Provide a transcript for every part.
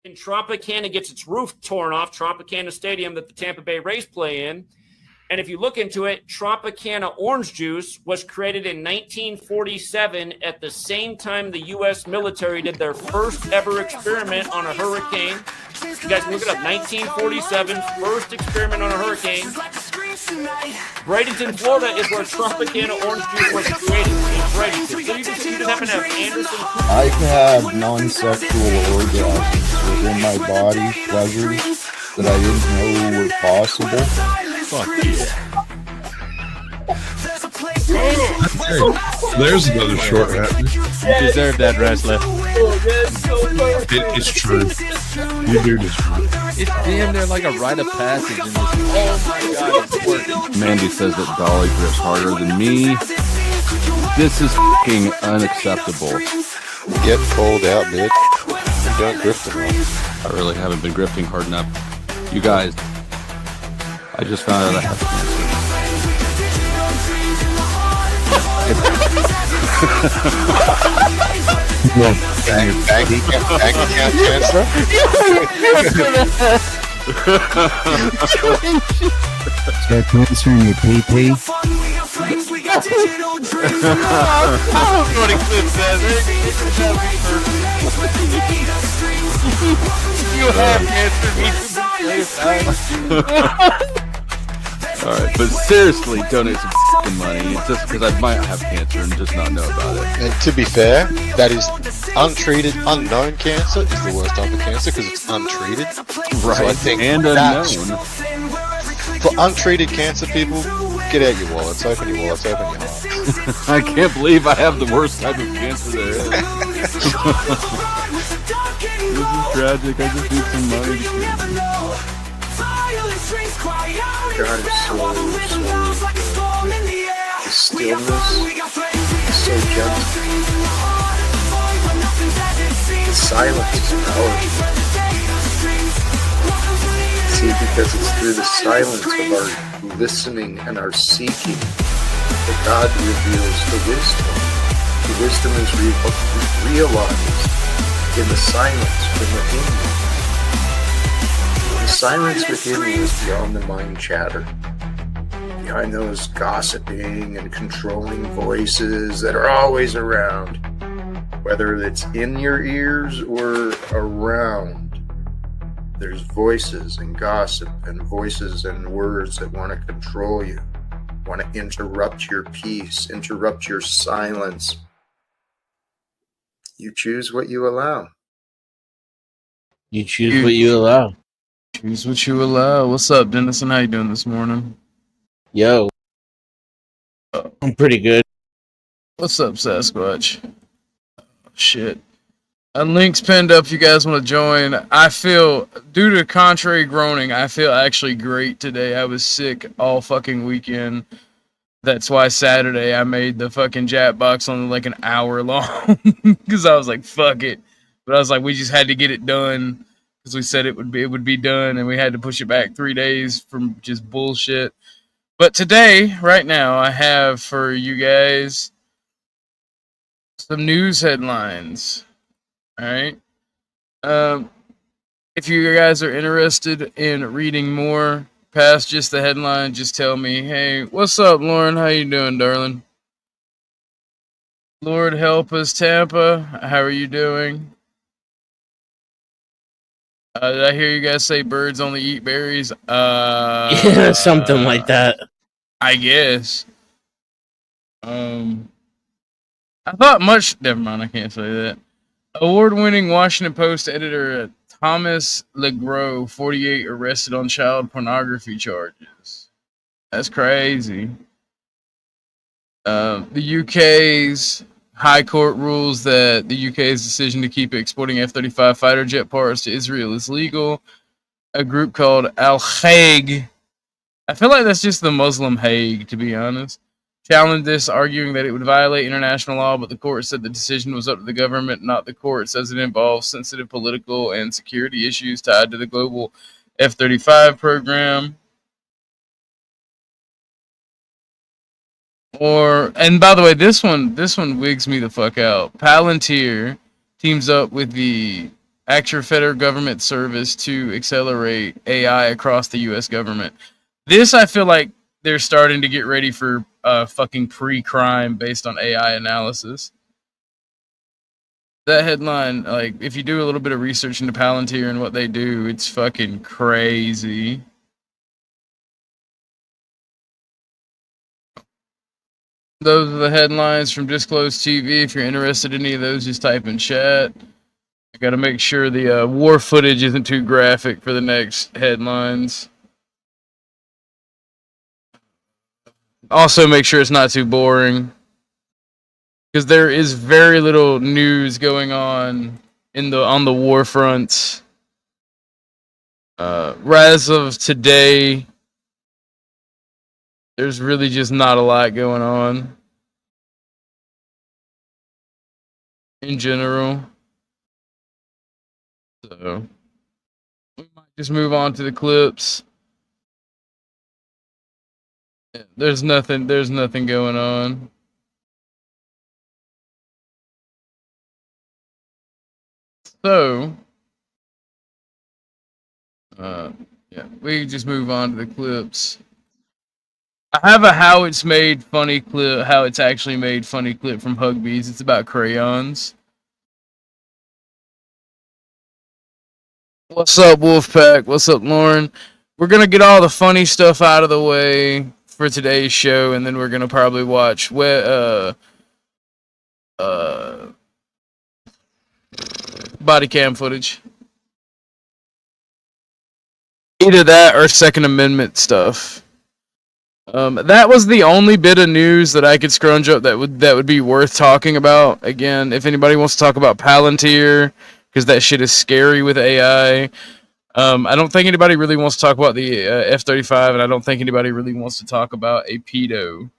And Tropicana gets its roof torn off, Tropicana Stadium that the Tampa Bay Rays play in. And if you look into it, Tropicana orange juice was created in 1947 at the same time the U.S. military did their first ever experiment on a hurricane. You guys look it up, 1947, first experiment on a hurricane. Bradenton, Florida is where Tropicana orange juice was created. In Bradenton. So you just happen to have Anderson. I can have non-sexual orgasms within my body, pleasures that I didn't know were possible. Fuck yeah. There's another short hat. You deserve that, wrestler. It's true. You do this. It's damn near like a rite of passage in this. Oh my god, it's working. Mandy says that Dolly grips harder than me. This is fucking unacceptable. Get pulled out, bitch. You don't grift enough. I really haven't been grifting hard enough. You guys, I just found out I have cancer. Bank account cancer? Is that cancer in your pee-pee? You have cancer. All right, but seriously, donate some fucking money just because I might have cancer and just not know about it. And to be fair, that is untreated, unknown cancer is the worst type of cancer because it's untreated. Right, so I think and unknown. For untreated cancer people, get out your wallets, open your wallets, open your heart. I can't believe I have the worst type of cancer there is. This is tragic. I just need some money to get it. God is so good. The stillness is so gentle. The silence is powerful. See, because it's through the silence of our listening and our seeking that God reveals the wisdom. The wisdom is realized in the silence from within you. The silence within you is beyond the mind chatter, behind those gossiping and controlling voices that are always around, whether it's in your ears or around. There's voices and gossip and voices and words that want to control you, want to interrupt your peace, interrupt your silence. You choose what you allow. You choose what you allow. Choose what you allow. What's up, Dennison? How you doing this morning? Yo. I'm pretty good. What's up, Sasquatch? Oh, shit. Link's pinned up if you guys want to join. I feel, due to contrary groaning, I feel actually great today. I was sick all fucking weekend. That's why Saturday I made the fucking Jap box only like an hour long. Because I was like, fuck it. But I was like, we just had to get it done. Because we said it would be done, and we had to push it back 3 days from just bullshit. But today, right now, I have for you guys some news headlines. All right. If you guys are interested in reading more past just the headline, just tell me, hey, what's up, Lauren? How you doing, darling? Lord help us, Tampa. How are you doing? Did I hear you guys say birds only eat berries? Yeah, something like that. I guess. I thought much. Never mind, I can't say that. Award-winning Washington Post editor Thomas Legros, 48, arrested on child pornography charges. That's crazy. The UK's High Court rules that the UK's decision to keep exporting F-35 fighter jet parts to Israel is legal. A group called Al-Haig, I feel like that's just the Muslim Hague, to be honest, challenged this, arguing that it would violate international law, but the court said the decision was up to the government, not the courts, as it involves sensitive political and security issues tied to the global F-35 program. And by the way, this one wigs me the fuck out. Palantir teams up with the actual federal government service to accelerate AI across the U.S. government. This, I feel like they're starting to get ready for fucking pre-crime based on AI analysis. That headline, like, if you do a little bit of research into Palantir and what they do, it's fucking crazy. Those are the headlines from Disclosed TV. If you're interested in any of those, just type in chat. I gotta make sure the war footage isn't too graphic for the next headlines. Also, make sure it's not too boring, because there is very little news going on on the war fronts. As of today, there's really just not a lot going on in general. So we might just move on to the clips. There's nothing going on. So yeah, we can just move on to the clips. I have a how it's actually made funny clip from Hugbees. It's about crayons. What's up, Wolfpack? What's up, Lauren? We're gonna get all the funny stuff out of the way for today's show, and then we're gonna probably watch body cam footage. Either that or Second Amendment stuff. That was the only bit of news that I could scrunch up that would be worth talking about. Again, if anybody wants to talk about Palantir, because that shit is scary with AI. I don't think anybody really wants to talk about the F-35, and I don't think anybody really wants to talk about a pedo.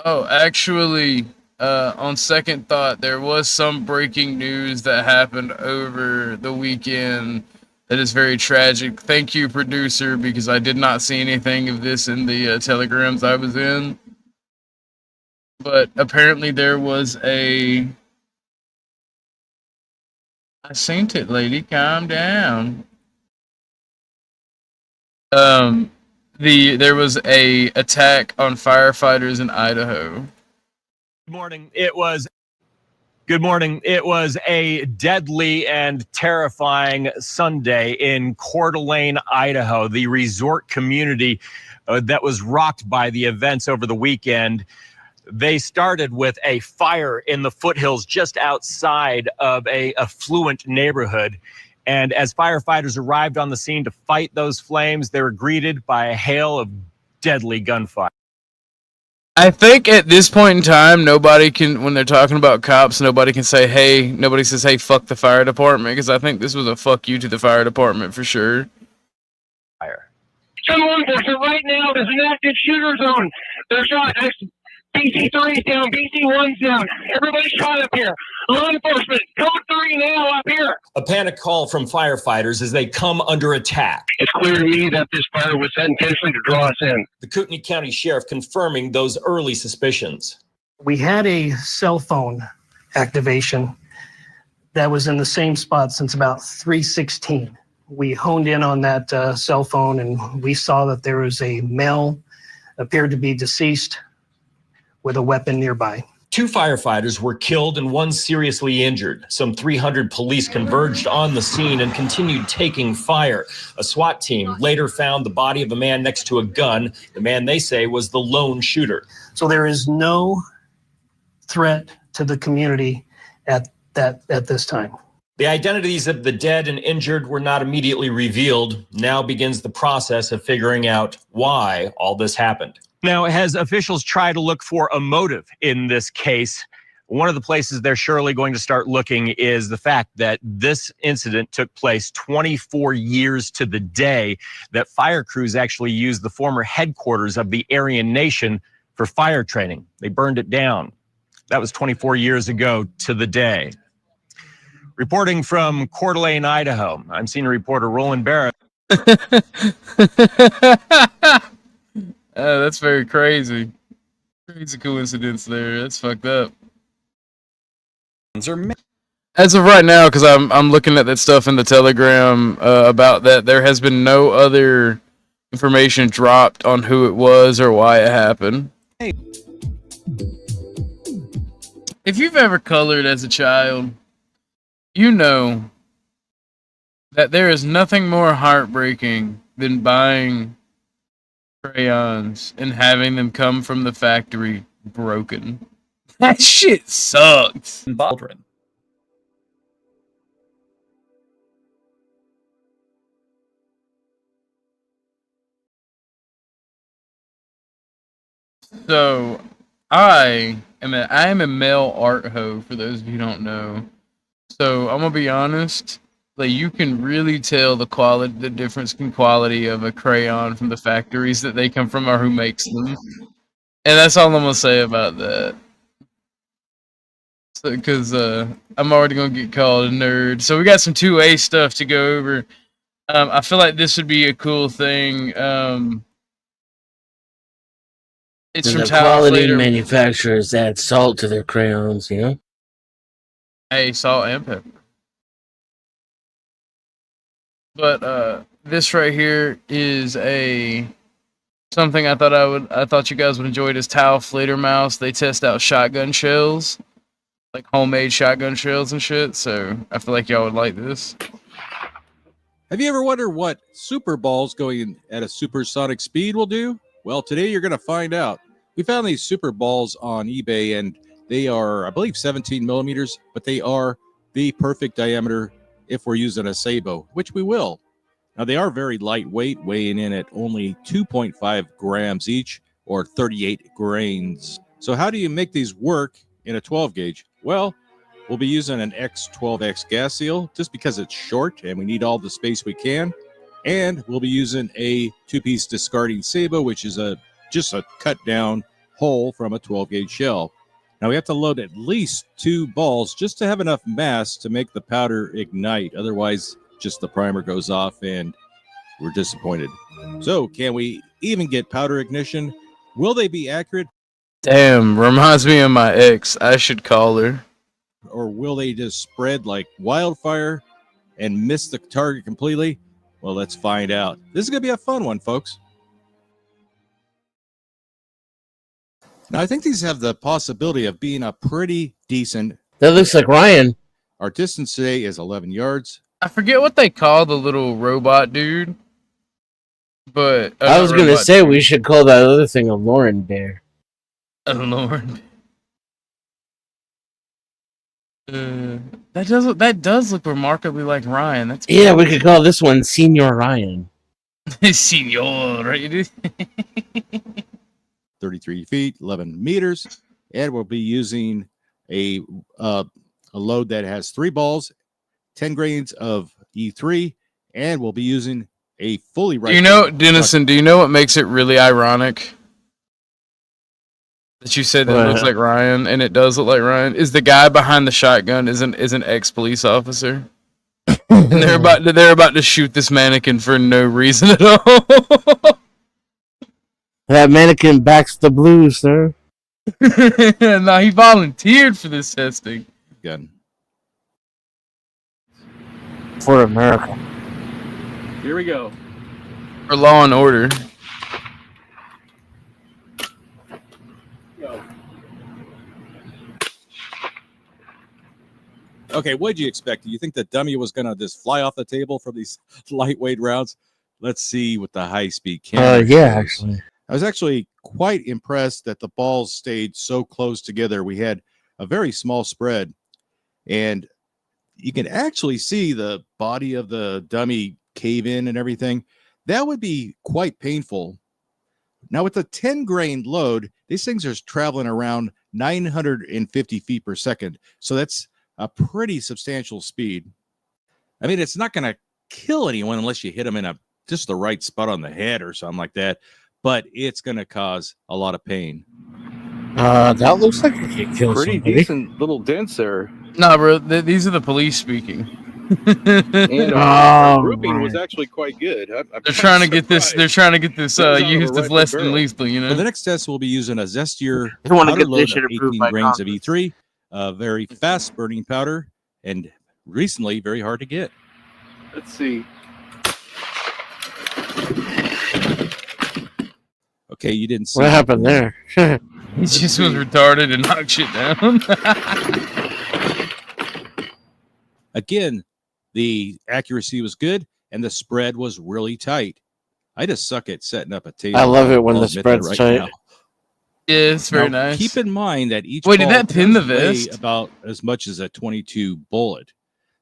Oh, actually, on second thought, there was some breaking news that happened over the weekend that is very tragic. Thank you, producer, because I did not see anything of this in the telegrams I was in. But apparently there was I seen it, lady. Calm down. There was a attack on firefighters in Idaho. Good morning. It was a deadly and terrifying Sunday in Coeur d'Alene, Idaho, the resort community that was rocked by the events over the weekend. They started with a fire in the foothills just outside of a affluent neighborhood. And as firefighters arrived on the scene to fight those flames, they were greeted by a hail of deadly gunfire. I think at this point in time, nobody can, when they're talking about cops, nobody can say, hey, nobody says, hey, fuck the fire department, because I think this was a fuck you to the fire department for sure. Fire. So right now, there's an active shooter zone. There's shot. BC3's down, BC1's down. Everybody's shot up here. Law enforcement, code 3 now up here. A panic call from firefighters as they come under attack. It's clear to me that this fire was set intentionally to draw us in. The Kootenai County Sheriff confirming those early suspicions. We had a cell phone activation that was in the same spot since about 3:16. We honed in on that cell phone, and we saw that there was a male, appeared to be deceased, with a weapon nearby. 2 firefighters were killed and 1 seriously injured. Some 300 police converged on the scene and continued taking fire. A SWAT team later found the body of a man next to a gun. The man, they say, was the lone shooter. So there is no threat to the community at this time. The identities of the dead and injured were not immediately revealed. Now begins the process of figuring out why all this happened. Now, as officials try to look for a motive in this case, one of the places they're surely going to start looking is the fact that this incident took place 24 years to the day that fire crews actually used the former headquarters of the Aryan Nation for fire training. They burned it down. That was 24 years ago to the day. Reporting from Coeur d'Alene, Idaho, I'm senior reporter Roland Barrett. That's very crazy. Crazy coincidence there. That's fucked up. crayons are made. As of right now, because I'm looking at that stuff in the Telegram about that, there has been no other information dropped on who it was or why it happened. If you've ever colored as a child, you know that there is nothing more heartbreaking than buying crayons and having them come from the factory broken. That shit sucks. Children. So, I am a male art hoe, for those of you who don't know. So, I'm gonna be honest, like, you can really tell the difference in quality of a crayon from the factories that they come from or who makes them. And that's all I'm gonna say about that. So, because I'm already gonna get called a nerd. So we got some 2A stuff to go over. I feel like this would be a cool thing. It's And from the quality Talflater. manufacturers add salt to their crayons, you know? Hey, salt and pepper. But this right here is something I thought you guys would enjoy. It is Talflater mouse. They test out shotgun shells, like homemade shotgun shells and shit. So I feel like y'all would like this. Have you ever wondered what super balls going at a supersonic speed will do? Well, today you're going to find out. We found these super balls on eBay, and they are, I believe, 17 millimeters, but they are the perfect diameter if we're using a Sabo, which we will. Now, they are very lightweight, weighing in at only 2.5 grams each, or 38 grains. So how do you make these work in a 12 gauge? Well, we'll be using an X12X gas seal just because it's short and we need all the space we can. And we'll be using a 2-piece discarding Sabo, which is just a cut down hole from a 12 gauge shell. Now we have to load at least 2 balls just to have enough mass to make the powder ignite. Otherwise, just the primer goes off and we're disappointed. So can we even get powder ignition? Will they be accurate? Damn, reminds me of my ex. I should call her. Or will they just spread like wildfire and miss the target completely? Well, let's find out. This is going to be a fun one, folks. Now, I think these have the possibility of being a pretty decent. That looks like Ryan. Our distance today is 11 yards. I forget what they call the little robot dude. But I was going to say we should call that other thing a Lauren bear. A Lauren. That does look remarkably like Ryan. That's yeah, we could call this one Senior Ryan. Senior, right? 33 feet, 11 meters, and we'll be using a load that has 3 balls, 10 grains of E3, and we'll be using a fully right. Do you know, Dennison? Do you know what makes it really ironic? That you said that it looks like Ryan, and it does look like Ryan. Is the guy behind the shotgun is an ex-police officer, and they're about to shoot this mannequin for no reason at all. That mannequin backs the blues, sir. No, he volunteered for this testing. Gun for America. Here we go. For Law and Order. Okay, what'd you expect? Do you think the dummy was going to just fly off the table from these lightweight rounds? Let's see what the high-speed camera yeah, actually. I was actually quite impressed that the balls stayed so close together. We had a very small spread, and you can actually see the body of the dummy cave in and everything. That would be quite painful. Now, with the 10-grain load, these things are traveling around 950 feet per second. So that's a pretty substantial speed. I mean, it's not going to kill anyone unless you hit them in just the right spot on the head or something like that, but it's going to cause a lot of pain. That looks like it could kill Pretty somebody. decent little dents there. Nah, bro, these are the police speaking. And our grouping was actually quite good. They're trying to get this. They're trying to get this used as less than lethal. You know. For the next test, we'll be using a zestier They want to powder get load this shit of approved 18 by grains of Congress. E3, a very fast burning powder, and recently very hard to get. Let's see. Okay, you didn't see What happened there? He just was retarded and knocked shit down. Again, the accuracy was good and the spread was really tight. I just suck at setting up a table. I love it when I'll the admit that spread's tight. now. Yeah, it's very Now, nice. Keep in mind that each Wait, did ball that pin the does weigh vest? about as much as a 22 bullet.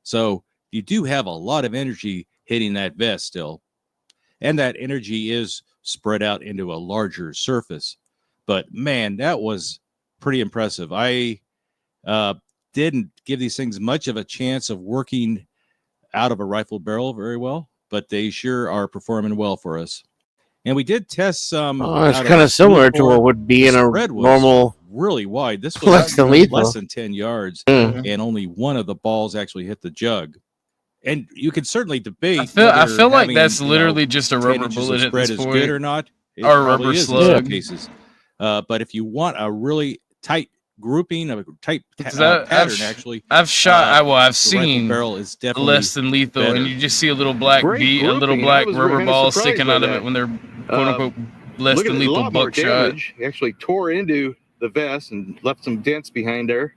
So you do have a lot of energy hitting that vest still. And that energy is spread out into a larger surface. But man, that was pretty impressive. I didn't give these things much of a chance of working out of a rifle barrel very well, but they sure are performing well for us. And we did test some. It's kind of similar to what would be in a normal. Really wide. This less was than lethal. less than 10 yards, Yeah. and only one of the balls actually hit the jug. And you can certainly debate. I feel whether like having, that's you know, literally just a 10 rubber inches of bullet at spread this is point. good or not. It Or a probably rubber is in some slug. cases. But if you want a really tight grouping, a tight Because pattern, actually, I've shot. I've the rifle seen barrel is definitely less than lethal, better. and you just see a little black Great bead, a little grouping. black I was rubber kinda ball surprised sticking by out of that. it when they're quote unquote less Look at than a lot lethal more buckshot. damage. He actually tore into the vest and left some dents behind there.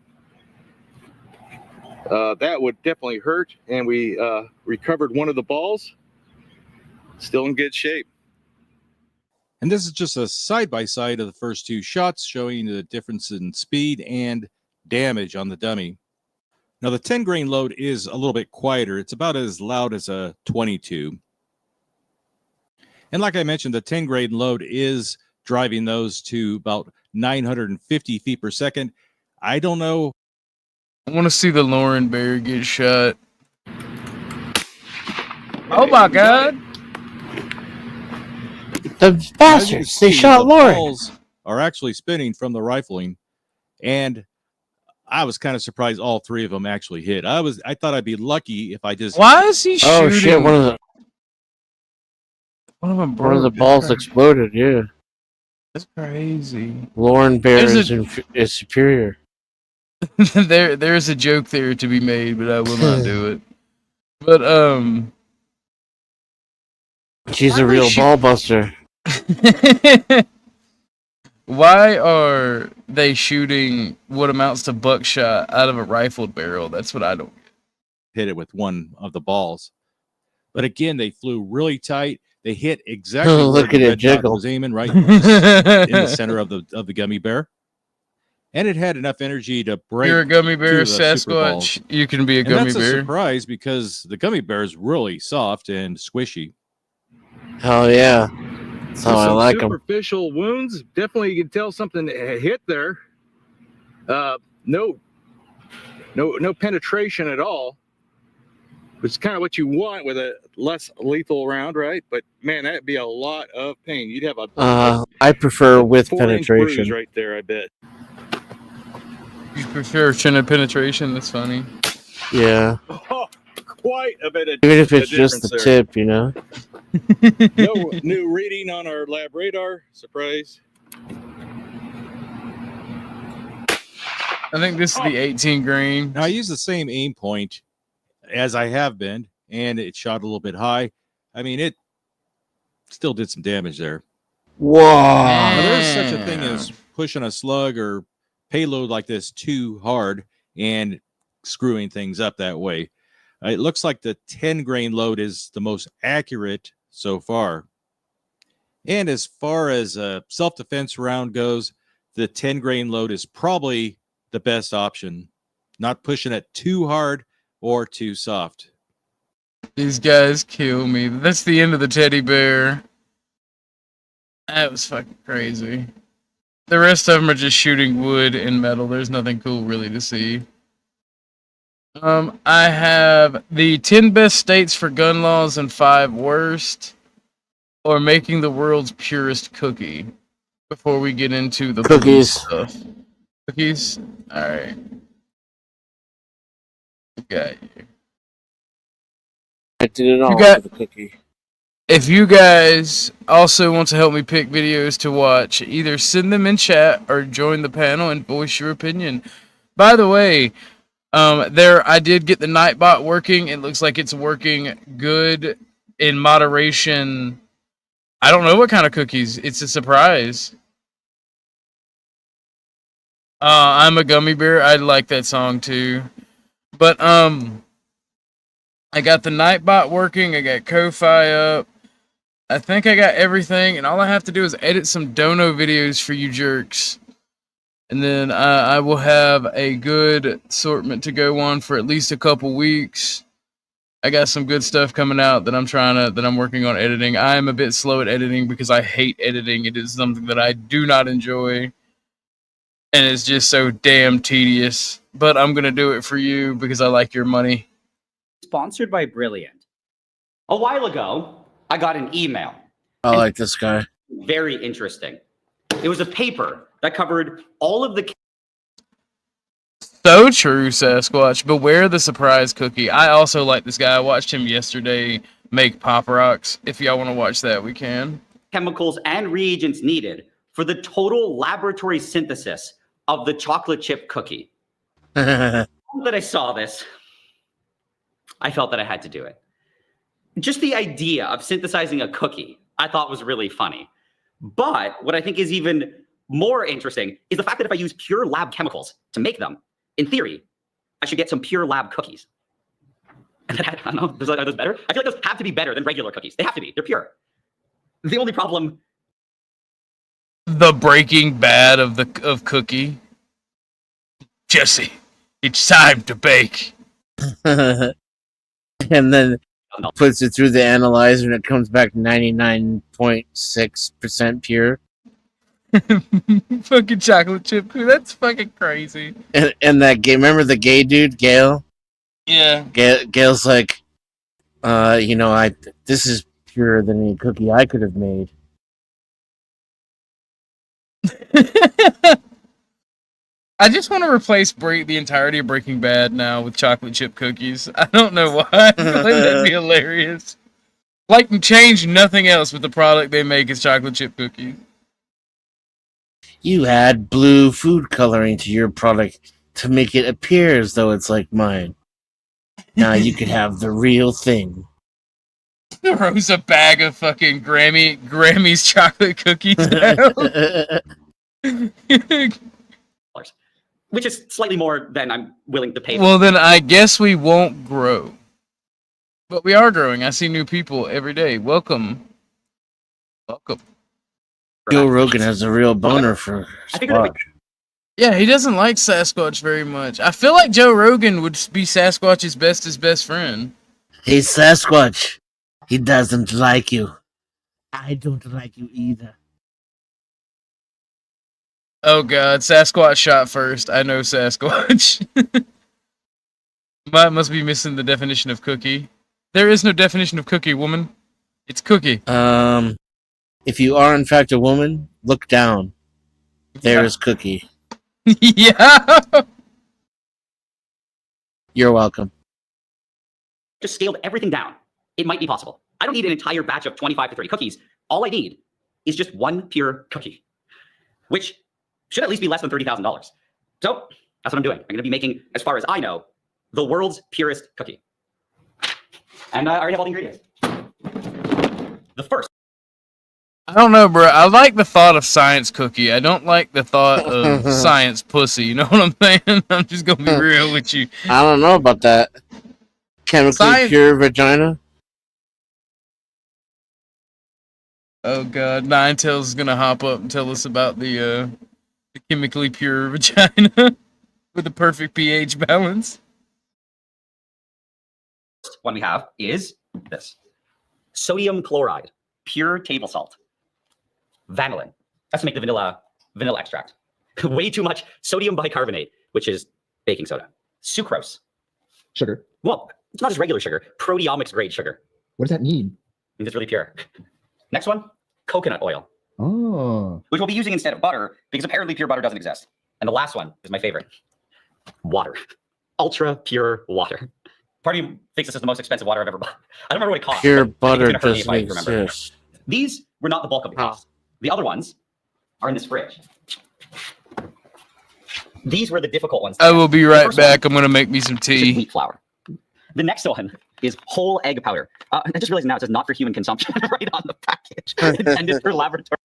That would definitely hurt, and we recovered one of the balls. Still in good shape. And this is just a side-by-side of the first two shots, showing the difference in speed and damage on the dummy. Now, the 10 grain load is a little bit quieter. It's about as loud as a 22. And like I mentioned, the 10 grain load is driving those to about 950 feet per second. I don't know. I want to see the Lauren Bear get shot. Oh my God! The As you can bastards! They see, shot the Lauren. balls are actually spinning from the rifling, and I was kind of surprised all three of them actually hit. I thought I'd be lucky if I just. Why is he shooting? Oh shit! One of them the broke. balls exploded. Yeah. That's crazy. Lauren Bear There's is superior. There's a joke there to be made, but I will not do it. But She's a real ball buster. why are they shooting what amounts to buckshot out of a rifled barrel? That's what I don't get. Hit it with one of the balls, but again, they flew really tight. They hit exactly where Look the at it red dot jiggle. was aiming, right in the center of the gummy bear, and it had enough energy to break. You're a gummy bear, two of the super balls. Sasquatch. You can be a And gummy that's bear. a surprise because the gummy bear is really soft and squishy. Hell yeah. That's how I Some like them. superficial wounds. Definitely, you can tell something hit there. No penetration at all, which is kind of what you want with a less lethal round, right? But man, that'd be a lot of pain. You'd have a I prefer with 4-inch bruise penetration. right there, I bet. You prefer chin and penetration? That's funny. Yeah. Oh, quite a bit of Even if it's a just the difference there. tip, you know. No new reading on our lab radar. Surprise. I think this is the 18 grain. Now I use the same aim point as I have been, and it shot a little bit high. I mean, it still did some damage there. Whoa. Now, there's such a thing as pushing a slug or payload like this too hard and screwing things up that way. It looks like the 10 grain load is the most accurate so far. And as far as a self-defense round goes, the 10 grain load is probably the best option. Not pushing it too hard or too soft. These guys kill me. That's the end of the teddy bear. That was fucking crazy. The rest of them are just shooting wood and metal. There's nothing cool really to see. I have the 10 best states for gun laws and 5 worst, or making the world's purest cookie. Before we get into the Cookies. stuff. Cookies? Alright. Got you. I did it all got- for the cookie. If you guys also want to help me pick videos to watch, either send them in chat or join the panel and voice your opinion. By the way, there I did get the nightbot working. It looks like it's working good in moderation. I don't know what kind of cookies. It's a surprise. I'm a gummy bear. I like that song too. But I got the nightbot working. I got Ko-Fi up. I think I got everything, and all I have to do is edit some dono videos for you jerks. And then I will have a good assortment to go on for at least a couple weeks. I got some good stuff coming out that I'm working on editing. I am a bit slow at editing because I hate editing. It is something that I do not enjoy. And it's just so damn tedious. But I'm going to do it for you because I like your money. Sponsored by Brilliant. A while ago, I got an email. I like this guy. Very interesting. It was a paper that covered all of the... So true, Sasquatch. Beware the surprise cookie. I also like this guy. I watched him yesterday make Pop Rocks. If y'all want to watch that, we can. Chemicals and reagents needed for the total laboratory synthesis of the chocolate chip cookie. That I saw this, I felt that I had to do it. Just the idea of synthesizing a cookie, I thought was really funny. But what I think is even more interesting is the fact that if I use pure lab chemicals to make them, in theory, I should get some pure lab cookies. And then, I don't know, are those better? I feel like those have to be better than regular cookies. They have to be. They're pure. The only problem... The Breaking Bad of cookie. Jesse, it's time to bake. And then puts it through the analyzer and it comes back 99.6% pure. Fucking chocolate chip cookie. That's fucking crazy. And that gay, remember the gay dude, Gail? Yeah. Gail's like, this is purer than any cookie I could have made. I just want to replace the entirety of Breaking Bad now with chocolate chip cookies. I don't know why. I feel like that'd be hilarious. Like, change nothing else, but the product they make is chocolate chip cookies. You add blue food coloring to your product to make it appear as though it's like mine. Now you could have the real thing. Throws a bag of fucking Grammy's chocolate cookies down. Which is slightly more than I'm willing to pay. Well, then I guess we won't grow. But we are growing. I see new people every day. Welcome. Welcome. Joe Rogan has a real boner for Squatch. Yeah, he doesn't like Sasquatch very much. I feel like Joe Rogan would be Sasquatch's best friend. Hey, Sasquatch. He doesn't like you. I don't like you either. Oh god, Sasquatch shot first. I know Sasquatch. Must be missing the definition of cookie. There is no definition of cookie, woman. It's cookie. If you are in fact a woman, look down. There is cookie. Yeah. You're welcome. Just scaled everything down. It might be possible. I don't need an entire batch of 25 to 30 cookies. All I need is just one pure cookie, which should at least be less than $30,000. So that's what I'm doing. I'm going to be making, as far as I know, the world's purest cookie. And I already have all the ingredients. The first. I don't know, bro. I like the thought of science cookie. I don't like the thought of science pussy. You know what I'm saying? I'm just going to be real with you. I don't know about that. Chemically pure vagina? Oh god, Ninetales is gonna hop up and tell us about the chemically pure vagina with the perfect pH balance. One we have is this. Sodium chloride, pure table salt. Vanillin. That's to make the vanilla extract. Way too much sodium bicarbonate, which is baking soda. Sucrose. Sugar. Well, it's not just regular sugar. Proteomics grade sugar. What does that mean? It's really pure. Next one, coconut oil. Oh. Which we'll be using instead of butter because apparently pure butter doesn't exist. And the last one is my favorite. Water. Ultra pure water. Part of you thinks this is the most expensive water I've ever bought. I don't remember what it cost. Pure butter doesn't exist. These were not the bulk of the cost. The other ones are in this fridge. These were the difficult ones. I will be right back. I'm gonna make me some tea. Wheat flour. The next one is whole egg powder. I just realized now it says not for human consumption right on the package. Intended for laboratory.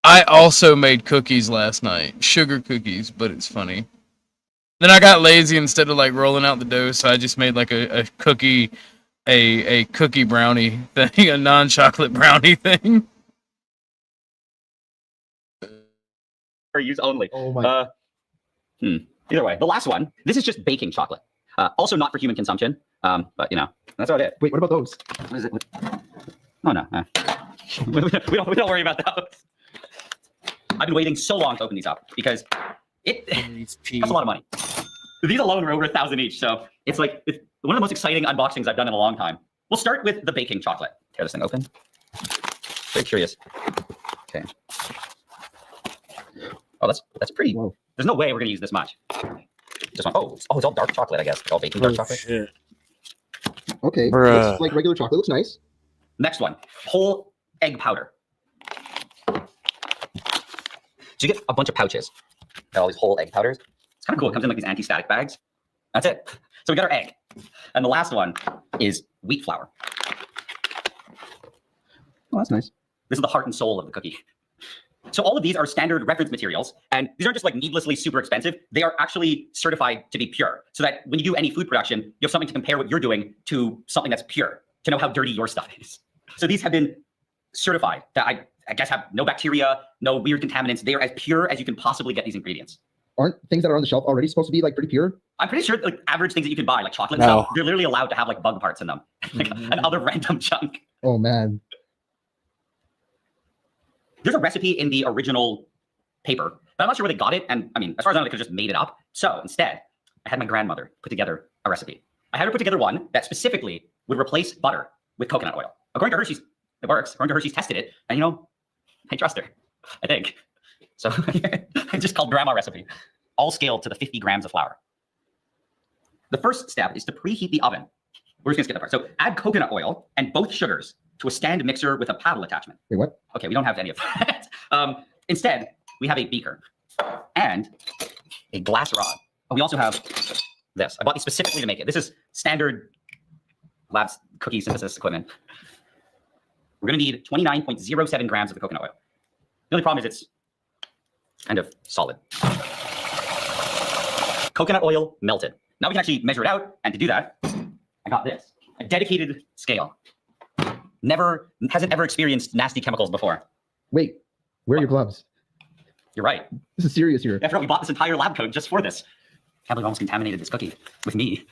I also made cookies last night, sugar cookies, but it's funny. Then I got lazy instead of like rolling out the dough, so I just made like a cookie, a cookie brownie thing, a non-chocolate brownie thing. For use only. Oh my. Either way, the last one. This is just baking chocolate. Also not for human consumption. But you know, that's about it. Wait, what about those? What is it? Oh no. we don't worry about those. I've been waiting so long to open these up because it costs a lot of money. These alone were over 1,000 each, so it's like it's one of the most exciting unboxings I've done in a long time. We'll start with the baking chocolate. Tear this thing open. Very curious. Okay. Oh, that's pretty. Whoa. There's no way we're gonna use this much. Just one. Oh, it's all dark chocolate, I guess. It's all baking dark chocolate. Shit. Okay. Looks like regular chocolate. Looks nice. Next one, whole egg powder. So you get a bunch of pouches. Got all these whole egg powders. It's kind of cool. It comes in like these anti-static bags. That's it. So we got our egg. And the last one is wheat flour. Oh, that's nice. This is the heart and soul of the cookie. So all of these are standard reference materials, and these aren't just like needlessly super expensive. They are actually certified to be pure, so that when you do any food production, you have something to compare what you're doing to something that's pure, to know how dirty your stuff is. So these have been certified that I guess have no bacteria, no weird contaminants. They are as pure as you can possibly get these ingredients. Aren't things that are on the shelf already supposed to be like pretty pure? I'm pretty sure like average things that you can buy, like chocolate and stuff, they're literally allowed to have like bug parts in them, like and other random junk. Oh man. There's a recipe in the original paper, but I'm not sure where they got it. And I mean, as far as I know, they could have just made it up. So instead, I had my grandmother put together a recipe. I had her put together one that specifically would replace butter with coconut oil. According to her, it works. According to her, she's tested it. And you know, I trust her, I think. So I just called grandma recipe, all scaled to the 50 grams of flour. The first step is to preheat the oven. We're just gonna skip that part. So add coconut oil and both sugars to a stand mixer with a paddle attachment. Wait, what? Okay, we don't have any of that. Instead, we have a beaker and a glass rod. Oh, we also have this. I bought these specifically to make it. This is standard labs cookie synthesis equipment. We're gonna need 29.07 grams of the coconut oil. The only problem is it's kind of solid. Coconut oil melted. Now we can actually measure it out, and to do that, I got this, a dedicated scale. Hasn't ever experienced nasty chemicals before. Wait, where are your gloves? You're right. This is serious here. After all, we bought this entire lab coat just for this. Can't believe I almost contaminated this cookie with me.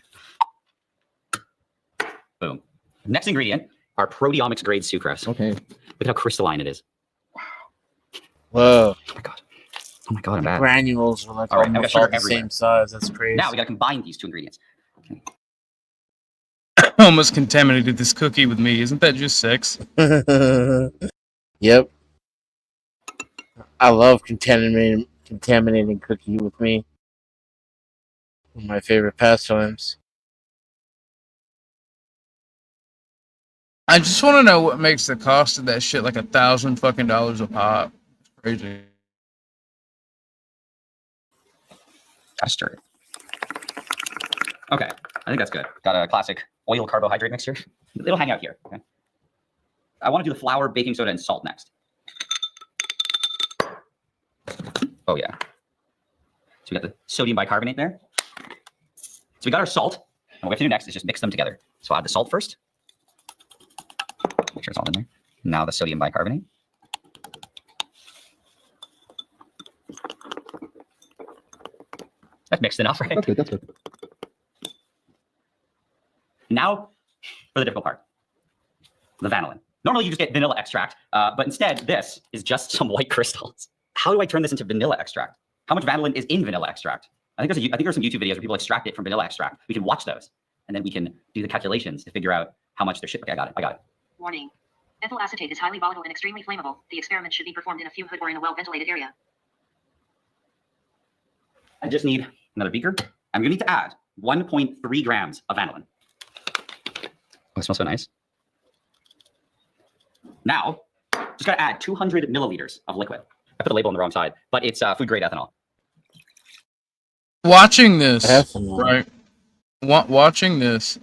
Boom. Next ingredient are proteomics grade sucrose. Okay. Look at how crystalline it is. Whoa. Oh my god. Oh my god, I'm bad. Granules are like all right, almost all the same size. That's crazy. Now we gotta combine these two ingredients. Okay. Almost contaminated this cookie with me. Isn't that just sex? Yep. I love contaminating cookie with me. One of my favorite pastimes. I just want to know what makes the cost of that shit like $1,000 fucking a pop. It's crazy. Gotta stir it. Okay, I think that's good. Got a classic oil carbohydrate mixture. It'll hang out here. Okay. I want to do the flour, baking soda, and salt next. Oh yeah. So we got the sodium bicarbonate there. So we got our salt. And what we have to do next is just mix them together. So I'll add the salt first. Make sure it's all in there. Now the sodium bicarbonate. That's mixed enough, right? That's good, that's good. Now for the difficult part. The vanillin. Normally you just get vanilla extract, but instead this is just some white crystals. How do I turn this into vanilla extract? How much vanillin is in vanilla extract? I think there's some YouTube videos where people extract it from vanilla extract. We can watch those, and then we can do the calculations to figure out how much there should. Okay, I got it. Warning. Ethyl acetate is highly volatile and extremely flammable. The experiment should be performed in a fume hood or in a well-ventilated area. I just need another beaker. I'm gonna need to add 1.3 grams of vanillin. Oh, it smells so nice. Now, just gotta add 200 milliliters of liquid. I put the label on the wrong side, but it's food grade ethanol. Watching this, Definitely. right? Watching this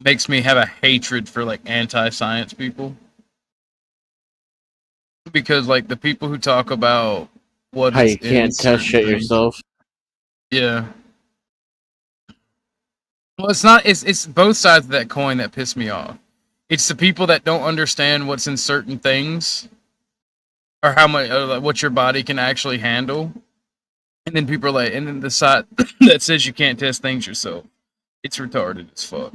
makes me have a hatred for like anti-science people. Because like the people who talk about what How is you can't in test certain shit things- yourself. Yeah. Well, it's not. It's both sides of that coin that piss me off. It's the people that don't understand what's in certain things, or how much, what your body can actually handle, and then people are like, and then the side that says you can't test things yourself. It's retarded as fuck.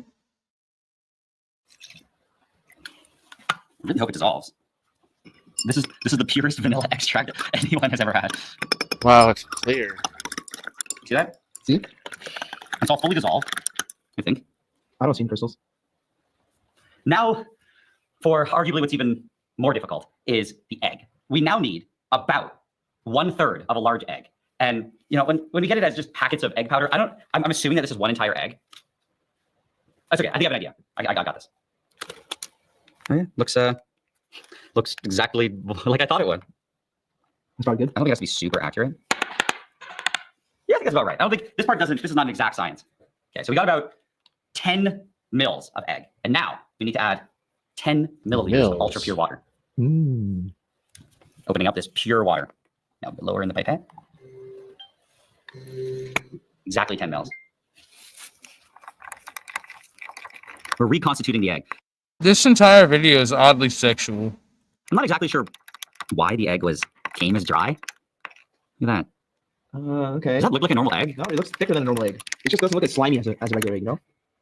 I really hope it dissolves. This is the purest vanilla extract anyone has ever had. Wow, it's clear. See that? See? It's all fully dissolved, I think. I don't see any crystals. Now, for arguably what's even more difficult is the egg. We now need about 1/3 of a large egg. And you know, when we get it as just packets of egg powder, I'm assuming that this is one entire egg. That's okay. I think I have an idea. I got this. Oh, yeah. Looks exactly like I thought it would. That's probably good. I don't think it has to be super accurate. Yeah, I think that's about right. I don't think this part doesn't. This is not an exact science. Okay, so we got about 10 mils of egg, and now we need to add 10 milliliters of ultra pure water. Opening up this pure water. Now a bit lower in the pipette. Exactly 10 mils. We're reconstituting the egg. This entire video is oddly sexual. I'm not exactly sure why the egg came as dry. Look at that. Okay. Does that look like a normal egg? No, it looks thicker than a normal egg. It just doesn't look as slimy as a regular egg, you know?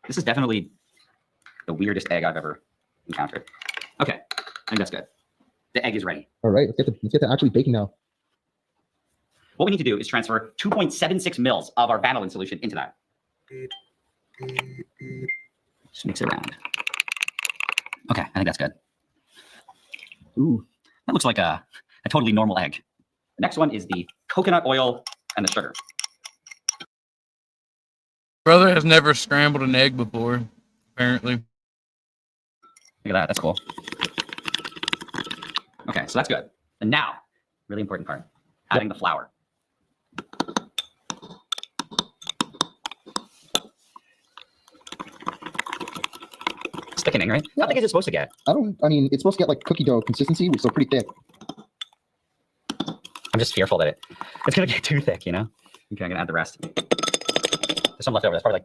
This is definitely the weirdest egg I've ever encountered. Okay, I think that's good. The egg is ready. All right, let's get to actually baking now. What we need to do is transfer 2.76 mils of our vanillin solution into that. Just mix it around. Okay, I think that's good. Ooh, that looks like a totally normal egg. The next one is the coconut oil and the sugar. Brother has never scrambled an egg before, apparently. Look at that, that's cool. Okay, so that's good. And now, really important part, adding the flour. It's thickening, right? How thick is it supposed to get? I mean, it's supposed to get like cookie dough consistency, which is still pretty thick. I'm just fearful that it's gonna get too thick, you know? Okay, I'm gonna add the rest. There's some left over. That's probably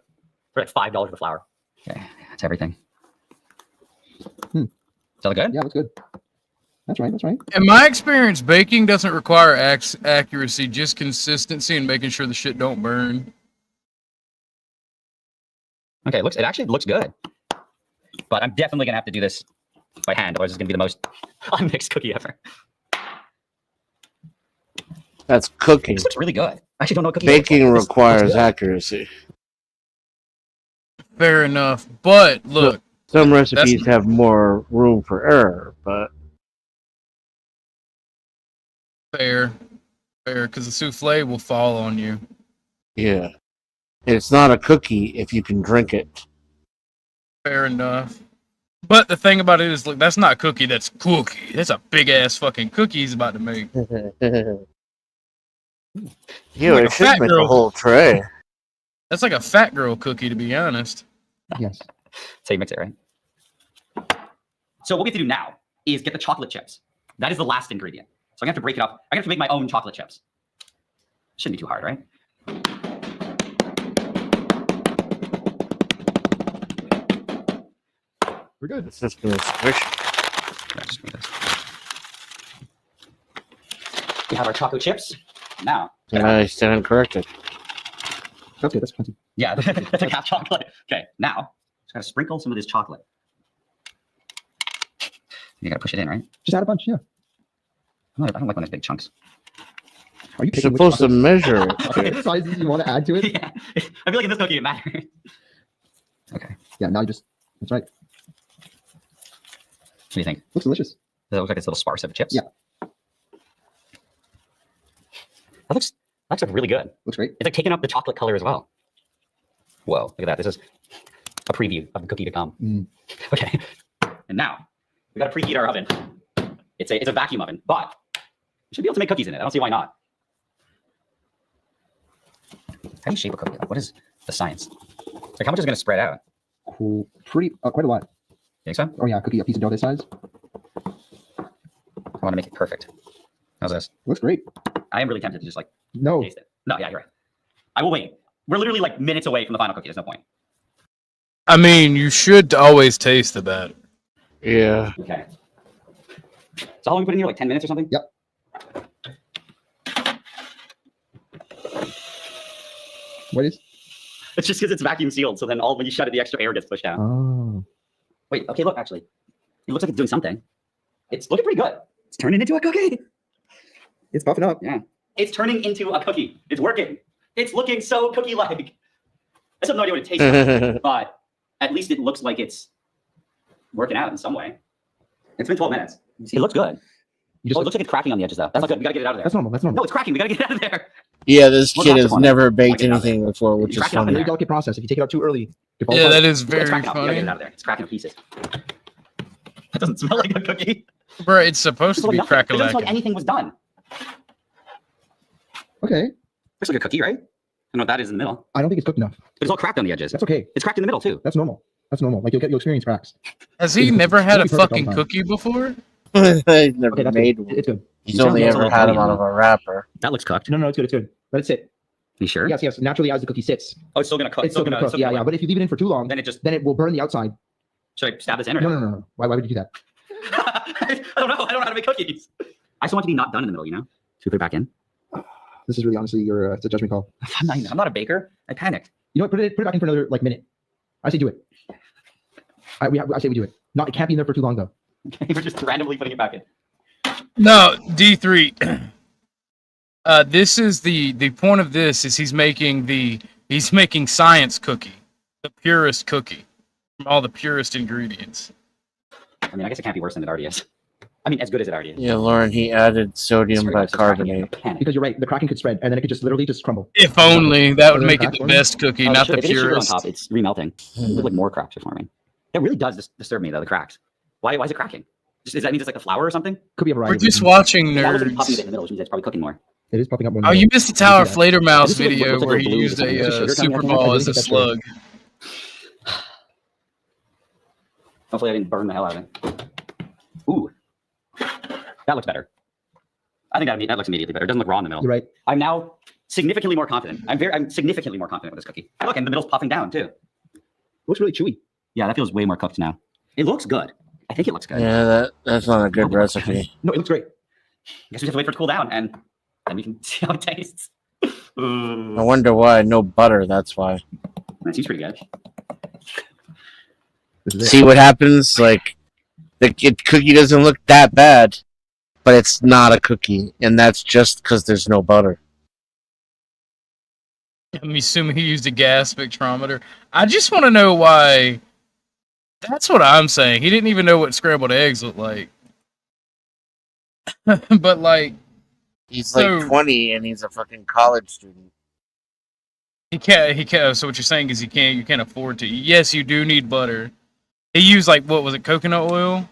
like $5 worth of flour. Okay, that's everything. Is that look good? Yeah, that's good. That's right, that's right. In my experience, baking doesn't require accuracy, just consistency and making sure the shit don't burn. Okay, it actually looks good. But I'm definitely gonna have to do this by hand, otherwise it's gonna be the most unmixed cookie ever. That's cooking. This looks really good. I actually don't know what cookie Baking looks like. requires accuracy. Fair enough, but look. Some recipes have more room for error, but fair, because the souffle will fall on you. yeah, it's not a cookie if you can drink it. Fair enough. But the thing about it is, look, that's not cookie, that's cookie. That's a big ass fucking cookie he's about to make. You Like it should make a whole tray. That's like a fat girl cookie, to be honest. Yes. So you mix it, right? So what we have to do now is get the chocolate chips. That is the last ingredient. So I'm gonna have to break it up. I'm gonna have to make my own chocolate chips. Shouldn't be too hard, right? We're good. It's just gonna squish. Yeah, just make this. We have our chocolate chips. Now. I stand corrected. That's good, that's plenty. Yeah, that's like half chocolate. Okay, now just gotta sprinkle some of this chocolate. You gotta push it in, right? Just add a bunch, yeah. I don't like when there's big chunks. Are you You're supposed to measure what sizes you want to add to it? Yeah, I feel like in this cookie it matters. Okay. Yeah, now you just, that's right. What do you think? Looks delicious. Does it look like it's a little sparse of chips? Yeah. That looks really good. Looks great. It's like taking up the chocolate color as well. Whoa, look at that. This is a preview of the cookie to come. Okay. And now we got to preheat our oven. It's a vacuum oven, but we should be able to make cookies in it. I don't see why not. How do you shape a cookie? Like, what is the science? Like, how much is it going to spread out? Cool. Pretty, quite a lot. Think so? Oh yeah, cookie, a piece of dough this size. I want to make it perfect. How's this? Looks great. I am really tempted to just like No. taste it. No, yeah, you're right. I will wait. We're literally like minutes away from the final cookie. There's no point. I mean, you should always taste the batter. Yeah. Okay. So how long we put in here? Like 10 minutes or something? Yep. What is? It's just because it's vacuum sealed. So then when you shut it, the extra air gets pushed out. Oh. Wait, okay, look, actually. It looks like it's doing something. It's looking pretty good. It's turning into a cookie. It's puffing up. Yeah. It's turning into a cookie. It's working. It's looking so cookie-like. I just have no idea what it tastes like, but at least it looks like it's working out in some way. It's been 12 minutes. It looks good. It looks like it's cracking on the edges, though. That's not good. We gotta get it out of there. That's normal. That's normal. No, it's cracking. We gotta get it out of there. Yeah, this We'll kid talk has to him. never baked Get it out of anything before, which is It's a funny. very delicate process. If you take it out too early, it falls Yeah, apart. that is It's very cracking up. We gotta get funny. it out of there. It's cracking to pieces. That doesn't smell like a cookie. Bro, it's supposed to be It doesn't smell like crack-a-lacking. anything was done. Okay. Looks like a cookie, right? I don't know what that is in the middle. I don't think it's cooked enough. But it's all cracked on the edges. That's okay. It's cracked in the middle, too. That's normal. That's normal. Like you'll experience cracks. Has he never had a It'll be perfect all the fucking time. cookie before? He's never Okay, that's made good. one. It's good. He's only ever had them out of a wrapper. That looks cooked. No, it's good. It's good. Let it sit. You sure? Yes, yes. Naturally, as the cookie sits, Oh, it's still gonna cook. it's still gonna cook. Yeah, yeah. But if you leave it in for too long, Then it will burn the outside. should I stab this in or No, no, no, no. Why would you do that? I don't know. I don't know how to make cookies. I just want it to be not done in the middle, you know? Should we put it back in? This is really honestly it's a judgment call. I'm not a baker. I panicked. You know what? Put it back in for another minute. I say do it. I say we do it. Not it can't be in there for too long though. Okay, we're just randomly putting it back in. No, D3. This is the point of this is he's making science cookie, the purest cookie from all the purest ingredients. I mean, I guess it can't be worse than it already is. I mean, as good as it already is. Yeah, Lauren, he added sodium bicarbonate. Because you're right, the cracking could spread and then it could just literally just crumble. If only that would Are there make it cracks the forming? best cookie, Oh, not the if it is sugar on purest. top, it's remelting. Look like more cracks are forming. It really does disturb me though. The cracks. Why is it cracking? Does that mean it's like the flour or something? Could be a variety. We're of just reasons. watching That looks like popping a bit nerds. in the middle, which means it's probably cooking more. It is popping up more. Oh, you missed the Tower Flater Mouse This is like- video looks like where a he blue used something. Is it a sugar coming super out? ball I as think a that's right. slug. Hopefully I didn't burn the hell out of it. Ooh. That looks better. I think that looks immediately better. It doesn't look raw in the middle. You're right. I'm now significantly more confident. I'm significantly more confident with this cookie. Look, and the middle's puffing down too. Looks really chewy. Yeah, that feels way more cooked now. It looks good. I think it looks good. Yeah, that's not a good recipe. No, it looks great. I guess we have to wait for it to cool down and then we can see how it tastes. I wonder why. No butter, that's why. That seems pretty good. This is it. See what happens? Like, the cookie doesn't look that bad, but it's not a cookie, and that's just because there's no butter. I'm assuming he used a gas spectrometer. I just want to know why. That's what I'm saying. He didn't even know what scrambled eggs look like. But like, He's like 20 and he's a fucking college student. he can't. So what you're saying is you can't afford to. Yes, you do need butter. He used like what was it, coconut oil?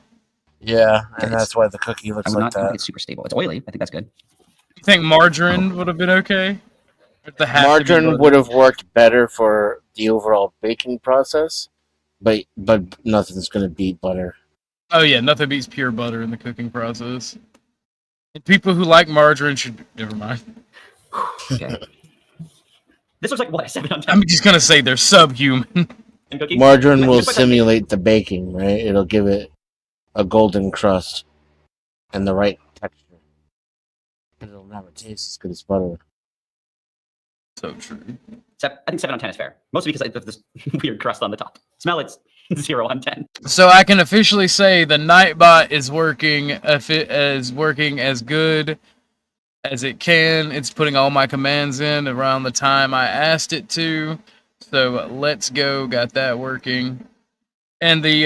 Yeah, and that's why the cookie looks I'm like not think that. it's super stable. It's oily. I think that's good. You think margarine would have been okay? If the hat to be Margarine butter? would have worked better for the overall baking process, but nothing's gonna beat butter. Oh yeah, nothing beats pure butter in the cooking process. And people who like margarine should never mind. Okay. This looks like what, a 7 on 10? I'm just gonna say they're subhuman. cookie? Margarine will Just like that- simulate the baking, right? It'll give it a golden crust and the right texture. But it'll never taste as good as butter. So true. I think 7 on 10 is fair. Mostly because of this weird crust on the top. Smell, it's 0 on 10. So I can officially say the nightbot is working. If it is working as good as it can, it's putting all my commands in around the time I asked it to. So let's go. Got that working. And the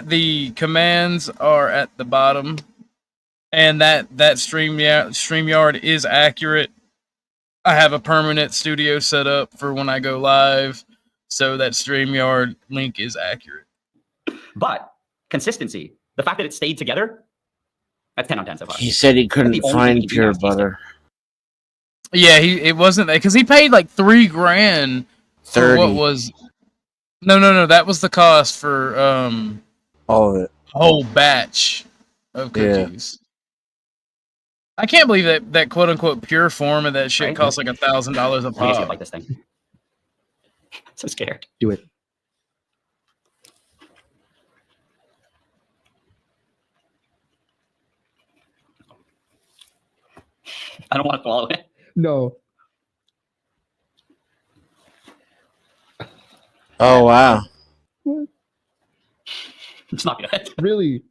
the commands are at the bottom, and that StreamYard is accurate. I have a permanent studio set up for when I go live, so that StreamYard link is accurate. But consistency, the fact that it stayed together, that's 10 on 10 so far. He said he couldn't The only find thing you pure do now is taste butter. Yeah, it wasn't that because he paid like $3,000 for 30. what was. No. That was the cost for all of it. a whole batch of cookies. I can't believe that quote unquote pure form of that shit costs like $1,000 a I need to pop. like this thing. So scared. Do it. I don't want to swallow it. No. Oh wow. It's not good. Really?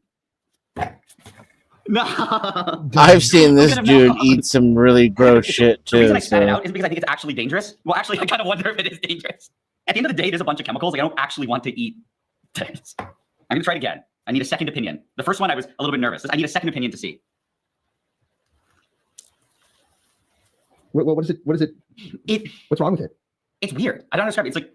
No. I've seen this dude eat some really gross shit The reason too. I spat it So out is because I think it's actually dangerous. Well, actually, I kind of wonder if it is dangerous. At the end of the day, there's a bunch of chemicals. Like, I don't actually want to eat this. I'm going to try it again. I need a second opinion. The first one, I was a little bit nervous. I need a second opinion to see. What is it? What is it? What's wrong with it? It's weird. I don't know how to describe it. It's like,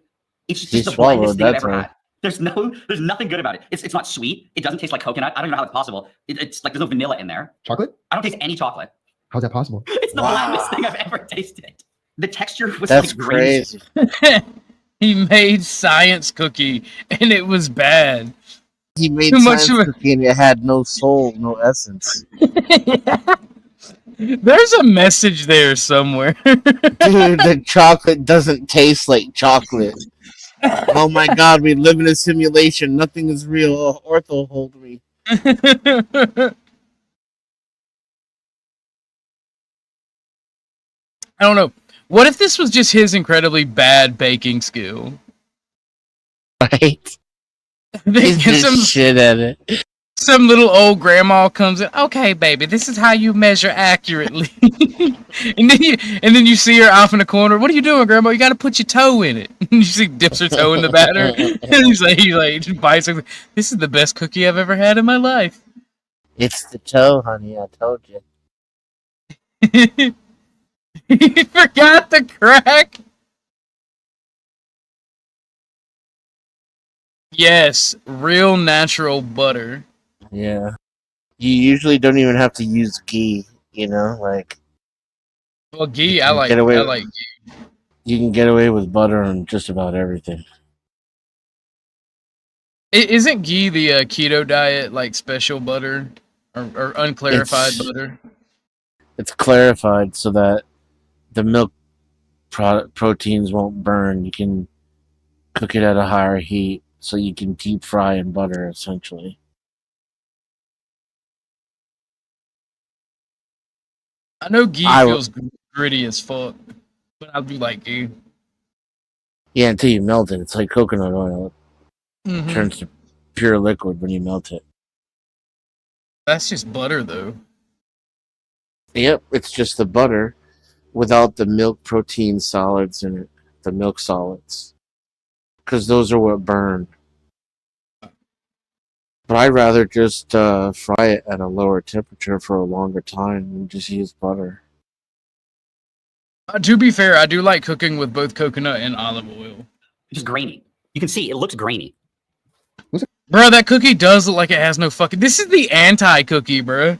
it's He just the blandest swallowed, thing I've that's ever why. had. There's nothing good about it. It's not sweet. It doesn't taste like coconut. I don't even know how it's possible. It's like there's no vanilla in there. Chocolate? I don't taste any chocolate. How's that possible? It's the blandest thing I've ever tasted. The texture was that's like grains. crazy. He made science cookie and it was bad. He made Too much science of it. cookie and it had no soul, no essence. There's a message there somewhere. Dude, the chocolate doesn't taste like chocolate. Oh my god, we live in a simulation. Nothing is real. Oh, Ortho, hold me. I don't know. What if this was just his incredibly bad baking skill? Right? They He's get just shit at it. Some little old grandma comes in. Okay, baby, this is how you measure accurately. and then you see her off in the corner. What are you doing, grandma? You got to put your toe in it. And she dips her toe in the batter. And he just bites it. This is the best cookie I've ever had in my life. It's the toe, honey. I told you. He forgot the crack. Yes, real natural butter. Yeah. You usually don't even have to use ghee, you know? Like, Well, ghee, you I can like. get away I with- like ghee. You can get away with butter on just about everything. Isn't ghee the keto diet like special butter or unclarified It's- butter? It's clarified so that the milk proteins won't burn. You can cook it at a higher heat so you can deep fry in butter, essentially. I know ghee I- feels gritty as fuck, but I do like ghee. Yeah, until you melt it. It's like coconut oil. It Mhm. turns to pure liquid when you melt it. That's just butter, though. Yep, it's just the butter without the milk protein solids in it, the milk solids. Because those are what burn. But I'd rather just fry it at a lower temperature for a longer time and just use butter. To be fair, I do like cooking with both coconut and olive oil. It's just grainy. You can see it looks grainy. Bro, that cookie does look like it has no fucking... This is the anti-cookie, bro.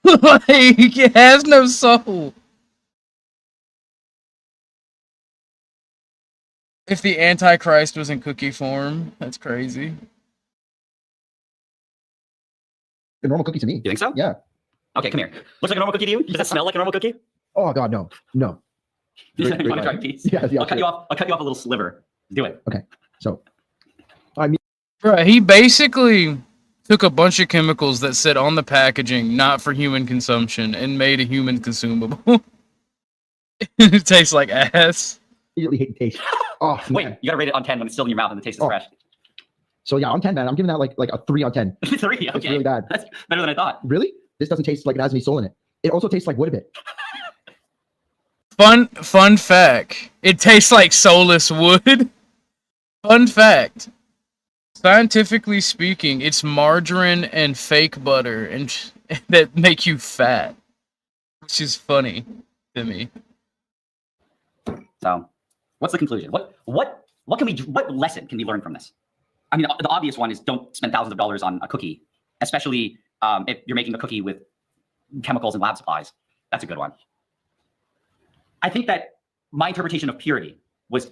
Like, it has no soul. If the Antichrist was in cookie form, that's crazy. A normal cookie to me. You think so? Yeah. Okay, come here. Looks like a normal cookie to you? Does it smell like a normal cookie? Oh god, no. No. You Great- great want to try a line. piece? Yeah, yeah, I'll cut sure. you off. I'll cut you off a little sliver. Do it. Okay. So I mean Bro, he basically took a bunch of chemicals that said on the packaging, not for human consumption, and made a human consumable. It tastes like ass. immediately hate the taste. Oh Wait, man. you gotta rate it on 10 when it's still in your mouth and the taste is Oh. fresh. So yeah, on 10, man. I'm giving that like a 3 on 10. 3, It's okay. really bad. That's better than I thought. Really? This doesn't taste like it has any soul in it. It also tastes like wood a bit. Fun fact. It tastes like soulless wood. Fun fact. Scientifically speaking, it's margarine and fake butter and that make you fat, which is funny to me. So, what's the conclusion? What lesson can we learn from this? I mean, the obvious one is don't spend thousands of dollars on a cookie, especially if you're making a cookie with chemicals and lab supplies. That's a good one. I think that my interpretation of purity was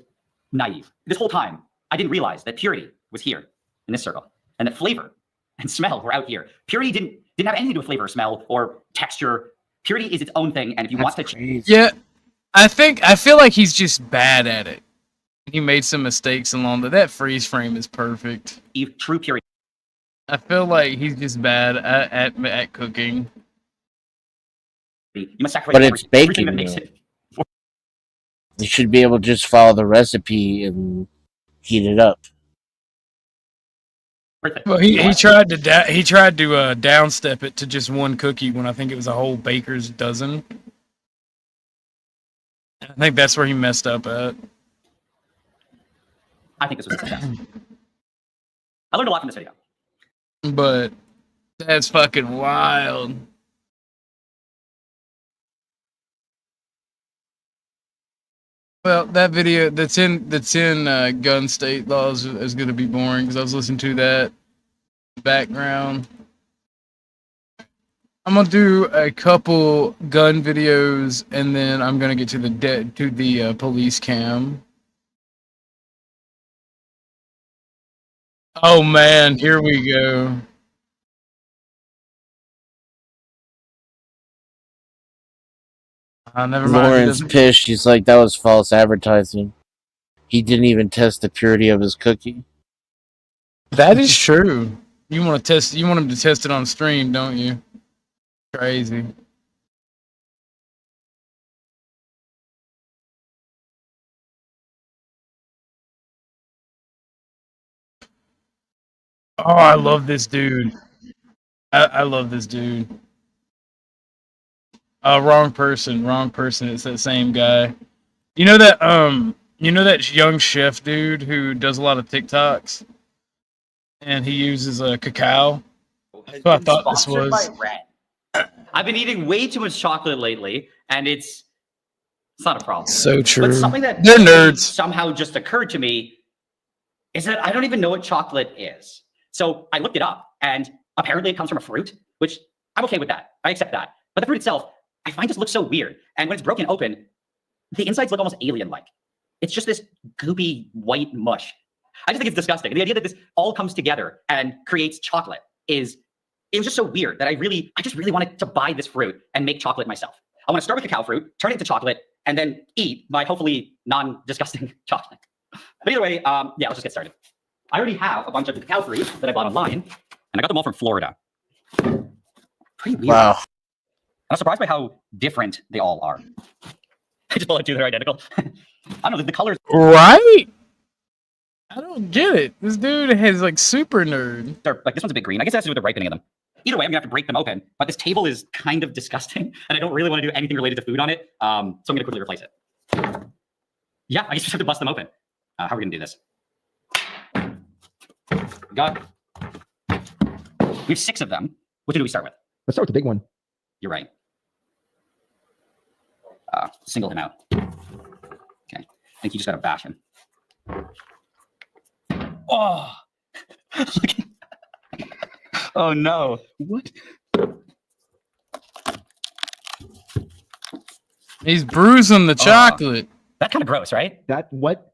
naive. This whole time, I didn't realize that purity was here in this circle, and that flavor and smell were out here. Purity didn't have anything to do with flavor, or smell, or texture. Purity is its own thing, and if you want to, Yeah, I feel like he's just bad at it. He made some mistakes along that freeze frame is perfect. True purity. I feel like he's just bad at cooking. You must sacrifice But it's everything baking. that makes it. You should be able to just follow the recipe and heat it up. Well, he tried to downstep it to just one cookie when I think it was a whole baker's dozen. I think that's where he messed up at. I think this was a success. I learned a lot from this video. But that's fucking wild. Well, that video that's in gun state laws is going to be boring because I was listening to that background. I'm gonna do a couple gun videos and then I'm gonna get to the police cam. Oh man, here we go. Never mind. Lauren's pissed. She's like, that was false advertising. He didn't even test the purity of his cookie. That is true. You want him to test it on stream, don't you? Crazy. Oh, I love this dude. I love this dude. Wrong person. It's that same guy. You know that young chef dude who does a lot of TikToks, and he uses cacao. That's what I thought this was. By Red. I've been eating way too much chocolate lately, and it's not a problem. So true. But something that They're nerds. somehow just occurred to me is that I don't even know what chocolate is. So I looked it up, and apparently it comes from a fruit, which I'm okay with that. I accept that. But the fruit itself, I find just looks so weird. And when it's broken open, the insides look almost alien-like. It's just this goopy white mush. I just think it's disgusting. The idea that this all comes together and creates chocolate it was just so weird that I just really wanted to buy this fruit and make chocolate myself. I want to start with cacao fruit, turn it into chocolate, and then eat my hopefully non-disgusting chocolate. But either way, yeah, let's just get started. I already have a bunch of the cacao fruit that I bought online, and I got them all from Florida. Pretty weird. Wow. I'm surprised by how different they all are. I just pulled out two that are identical. I don't know, the colors. Right? I don't get it. This dude has like super nerd. Like this one's a bit green. I guess it has to do with the ripening of them. Either way, I'm gonna have to break them open. But this table is kind of disgusting, and I don't really want to do anything related to food on it. So I'm gonna quickly replace it. Yeah, I guess we just have to bust them open. How are we gonna do this? We have 6 of them. Which do we start with? Let's start with the big one. You're right. Single him out. Okay. I think you just gotta bash him. Oh! Oh no. What? He's bruising the chocolate. That's kind of gross, right? That what?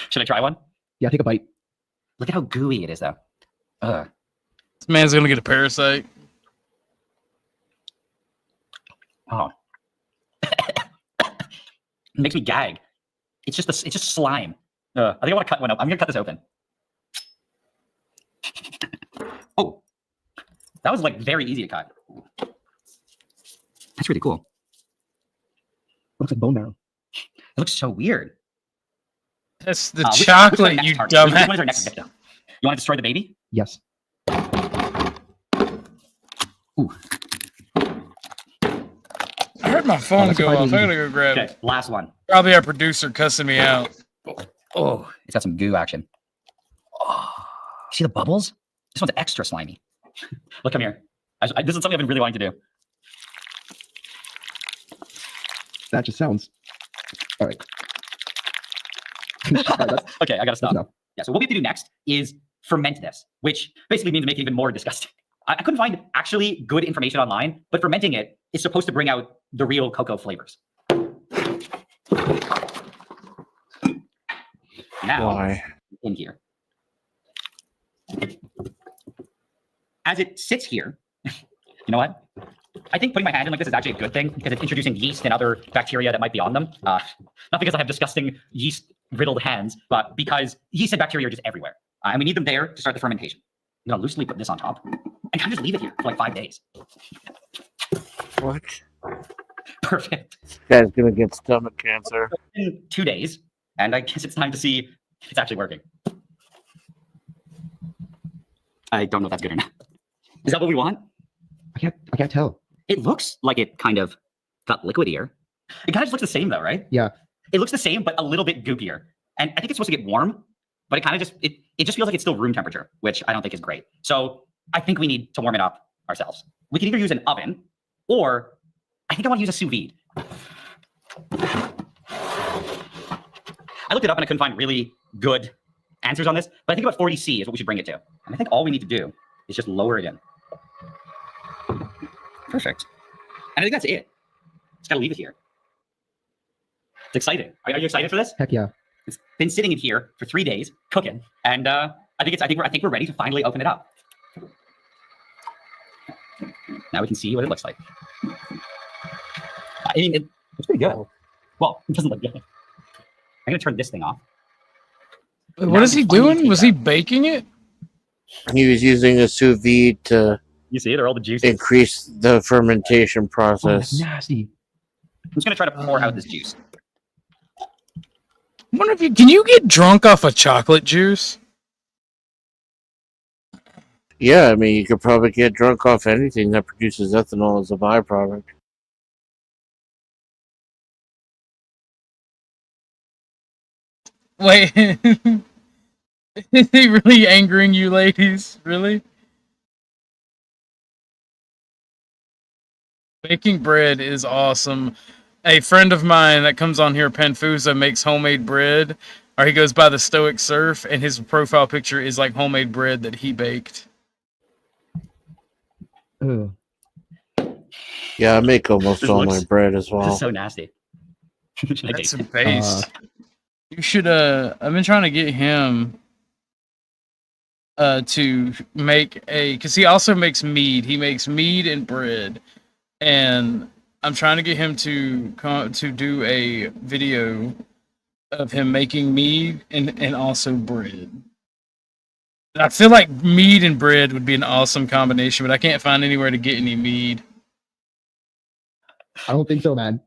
Should I try one? Yeah, take a bite. Look at how gooey it is, though. Ugh. This man's gonna get a parasite. Oh. It makes me gag. It's just slime. I think I want to cut one up. I'm gonna cut this open. Oh, that was like very easy to cut. That's really cool. Looks like bone marrow. It looks so weird. That's the chocolate, you dumbass. Which one is our next victim? You want to destroy the baby? Yes. Ooh. I heard my phone go off. I gotta go grab it. Okay, last one. Probably our producer cussing me out. Oh, it's got some goo action. Oh, see the bubbles? This one's extra slimy. Look, come here. This is something I've been really wanting to do. That just sounds. All right. Okay, I gotta stop. Yeah, so what we have to do next is ferment this, which basically means make it even more disgusting. I couldn't find actually good information online, but fermenting it is supposed to bring out the real cocoa flavors. Now, Why? in here. As it sits here, you know what? I think putting my hand in like this is actually a good thing because it's introducing yeast and other bacteria that might be on them. Not because I have disgusting yeast-riddled hands, but because yeast and bacteria are just everywhere. And we need them there to start the fermentation. I'm gonna loosely put this on top and kind of just leave it here for like 5 days. What? Perfect. This guy's gonna get stomach cancer. In 2 days, and I guess it's time to see if it's actually working. I don't know if that's good or not. Is that what we want? I can't tell. It looks like it kind of got liquidier. It kind of just looks the same though, right? Yeah. It looks the same, but a little bit goopier. And I think it's supposed to get warm, but it kind of just, it just feels like it's still room temperature, which I don't think is great. So I think we need to warm it up ourselves. We can either use an oven, or I think I want to use a sous vide. I looked it up and I couldn't find really good answers on this, but I think about 40C is what we should bring it to. And I think all we need to do is just lower it in. Perfect. And I think that's it. Just gotta leave it here. It's exciting. Are you excited for this? Heck yeah. It's been sitting in here for 3 days, cooking, and I think we're ready to finally open it up. Now we can see what it looks like. I mean, it's pretty good. Well, it doesn't look good. I'm gonna turn this thing off. What is he doing? Was he baking it? He was using a sous vide to You see it, or all the juices. increase the fermentation process. Nasty. I'm just gonna try to pour out this juice. I wonder if can you get drunk off of chocolate juice? Yeah, I mean, you could probably get drunk off anything that produces ethanol as a byproduct. Wait, is he really angering you, ladies? Really? Baking bread is awesome. A friend of mine that comes on here, Panfusa, makes homemade bread, or he goes by the Stoic Surf, and his profile picture is like homemade bread that he baked. Ugh. Yeah, I make almost This all looks- my bread as This well. is so nasty. Should I That's taste a it? base. You should. I've been trying to get him to make because he also makes mead. He makes mead and bread, and I'm trying to get him to do a video of him making mead and also bread. I feel like mead and bread would be an awesome combination, but I can't find anywhere to get any mead. I don't think so, man.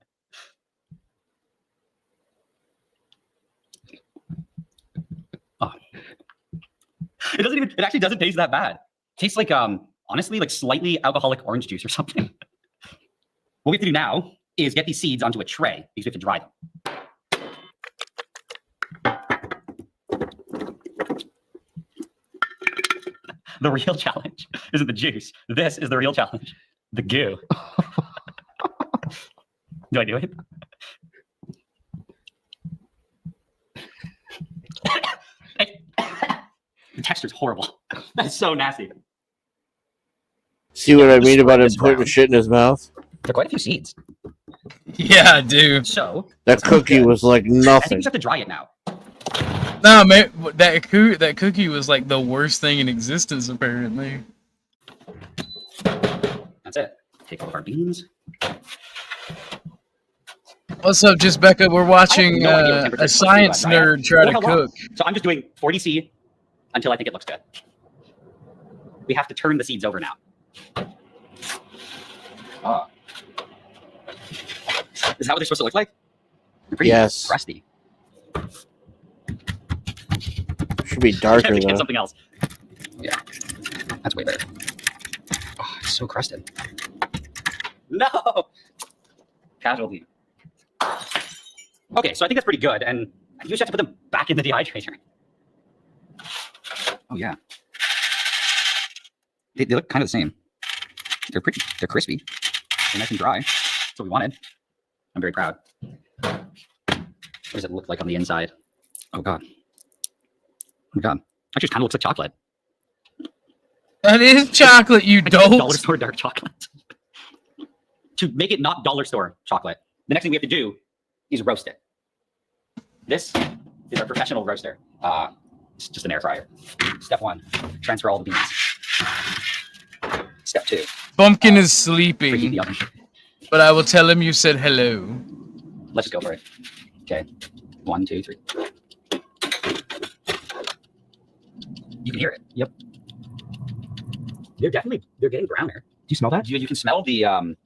It doesn't even. It actually doesn't taste that bad. It tastes like honestly, like slightly alcoholic orange juice or something. What we have to do now is get these seeds onto a tray because we have to dry them. The real challenge isn't the juice. This is the real challenge. The goo. Do I do it? The texture's horrible. That's so nasty. See what I Just mean about spread him this putting around. shit in his mouth? There are quite a few seeds. Yeah, I do. So That cookie was like I think we nothing. just have to dry it now. Nah, man, that cookie was like the worst thing in existence, apparently. That's it. Take all of our beans. What's up, just Becca? We're watching no idea what temperature a it's supposed to be science like, right? nerd try to Well, how long? cook. So I'm just doing 40C until I think it looks good. We have to turn the seeds over now. Is that what they're supposed to look like? They're pretty Yes. crusty. Should be We darker have to get though. something else. Yeah, that's way better. Oh, it's so crusted. No! Casualty. Okay, so I think that's pretty good, and I usually have to put them back in the dehydrator. Oh yeah. They look kind of the same. They're crispy. They're nice and dry. That's what we wanted. I'm very proud. What does it look like on the inside? Oh god. my god. Actually, it kind of looks like chocolate. That is chocolate, you dope. Dollar store dark chocolate. To make it not dollar store chocolate, the next thing we have to do is roast it. This is our professional roaster. It's just an air fryer. Step 1, transfer all the beans. Step 2. Bumpkin is sleeping, but I will tell him you said hello. Let's just go for it. Okay, 1, 2, 3. You can hear it. Yep. They're getting browner. Do you smell that? You can smell the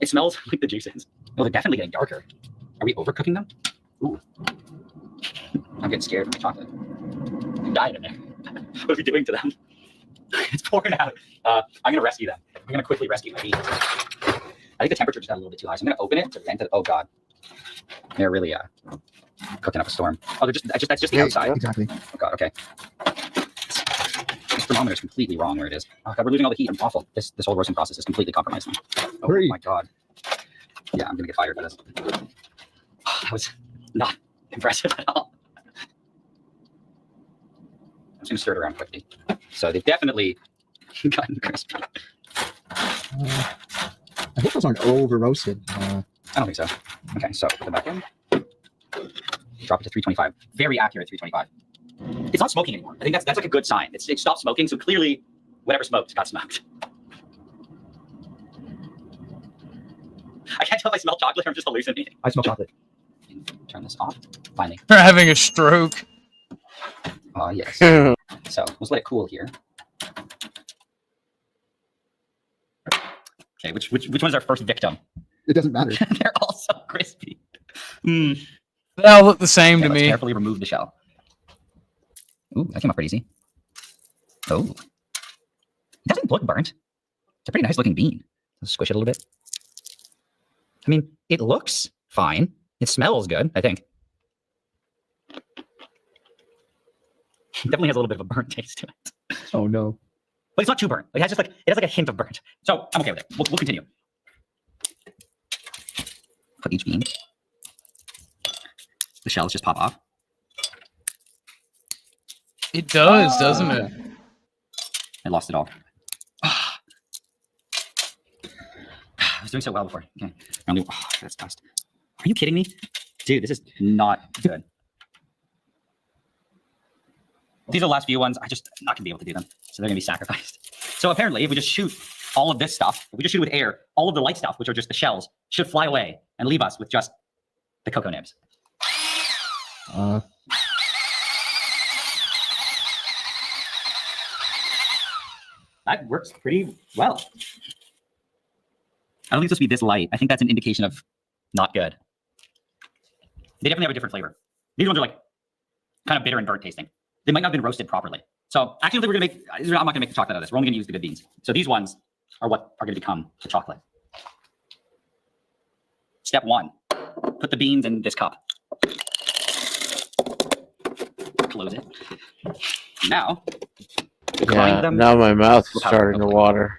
it smells like the juices. No, they're definitely getting darker. Are we overcooking them? Ooh. I'm getting scared of my chocolate. I'm dying in there. What are we doing to them? It's pouring out. I'm gonna rescue them. I'm gonna quickly rescue my beans. I think the temperature just got a little bit too high, so I'm gonna open it to vent it. Oh god. They're really cooking up a storm. Oh, that's just the outside. Exactly. Oh god, okay. This thermometer is completely wrong where it is. Oh god, we're losing all the heat. I'm awful. This whole roasting process is completely compromised. Oh my god. Yeah, I'm gonna get fired by this. Oh, that was not impressive at all. I'm just gonna stir it around quickly. So they've definitely gotten crispy. I hope those aren't over roasted. I don't think so. Okay, so put them back in. Drop it to 325. Very accurate 325. It's not smoking anymore. I think that's like a good sign. It stopped smoking, so clearly whatever smoked got smoked. I can't tell if I smell chocolate or I'm just hallucinating. I smell chocolate. Turn this off. Finally. We're having a stroke. Oh, yes. So let's let it cool here. Okay, which one's our first victim? It doesn't matter. They're all so crispy. They all look the same to Let's me. carefully remove the shell. Ooh, that came up pretty easy. Oh. It doesn't look burnt. It's a pretty nice looking bean. Let's squish it a little bit. I mean, it looks fine. It smells good, I think. It definitely has a little bit of a burnt taste to it. Oh no. But it's not too burnt. It has like a hint of burnt. So I'm okay with it. We'll continue. Put each bean. The shells just pop off. It does, doesn't it? I lost it all. I was doing so well before. Okay. That's dust. Are you kidding me? Dude, this is not good. These are the last few ones. I'm not gonna be able to do them. So they're gonna be sacrificed. So apparently, if we just shoot all of this stuff, if we just shoot it with air, all of the light stuff, which are just the shells, should fly away and leave us with just the cocoa nibs. That works pretty well. I don't think it's supposed to be this light. I think that's an indication of not good. They definitely have a different flavor. These ones are like kind of bitter and burnt tasting. They might not have been roasted properly. So actually, I'm not gonna make the chocolate out of this. We're only gonna use the good beans. So these ones are what are gonna become the chocolate. Step 1, put the beans in this cup. Close it. Now, grind them. Now my mouth is starting to water.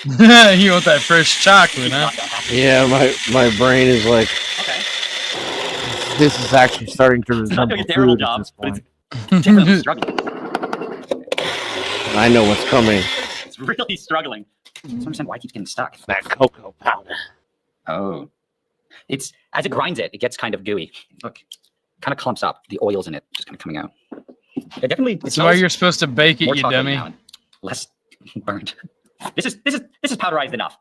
You want that fresh chocolate, huh? Yeah, my brain is like, this is actually starting to resemble food at this point. Definitely struggling. I know what's coming. It's really struggling. I don't understand why it keeps getting stuck. That cocoa powder. Oh. It's as it grinds it, it gets kind of gooey. Look, kind of clumps up. The oils in it just kind of coming out. It definitely. That's why you're supposed to bake it, you dummy. Less burnt. This is powderized enough.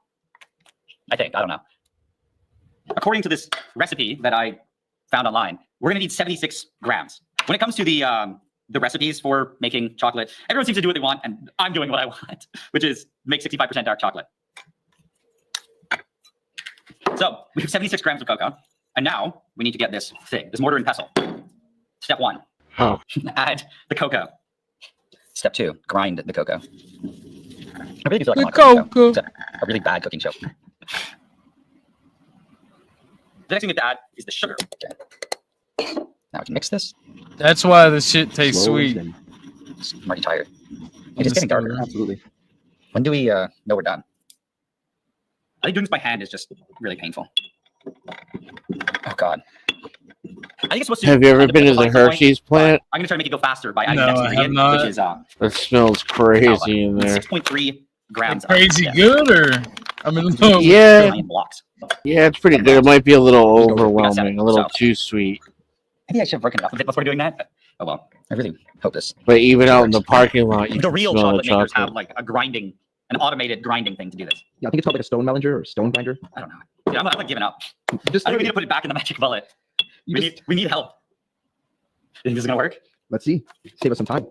I think. I don't know. According to this recipe that I found online, we're gonna need 76 grams. When it comes to the recipes for making chocolate, everyone seems to do what they want, and I'm doing what I want, which is make 65% dark chocolate. So we have 76 grams of cocoa, and now we need to get this mortar and pestle. Step 1, add the cocoa. Step 2, grind the cocoa. I really do feel like I'm on a cooking show. It's a really bad cooking show. The next thing we have to add is the sugar. Okay. Now we can mix this. That's why the shit tastes sweet. I'm already tired. It is getting darker. Absolutely. When do we know we're done? I think doing this by hand is just really painful. Oh god. I think it's supposed to. Have you ever been to the simplify at some point, Hershey's plant? I'm gonna try to make it go faster by adding No, the next I have ingredient, not. which is It smells crazy in there. 6.3 grams. Crazy good, or I mean, low. Yeah, blocks. yeah, it's pretty good. It might be a little We got overwhelming, seven, a little so- too sweet. Maybe I should have broken it up a bit before doing that. Oh well, I really hope this. But even out in the parking lot, you The can real smell the chocolate makers chocolate. have like an automated grinding thing to do this. Yeah, I think it's called like a stone mellanger or stone grinder. I don't know. Yeah, I'm like giving up. Just I think we need to put it back in the magic bullet. We need help. You think this is gonna work? Let's see. Save us some time.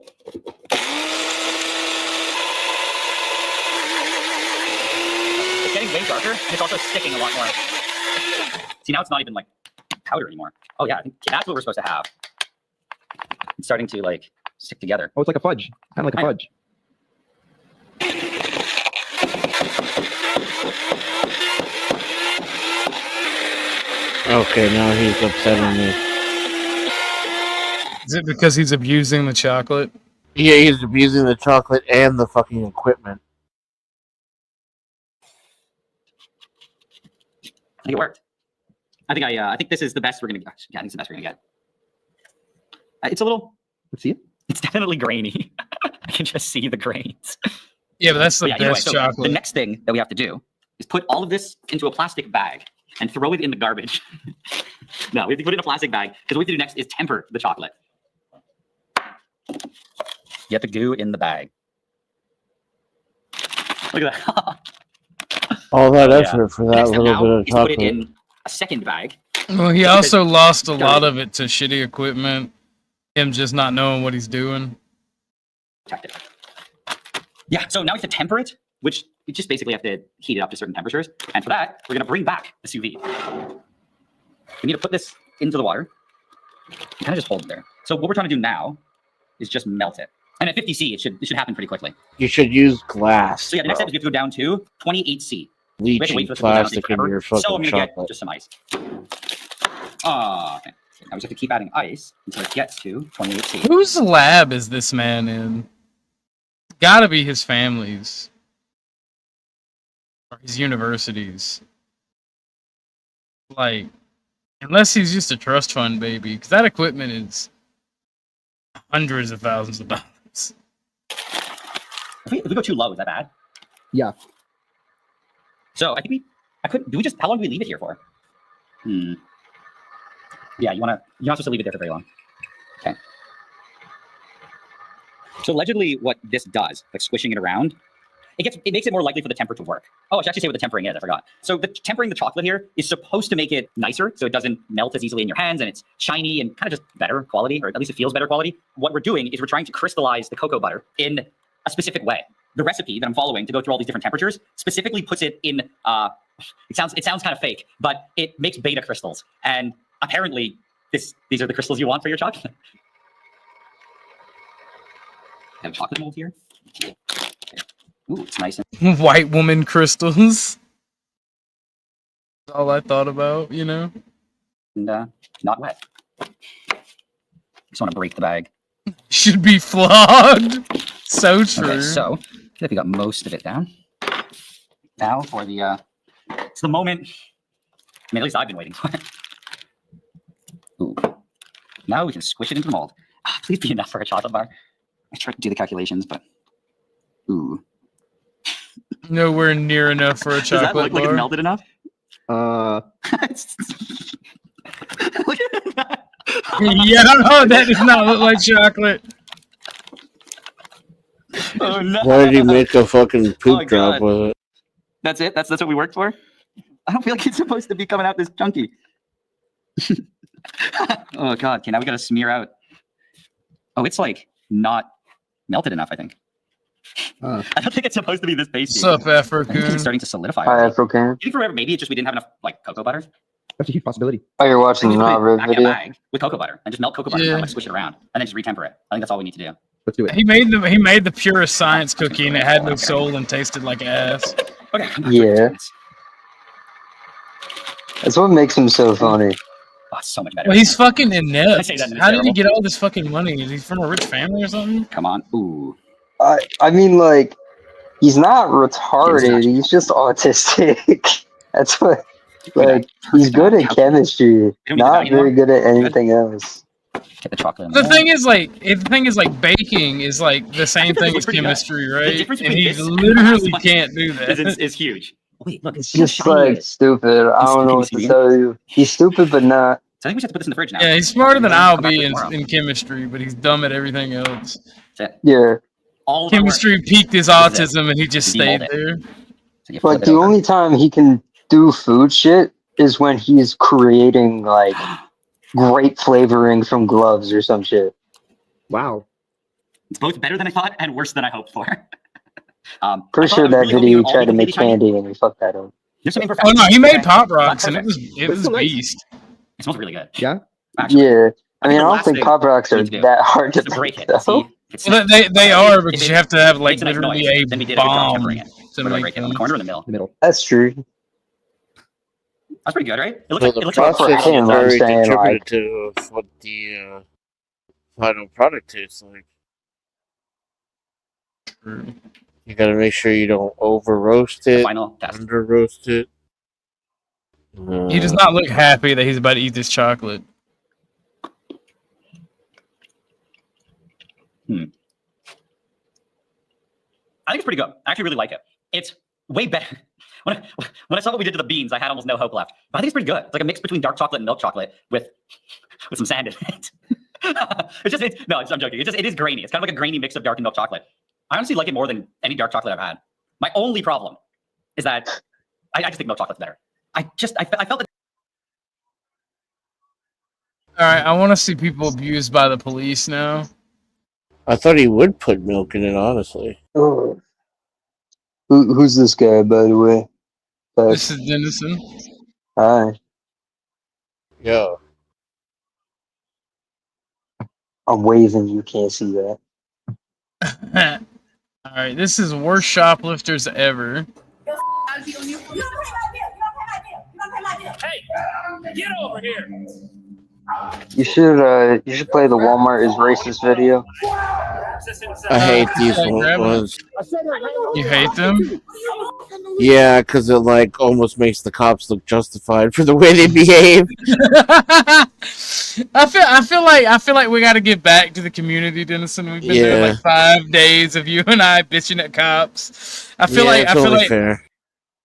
It's getting way darker, and it's also sticking a lot more. See, now it's not even like powder anymore. Oh yeah, I think that's what we're supposed to have. It's starting to like stick together. Oh, it's like a fudge. Kind of like a fudge. Okay, now he's upsetting me. Is it because he's abusing the chocolate? Yeah, he's abusing the chocolate and the fucking equipment. I think it worked. I think this is the best we're gonna get. Yeah, I think it's the best we're gonna get. It's a little. Let's see it. It's definitely grainy. I can just see the grains. Yeah, but that's the Anyway, best so chocolate. the next thing that we have to do is put all of this into a plastic bag and throw it in the garbage. No, we have to put it in a plastic bag because what we have to do next is temper the chocolate. You have to goo in the bag. Look at that. All that Yeah. effort for The that next step little now bit of is to put chocolate. it in a second bag. Well, he Because- also lost a lot of it to shitty equipment. Him just not knowing what he's doing. Checked it. Yeah, so now we have to temper it, which we just basically have to heat it up to certain temperatures. And for that, we're gonna bring back the sous vide. We need to put this into the water. Kind of just hold it there. So what we're trying to do now is just melt it. And at 50C, it should happen pretty quickly. You should use glass. So yeah, the next step is we have to go down to 28C. Bro. We have to wait Leaching for this to go down plastic in forever. your So I'm fucking gonna chocolate. get just some ice. Okay. Now we just have to keep adding ice until it gets to 28C. Whose lab is this man in? Gotta be his family's. Or his university's. Like, unless he's just a trust fund baby, because that equipment is hundreds of thousands of dollars. If we go too low, is that bad? Yeah. So I think how long do we leave it here for? Yeah, you're not supposed to leave it there for very long. Okay. So allegedly what this does, like squishing it around, it makes it more likely for the temper to work. Oh, I should actually say what the tempering is, I forgot. So tempering the chocolate here is supposed to make it nicer, so it doesn't melt as easily in your hands, and it's shiny and kind of just better quality, or at least it feels better quality. What we're doing is we're trying to crystallize the cocoa butter in a specific way. The recipe that I'm following to go through all these different temperatures specifically puts it in, it sounds kind of fake, but it makes beta crystals. And apparently these are the crystals you want for your chocolate. I have a chocolate mold here. Ooh, it's nice. White woman crystals. That's all I thought about, you know? And not wet. Just want to break the bag. Should be flogged. So true. Okay, so I feel like we got most of it down. Now for the it's the moment. I mean, at least I've been waiting for it. Ooh. Now we can squish it into the mold. Please be enough for a chocolate bar. I tried to do the calculations, but ooh. Nowhere near enough for a Does that chocolate look like bar. it's melted enough? Look at that. Yeah, that does not look like chocolate. Oh no! Why did he make a fucking poop Oh, drop God. with it? That's it? That's what we worked for? I don't feel like it's supposed to be coming out this chunky. Oh god, okay, now we gotta smear out. Oh, it's like not melted enough, I think. I don't think it's supposed to be this pasty. What's up, I think African? it's starting to solidify. Hi, already. African. You think forever maybe it's just we didn't have enough like cocoa butter? That's a huge possibility. Oh, you're watching We the just put not it red back in a video? bag with cocoa butter and just melt cocoa butter Yeah. and like squish it around and then just retemper it. I think that's all we need to do. Let's do it. He made the purest science cookie and it had no soul and tasted like ass. Okay. Yeah. That's what makes him so funny. Oh, it's so much better. Well, he's fucking I inept. say that and it's How did he terrible. get all this fucking money? Is he from a rich family or something? Come on. Ooh. I mean, like, he's not retarded. He's just autistic. That's what. Like, he's good at chemistry, not very good at anything else. Get the chocolate. The thing is, like baking is like the same thing as chemistry, right? The difference And between he this literally can't do that. is huge. Wait, look, It's just like stupid. I don't know what to tell you. He's stupid, but not. So I think we should have to put this in the fridge now. Yeah, he's smarter than I'll I'll come back be to it in, tomorrow. in chemistry, but he's dumb at everything else. Yeah. All of our Chemistry piqued his This is it. autism, and he just Demold stayed it. there. So you flip Like, it the over. only time he can do food shit is when he's creating, like, grape flavoring from gloves or some shit. Wow. It's both better than I thought and worse than I hoped for. For sure, that video he tried to make candy and he fucked that up. There's some Oh no, he made Pop Rocks, and it was beast. It smells really good. Yeah. Yeah. I mean, I the don't last think thing Pop Rocks we are need to do that hard to is to break make, it. See? though. It's Well, they are because you have to have like makes a nice literally noise. a Then we did a good job bomb tempering it. to Where do I make break it? On them. the corner or in the middle? The middle. That's true. That's pretty good, right? It looks So like the it looks like process him, is I'm very saying, like- determinative of what the final product tastes like. You gotta make sure you don't over roast it, final test. under roast it. He does not look happy that he's about to eat this chocolate. I think it's pretty good. I actually really like it. It's way better. When I saw what we did to the beans, I had almost no hope left. But I think it's pretty good. It's like a mix between dark chocolate and milk chocolate with some sand in it. I'm joking. It is grainy. It's kind of like a grainy mix of dark and milk chocolate. I honestly like it more than any dark chocolate I've had. My only problem is that I just think milk chocolate's better. I felt that. All right, I want to see people abused by the police now. I thought he would put milk in it, honestly. Oh. Who's this guy, by the way? This is Dennison. Hi. Yo. I'm waving. You can't see that. All right, this is worst shoplifters ever. Hey, get over here. You should play the Walmart is racist video. I hate these grab it. ones. You hate them? Yeah, because it like almost makes the cops look justified for the way they behave. I feel like we got to get back to the community, Dennison. We've been there like 5 days of you and I bitching at cops. I feel like fair.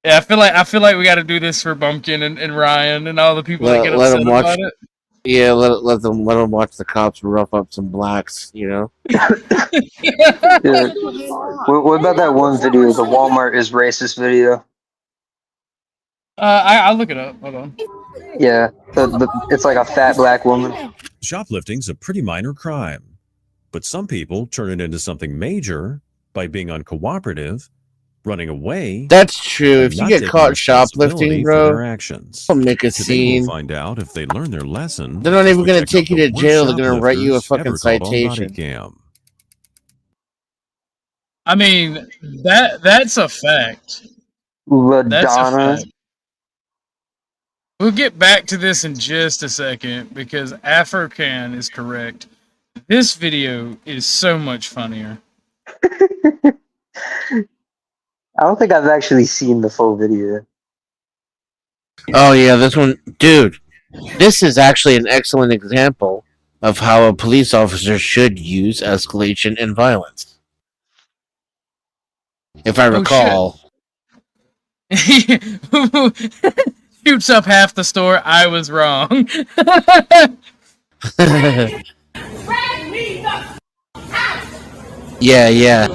Yeah, I feel like we got to do this for Bumpkin and Ryan and all the people that get Let upset them watch. about it. Yeah, let them watch the cops rough up some blacks. You know. Yeah. What about that one video, the Walmart is racist video? I'll look it up. Hold on. Yeah, it's like a fat black woman. Shoplifting's a pretty minor crime, but some people turn it into something major by being uncooperative, running away. That's true. and If you not get taking caught responsibility shoplifting, for bro, their actions. they'll make a Today scene. We'll find out if they learn their lesson. They're not even as we going to check out take you the to worst jail. They're going to write you a shoplifters fucking ever caught on body citation. cam. I mean, that's a fact. That's a LaDonna. fact. We'll get back to this in just a second because Afrocan is correct. This video is so much funnier. I don't think I've actually seen the full video. Oh yeah, this one, dude. This is actually an excellent example of how a police officer should use escalation and violence. If I recall. Shoots up half the store. I was wrong. Yeah.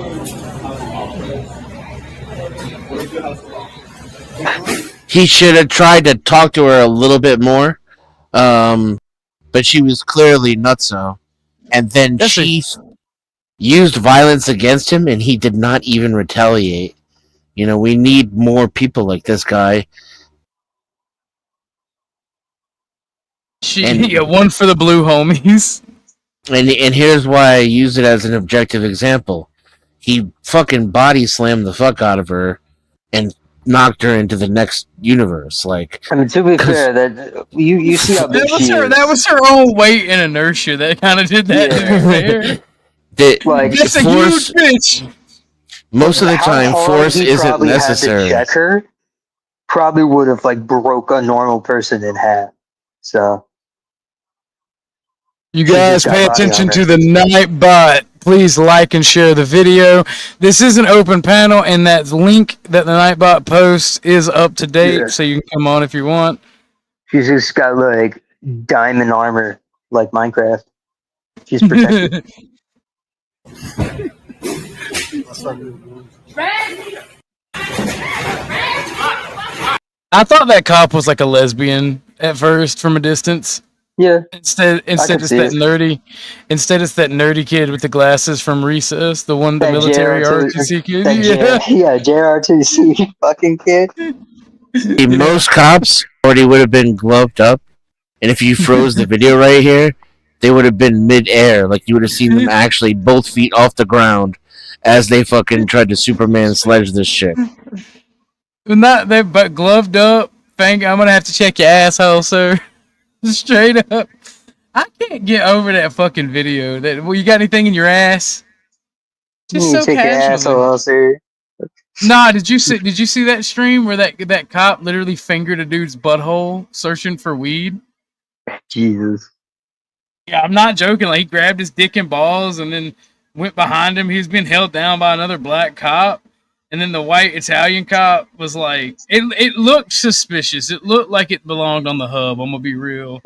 He should have tried to talk to her a little bit more, but she was clearly nutso. And then she used violence against him, and he did not even retaliate. You know, we need more people like this guy. One for the blue homies. And here's why I use it as an objective example. He fucking body slammed the fuck out of her and knocked her into the next universe. Like, I mean, to be fair, that you see how big she is. That was her own weight and inertia that kind of did that. That's a force, huge bitch. most of the time, How hard force he isn't probably had to necessary. check her. probably would have like broke a normal person in half. So You He guys just got pay body attention armor. to the Nightbot. Please like and share the video. This is an open panel, and that link that the Nightbot posts is up to date, Yeah. so you can come on if you want. She's just got like diamond armor, like Minecraft. She's protected. I thought that cop was like a lesbian at first from a distance. Yeah. Instead it's that nerdy. Instead it's that nerdy kid with the glasses from Recess, the military ROTC kid. Yeah, JRTC fucking kid. See, most cops already would have been gloved up, and if you froze the video right here, they would have been mid-air. Like, you would have seen them actually both feet off the ground as they fucking tried to Superman sledge this shit. But gloved up. I'm gonna have to check your asshole, sir. Straight up. I can't get over that fucking video. You got anything in your ass? Just so Check your asshole, sir. Nah, did you see that stream where that cop literally fingered a dude's butthole searching for weed? Jesus. Yeah, I'm not joking. Like, he grabbed his dick and balls and then went behind him. He was being held down by another black cop. And then the white Italian cop was like, it looked suspicious. It looked like it belonged on the hub. I'm gonna be real.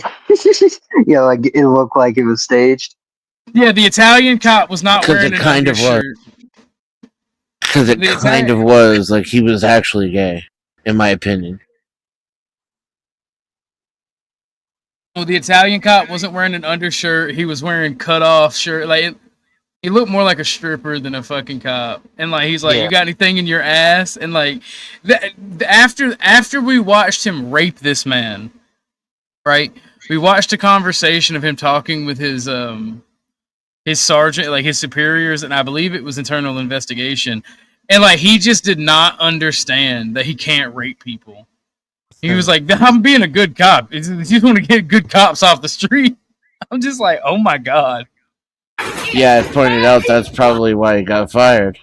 Yeah, like it looked like it was staged. Yeah, the Italian cop was not wearing an undershirt. Because it kind of was. Like, he was actually gay, in my opinion. Well, the Italian cop wasn't wearing an undershirt. He was wearing cut-off shirt. Like, he looked more like a stripper than a fucking cop. And like, he's like, "You got anything in your ass?" And like, after we watched him rape this man, right? We watched a conversation of him talking with his sergeant, like his superiors, and I believe it was internal investigation. And like, he just did not understand that he can't rape people. He was like, "I'm being a good cop. You want to get good cops off the street." I'm just like, oh my god. Yeah, I pointed out that's probably why he got fired.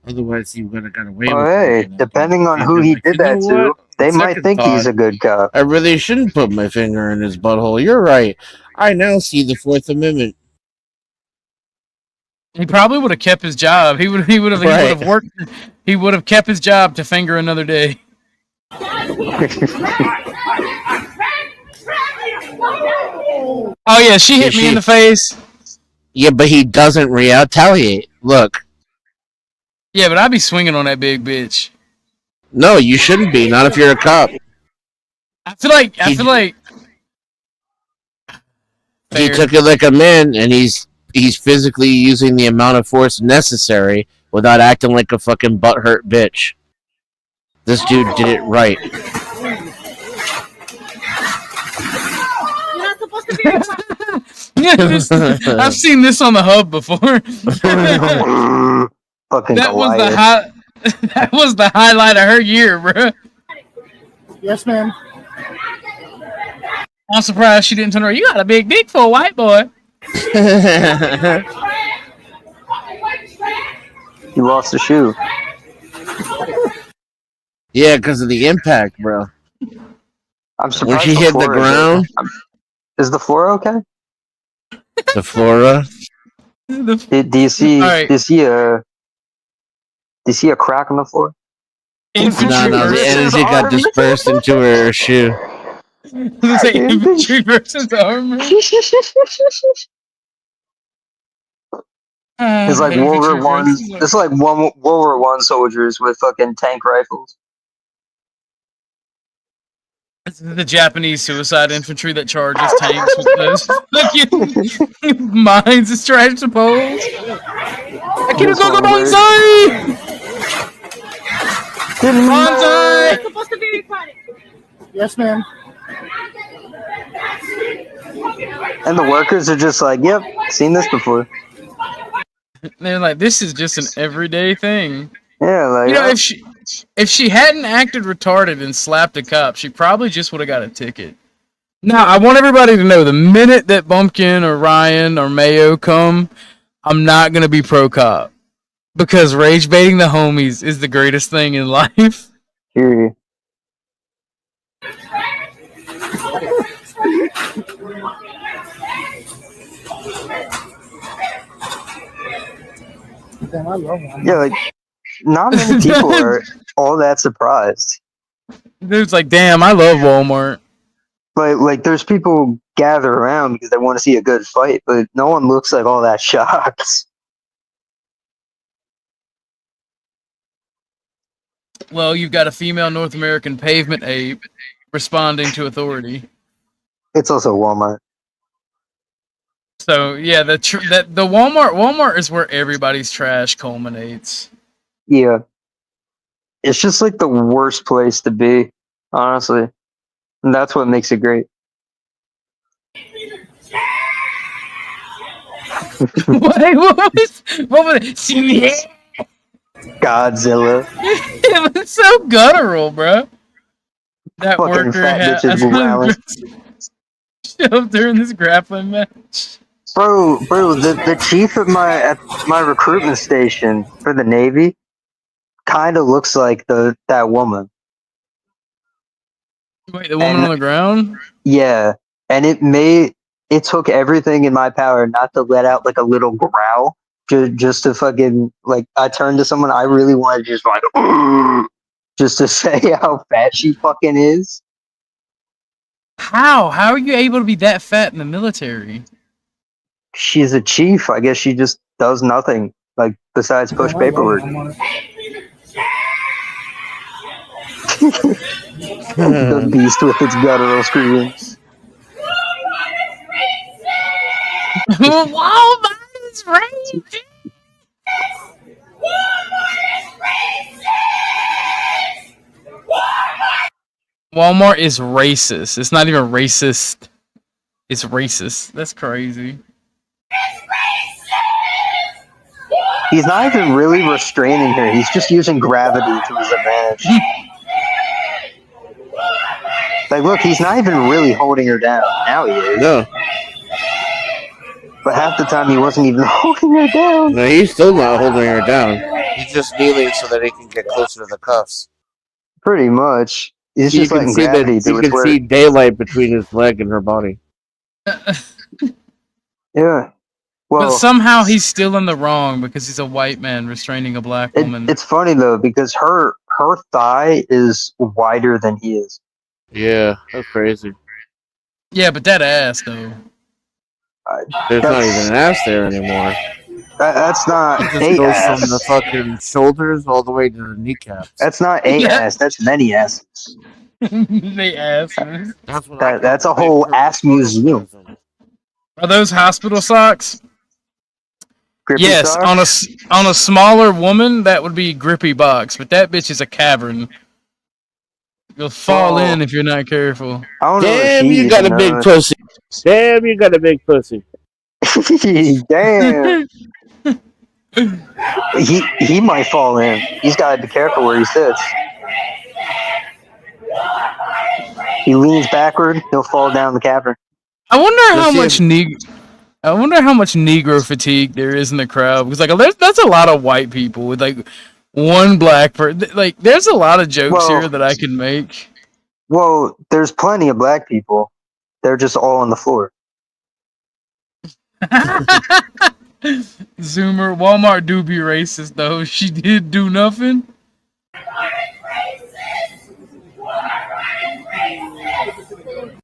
Otherwise, he would have got away with it. Hey, depending on who he did that to, they might think he's a good cop. I really shouldn't put my finger in his butthole. You're right. I now see the Fourth Amendment. He probably would have kept his job. He would have worked. He would have kept his job to finger another day. Oh yeah, she hit me in the face. Yeah, but he doesn't retaliate. Look. Yeah, but I'd be swinging on that big bitch. No, you shouldn't be. Not if you're a cop. I feel like he took it like a man, and he's physically using the amount of force necessary without acting like a fucking butthurt bitch. This dude did it right. You're not supposed to be. I've seen this on the hub before. Fucking that Goliath. that was the highlight of her year, bro. Yes, ma'am. I'm surprised she didn't turn around. You got a big dick for a white boy. He lost a shoe. Yeah, because of the impact, bro. I'm surprised when she hit the ground. Is the floor okay? The flora. Do you see? Right. Do you see a crack on the floor? No, the energy got dispersed into her shoe. Infantry versus armor. It's like World War One. It's like World War One soldiers with fucking tank rifles. This is the Japanese suicide infantry that charges tanks with those fucking mines and trash to poles. I can't go bonsai! Bonsai! Supposed to be quiet. Yes, ma'am. And the workers are just like, "Yep, seen this before." They're like, "This is just an everyday thing." Yeah, like, you know, if she hadn't acted retarded and slapped a cop, she probably just would have got a ticket. Now, I want everybody to know, the minute that Bumpkin or Ryan or Mayo come, I'm not going to be pro-cop. Because rage baiting the homies is the greatest thing in life. Period. Yeah, like not many people are all that surprised. Dude's like, damn, I love Walmart. Like there's people gather around because they want to see a good fight, but no one looks like all that shocked. Well, you've got a female North American pavement ape responding to authority. It's also Walmart. So yeah, the Walmart is where everybody's trash culminates. Yeah. It's just like the worst place to be, honestly. And that's what makes it great. What was it? Godzilla. It was so guttural, bro. That Fucking worker fat had bitches growling. shoved her in this grappling match. Bro, the chief at my recruitment station for the Navy kind of looks like that woman. Wait, the woman on the ground? Yeah, and it took everything in my power not to let out like a little growl, just to fucking like I turned to someone I really wanted to just like just to say how fat she fucking is. How are you able to be that fat in the military? She's a chief. I guess she just does nothing like besides push paperwork. The beast with its guttural screams. Walmart is raging. Walmart is racist. It's not even racist. It's racist. That's crazy. He's not even really restraining her. He's just using gravity to his advantage. Like, look, he's not even really holding her down. Now he is. No. But half the time he wasn't even holding her down. No, he's still not holding her down. He's just kneeling so that he can get closer to the cuffs. Pretty much. He's just letting see gravity do you its can work. see daylight between his leg and her body. Yeah. Well, But somehow he's still in the wrong because he's a white man restraining a black woman. it's funny though because her thigh is wider than he is. Yeah, that's crazy. Yeah, but that ass though. There's not even an ass there anymore. That's not It a just goes ass. from the fucking shoulders all the way to the kneecaps. That's not a ass. That's many asses. They ass. That's a whole ass museum. Are those hospital socks? Grippy Yes, socks? on a smaller woman that would be grippy box, but that bitch is a cavern. You'll fall in if you're not careful. Damn, you got a big pussy. Damn, you got a big pussy. Damn. he might fall in. He's got to be careful where he sits. He leans backward, he'll fall down the cavern. I wonder how much Negro fatigue there is in the crowd because that's a lot of white people with like one black person. Like there's a lot of jokes here that I can make. Well, there's plenty of black people. They're just all on the floor. Zoomer, Walmart do be racist though. She did do nothing.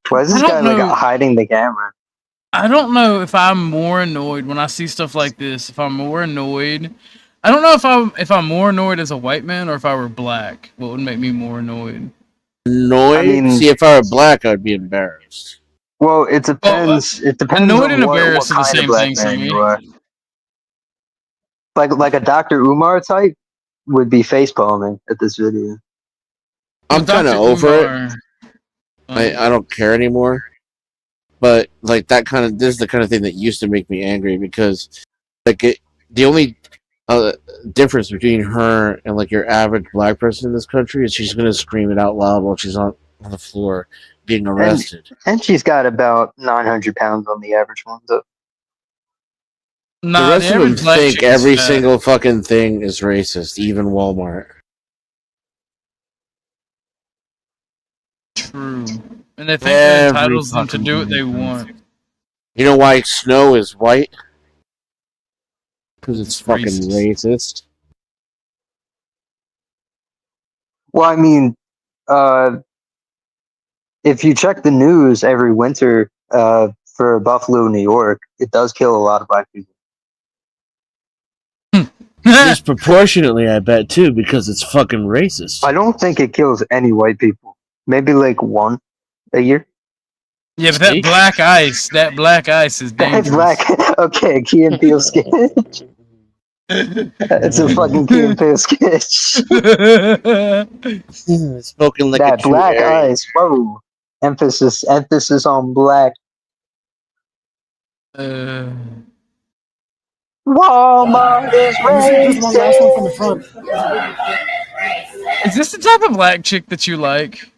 Why is this guy like hiding the camera? I don't know if I'm more annoyed when I see stuff like this. If I'm more annoyed, I don't know if I'm more annoyed as a white man or if I were black. What would make me more annoyed? Annoyed? I mean- See, if I were black, I'd be embarrassed. Well, it depends. It depends annoyed on and what embarrassed are the kind of same black things to man me. you are. Like a Dr. Umar type would be face palming at this video. I'm kind of over it. I don't care anymore. But like this is the kind of thing that used to make me angry because the only difference between her and like your average black person in this country is she's gonna scream it out loud while she's on the floor being arrested. And she's got about 900 pounds on the average one. So. The rest of them think every single fucking thing is racist, even Walmart. True. And they think that entitles them to do what they want. You know why snow is white? Because it's fucking racist. Well, I mean, if you check the news every winter for Buffalo, New York, it does kill a lot of black people. Disproportionately, I bet, too, because it's fucking racist. I don't think it kills any white people. Maybe like one a year. Yeah, but that black ice is dangerous. Okay, Key and Peele sketch. It's a fucking Key and Peele sketch. Spoken like that a true black Aryan. ice. Whoa. Emphasis on black. Walmart is Just one last one from the front. Is this the type of black chick that you like?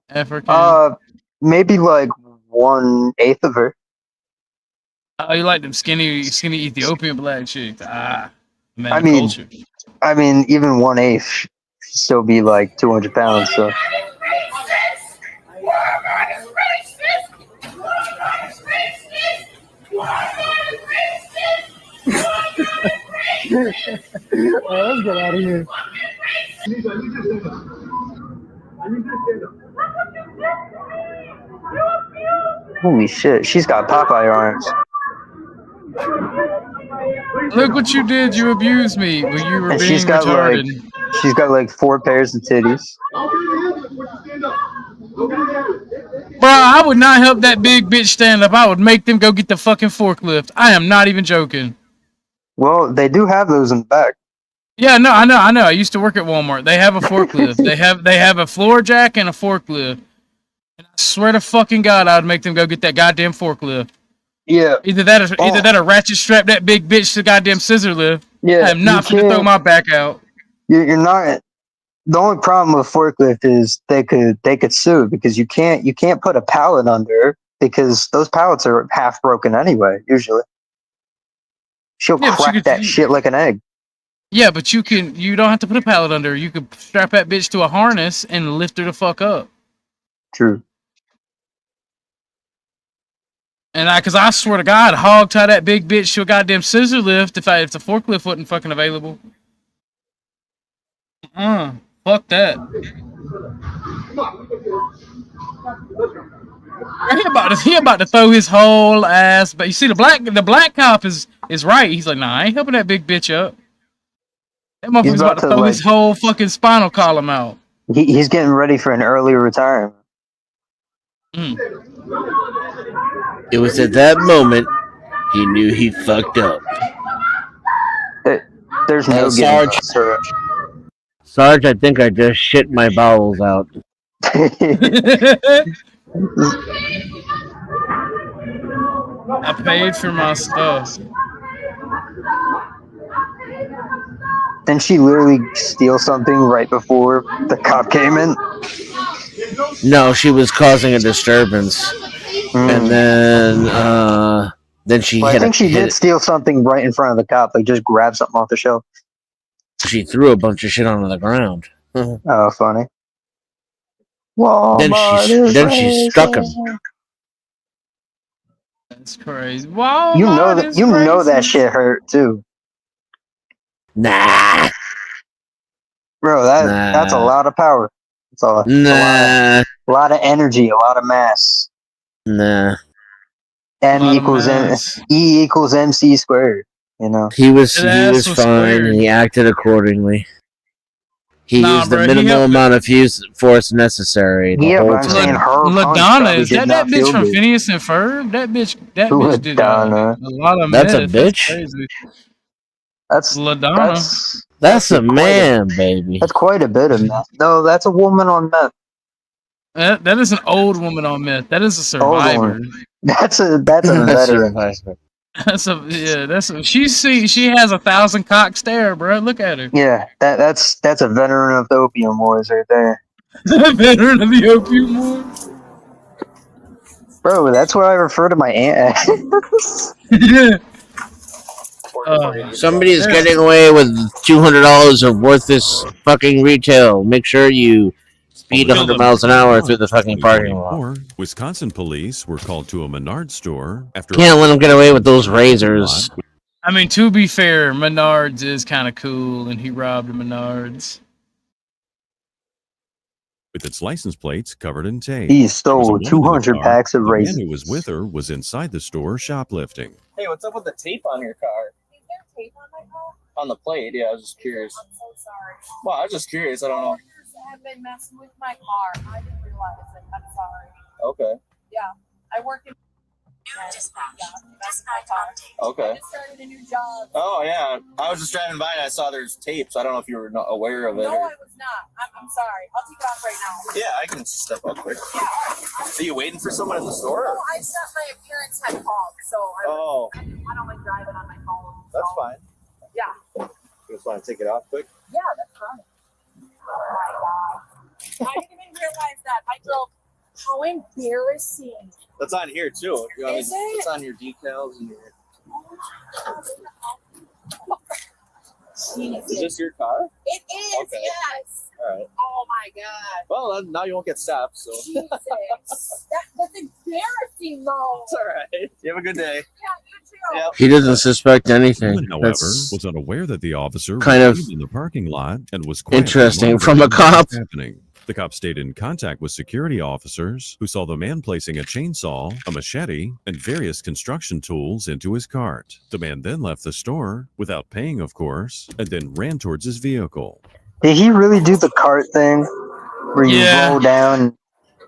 African? Maybe like 1/8 of her. Oh, you like them skinny Ethiopian black chicks? Ah, man, I mean, culture. Even 1/8 should still be like 200 pounds. So. Let's get out of here. Holy shit, she's got Popeye arms. Look what you did. You abused me when you were And being she's got retarded. she's got like 4 pairs of titties. Bro, I would not help that big bitch stand up. I would make them go get the fucking forklift. I am not even joking. Well, they do have those in the back. Yeah, no, I know. I used to work at Walmart. They have a forklift. they have a floor jack and a forklift. And I swear to fucking God, I would make them go get that goddamn forklift. Yeah. Either that or ratchet strap that big bitch to the goddamn scissor lift. Yeah. I am not gonna throw my back out. You're not. The only problem with forklift is they could sue because you can't put a pallet under because those pallets are half broken anyway. Usually, she'll crack that shit like an egg. Yeah, but you don't have to put a pallet under. You could strap that bitch to a harness and lift her the fuck up. True. And because I swear to God, hog tie that big bitch to a goddamn scissor lift if the forklift wasn't fucking available. Fuck that. He about to throw his whole ass. But you see, the black cop is right. He's like, nah, I ain't helping that big bitch up. That motherfucker's about to throw his whole fucking spinal column out. He's getting ready for an early retirement. It was at that moment he knew he fucked up. There's no getting Sarge. Sarge, I think I just shit my bowels out. I paid for my stuff. Didn't she literally steal something right before the cop came in? No, she was causing a disturbance. And then she I think she did steal something right in front of the cop, like just grab something off the shelf. She threw a bunch of shit onto the ground. Oh, funny. Then she struck him. That's crazy. You know that shit hurt too. Nah. Bro, that's a lot of power. It's a lot of energy, a lot of mass. Nah. E equals MC squared. You know. He was fine. He acted accordingly. He used the minimal amount of force necessary. Yeah, but I'm saying her LaDonna, is that bitch from Phineas and Ferb? That bitch did a lot of That's meth. a bitch? That's LaDonna. That's a man, baby. That's quite a bit of meth. No, that's a woman on meth. That is an old woman on meth. That is a survivor. That's a veteran. She has 1,000 cocks there, bro. Look at her. Yeah, that's a veteran of the opium wars right there. Veteran of the opium wars. Bro, that's what I refer to my aunt as. Somebody's getting away with $200 of worthless fucking retail. Make sure you speed 100 miles an hour through the fucking parking lot. 2024, Wisconsin police were called to a Menards store after Can't let them get away with those razors. I mean, to be fair, Menards is kind of cool, and he robbed a Menards. with its license plates covered in tape. He There was a stole woman in the 200 car. packs of The man raisins. who was with her was inside the store shoplifting. Hey, what's up with the tape on your car? Is there tape on my car? On the plate? Yeah, I was just curious. I'm so sorry. Well, I was just curious. I don't know. Have been messing with my car. I didn't realize it. I'm sorry. Okay. Yeah, I work in. Okay. I just started a new job. Oh yeah, I was just driving by and I saw there's tapes. I don't know if you were not aware of it. No, or... I was not. I'm sorry. I'll take it off right now. Yeah, I can step up quick. Are you waiting for someone in the store? No, I just my parents had called, so I don't like driving on my phone. That's so. fine. Yeah. You just want to take it off quick? Yeah, that's fine. Oh my god. I didn't even realize that. I drove. How embarrassing. That's on here too. You want me- Is it? It's on your decals and your. Is this your car? It is, Okay. yes. All right. Oh my god. Well, then, now you won't get stopped. So. Jesus. That's embarrassing, though. It's all right. You have a good day. Yeah, you too. Yep. He doesn't suspect The anything. woman, however, That's was unaware that the officer kind was of in the parking lot and was quietly interesting from a monitoring what cop. was happening. The cop stayed in contact with security officers who saw the man placing a chainsaw, a machete, and various construction tools into his cart. The man then left the store without paying, of course, and then ran towards his vehicle. Did he really do the cart thing where you Yeah. roll down?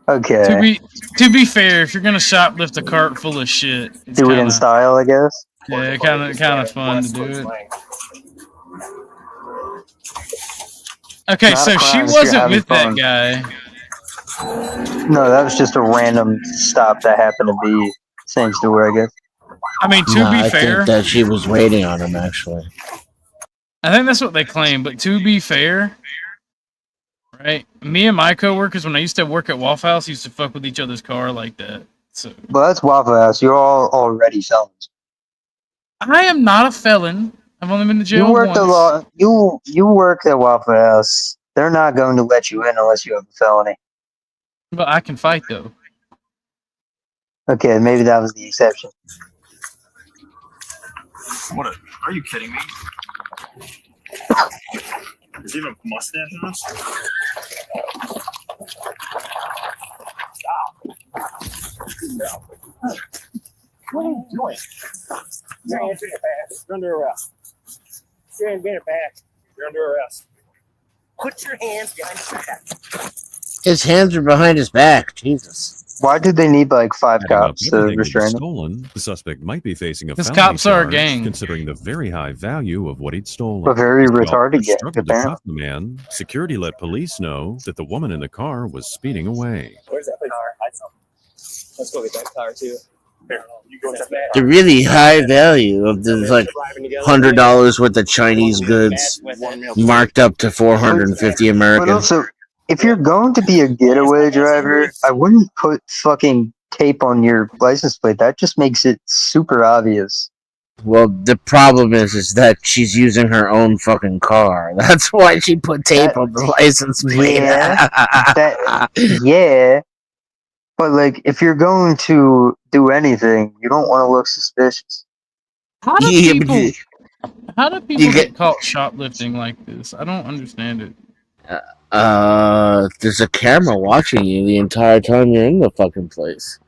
Okay. To be fair, if you're gonna shoplift a cart full of shit, it's Do it in kinda, style, I guess. yeah, kind of fun to do it. Okay, Not a so she crime if you're wasn't having with that fun. guy. No, that was just a random stop that happened to be same store, I guess. I mean, to Nah, be I fair, think that she was waiting on him, actually. I think that's what they claim. But to be fair, right? Me and my coworkers, when I used to work at Waffle House, used to fuck with each other's car like that. So Well, that's Waffle House. You're all already felons. I am not a felon. I've only been to jail You worked once. a lot. You worked at Waffle House. They're not going to let you in unless you have a felony. But I can fight though. Okay, maybe that was the exception. What? Are you kidding me? Is even a mustache on us? What are you doing? Your hands in your back. You're under arrest. Your hands in your back. You're under arrest. Put your hands behind your back. His hands are behind his back. Jesus. Why did they need like 5 Adding up cops to everything that was restrain him? stolen, the suspect might be facing a 'Cause felony cops are a charge, gang. considering the very high value of what he'd stolen. A very As the retarded officers gang, struggled to apparently. cuff the man, security let police know that the woman in the car was speeding away. Where's that car? Let's go get that car too. Here, you go to The really high value of the like $100 worth of Chinese goods marked up to 450 But American. also, if you're going to be a getaway driver, I wouldn't put fucking tape on your license plate. That just makes it super obvious. Well, the problem is that she's using her own fucking car. That's why she put tape on the license plate. Yeah. But like, if you're going to do anything, you don't want to look suspicious. How do Yeah, people? but How do people get- get caught shoplifting like this? I don't understand it. There's a camera watching you the entire time you're in the fucking place.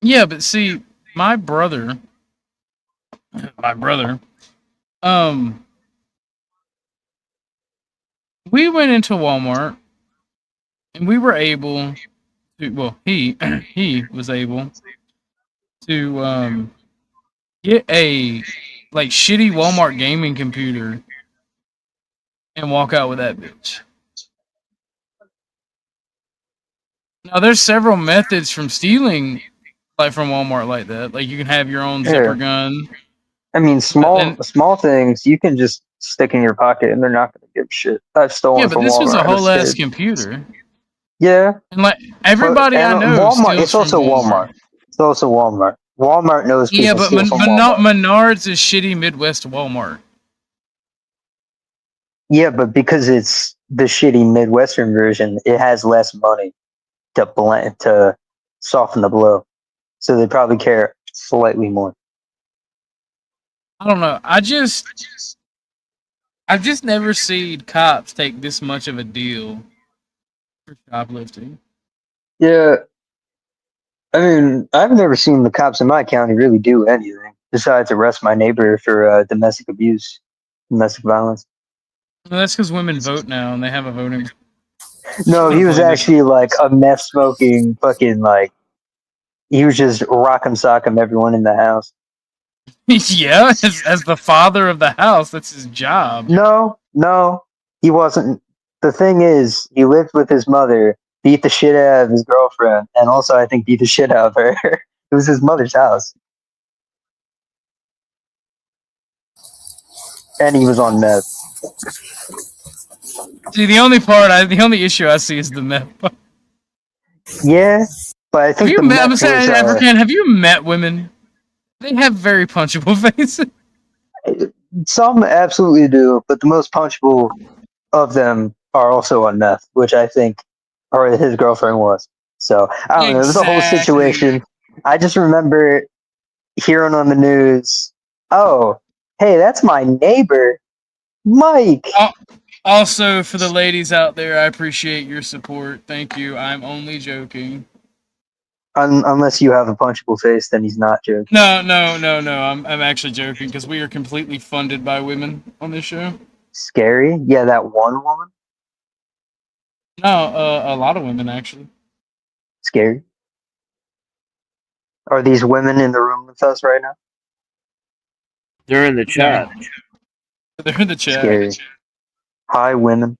Yeah, but see, my brother, we went into Walmart and we were able to, well, he was able to get a like shitty Walmart gaming computer and walk out with that bitch. Now there's several methods from stealing like from Walmart like that. Like you can have your own zipper gun. I mean, small things you can just stick in your pocket and they're not going to give shit. I've stolen Yeah, but from this Walmart. was a as whole ass kid. computer. Yeah. And like everybody I And know Walmart. steals It's also from Walmart. It's also Walmart. Walmart knows people Yeah, but steal from Walmart. Menards is shitty Midwest Walmart. Yeah, but because it's the shitty Midwestern version, it has less money to blend to soften the blow. So they probably care slightly more. I don't know. I've just never seen cops take this much of a deal for shoplifting. Yeah, I mean, I've never seen the cops in my county really do anything besides arrest my neighbor for domestic abuse, domestic violence. Well, that's because women vote now and they have a voting. No, he was Believe it. actually like a meth smoking fucking like. He was just rock'em sock'em everyone in the house. Yeah, as the father of the house, that's his job. No, he wasn't. The thing is, he lived with his mother, beat the shit out of his girlfriend, and also I think beat the shit out of her. It was his mother's house, and he was on meth. See, the only issue I see is the meth. Yeah, but I think Have you the met? I'm meth saying, was, African. Have you met women? They have very punchable faces. some absolutely do, but the most punchable of them are also on meth, which I think, or his girlfriend was. So I don't know. It was a whole situation. I just remember hearing on the news, "Oh, hey, that's my neighbor, Mike." Also, for the ladies out there, I appreciate your support. Thank you. I'm only joking. Unless you have a punchable face, then he's not joking. No. I'm actually joking because we are completely funded by women on this show. Scary? Yeah, that one woman. No, a lot of women actually. Scary. Are these women in the room with us right now? They're in the chat. They're in the chat. Scary. Hi, women.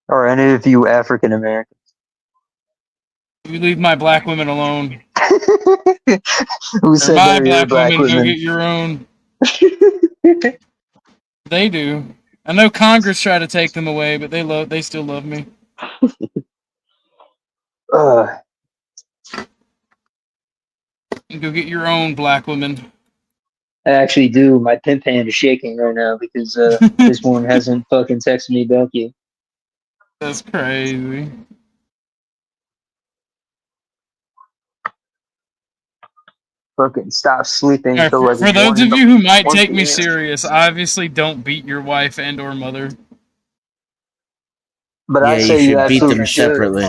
Or any of you African Americans. You leave my black women alone. Who said my they're your black black women, go women? get your own. They do. I know Congress tried to take them away, but they still love me. Go get your own black women. I actually do. My pimp hand is shaking right now because this one hasn't fucking texted me back yet. That's crazy. Fucking stop sleeping. Right, Till like for those 1 in of the- you who might 1 take me p.m. serious, obviously don't beat your wife and or mother. But Yeah, I say you you should beat them absolutely should. separately.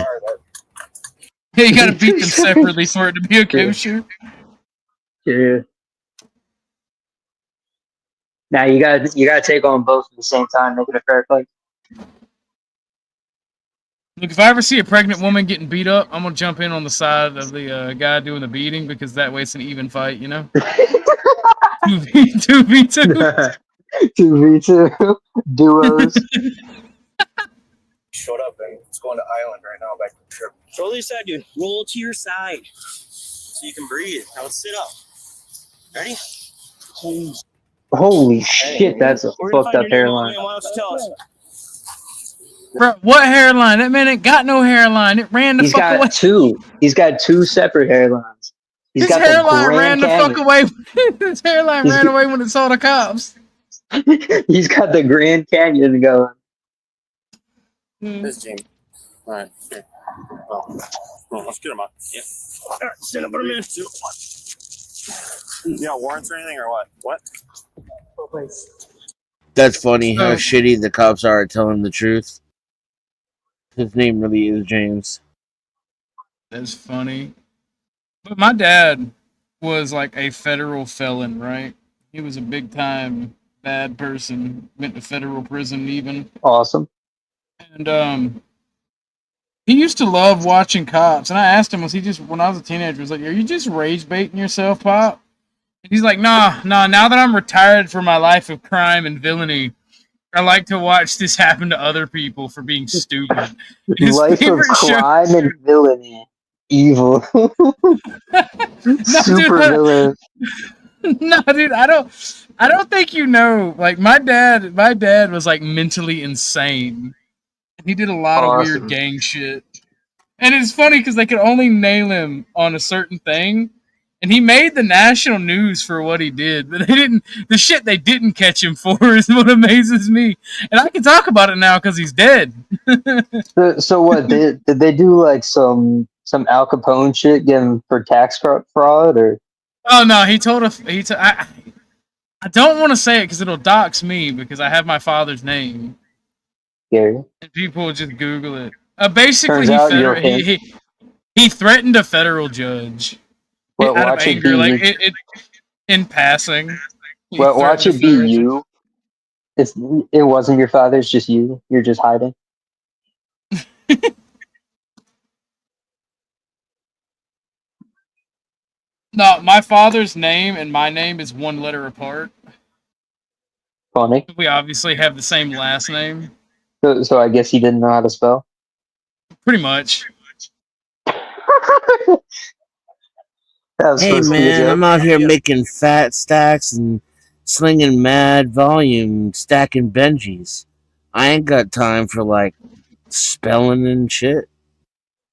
Yeah, you gotta beat them separately for it to be a kosher. Yeah. Now you gotta take on both at the same time, make it a fair fight. Look, if I ever see a pregnant woman getting beat up, I'm gonna jump in on the side of the guy doing the beating because that way it's an even fight, you know. 2v2. 2v2 duos. Showed up and it's going to Island right now back to the trip. Roll to your side, dude. Roll to your side. So you can breathe. Now let's sit up. Ready? Holy shit, that's a We're gonna fucked find up your name, hairline. man. Why don't you tell us? Bro, what hairline? That man ain't got no hairline. It ran the He's fuck away. got two. He's got two separate hairlines. He's His got hairline the ran Grand the fuck Canyon. away. His hairline ran away when it saw the cops. He's got the Grand Canyon going. This is Jamie. All right, here. Well, let's get him up. Yeah. All right, stand up, put him in. 2, 1. You got warrants or anything or what? What? That's funny how Oh. shitty the cops are at telling the truth. His name really is James. That's funny. But my dad was like a federal felon, right? He was a big time bad person. Went to federal prison even. Awesome. And he used to love watching cops. And I asked him, was he just when I was a teenager, I was like, are you just rage baiting yourself, Pop? And he's like, nah, now that I'm retired from my life of crime and villainy, I like to watch this happen to other people for being stupid. His Life of favorite show. crime and villainy. Evil. Super villain. No, dude, I don't think you know. Like my dad was like mentally insane. He did a lot of Awesome. weird gang shit. And it's funny because they could only nail him on a certain thing. And he made the national news for what he did, but they didn't. The shit they didn't catch him for is what amazes me. And I can talk about it now because he's dead. So what? Did they do like some Al Capone shit, get him for tax fraud, or? Oh no, he told us. I don't want to say it because it'll dox me because I have my father's name. Gary. And people will just Google it. Basically, Turns out you're him. he threatened a federal judge. Well, out of watch it anger, be like you. it in passing. He Well, watch threatened it a be federal you. It wasn't your father. It's just you. You're just hiding. No, my father's name and my name is one letter apart. Funny. We obviously have the same last name. So I guess he didn't know how to spell. Pretty much. Hey man, I'm out here making fat stacks and slinging mad volume, stacking Benjis. I ain't got time for like spelling and shit.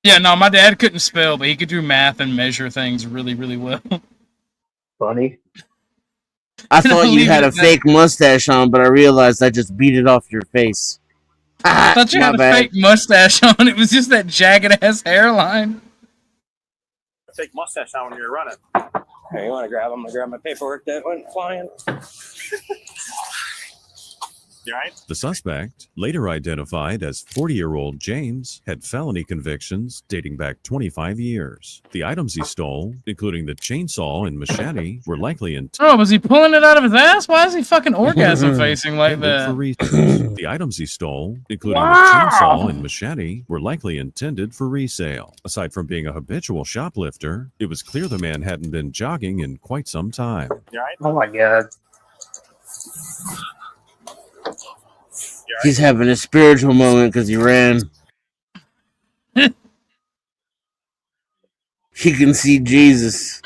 Yeah, no, my dad couldn't spell, but he could do math and measure things really, really well. Funny. I thought you had a fake mustache on, but I realized I just beat it off your face. I thought you My had a bad. fake mustache on. It was just that jagged ass hairline. Fake mustache on when you're running. Hey, you want to grab? I'm gonna grab my paperwork that went flying. You all right? The suspect, later identified as 40-year-old James, had felony convictions dating back 25 years. The items he stole, including the chainsaw and machete, were likely intended Oh, was he pulling it out of his ass? Why is he fucking orgasm facing like for that? resale. The items he stole, including Wow. the chainsaw and machete, were likely intended for resale. Aside from being a habitual shoplifter, it was clear the man hadn't been jogging in quite some time. You all right? Oh my god. He's having a spiritual moment because he ran. He can see Jesus.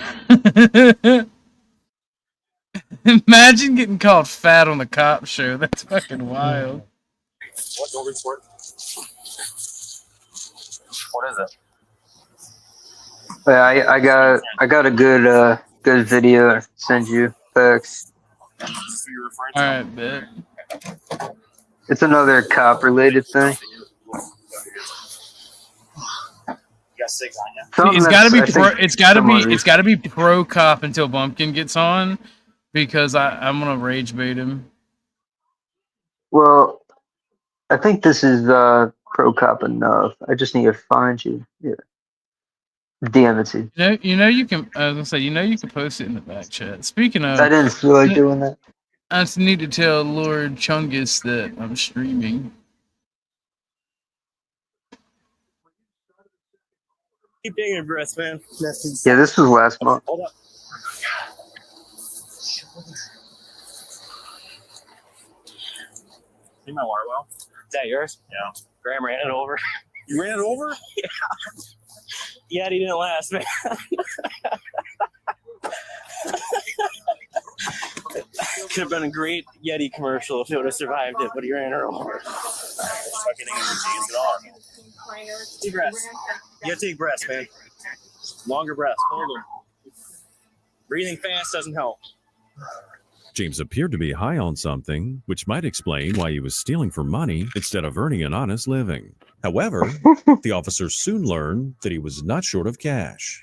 Imagine getting called fat on the cop show. That's fucking wild. What? No report. What is it? Yeah, I got a good video to send you. Thanks. Is this who you're referring to? All right, bet. It's another cop related thing. You got six on you? Something It's got to that's, be I pro, think, it's got to be somewhat it's got to be pro cop until Bumpkin gets on, because I'm gonna rage bait him. Well, I think this is pro cop enough. I just need to find you. Yeah. DM it to you. You know you can. I was gonna say, you can post it in the back chat. Speaking of, I didn't feel like doing that. I just need to tell Lord Chungus that I'm streaming. Keep taking your breaths, man. Yeah, this was last month. Hold up. See my water well? Is that yours? Yeah. Graham ran it over. You ran it over? Yeah. Yeah, he didn't last, man. Could have been a great Yeti commercial if it would have survived it, but he ran her over. Fucking jeans it on. Deep breaths. You gotta take breaths, man. Longer breaths. Hold them. Breathing fast doesn't help. James appeared to be high on something, which might explain why he was stealing for money instead of earning an honest living. However, the officers soon learned that he was not short of cash.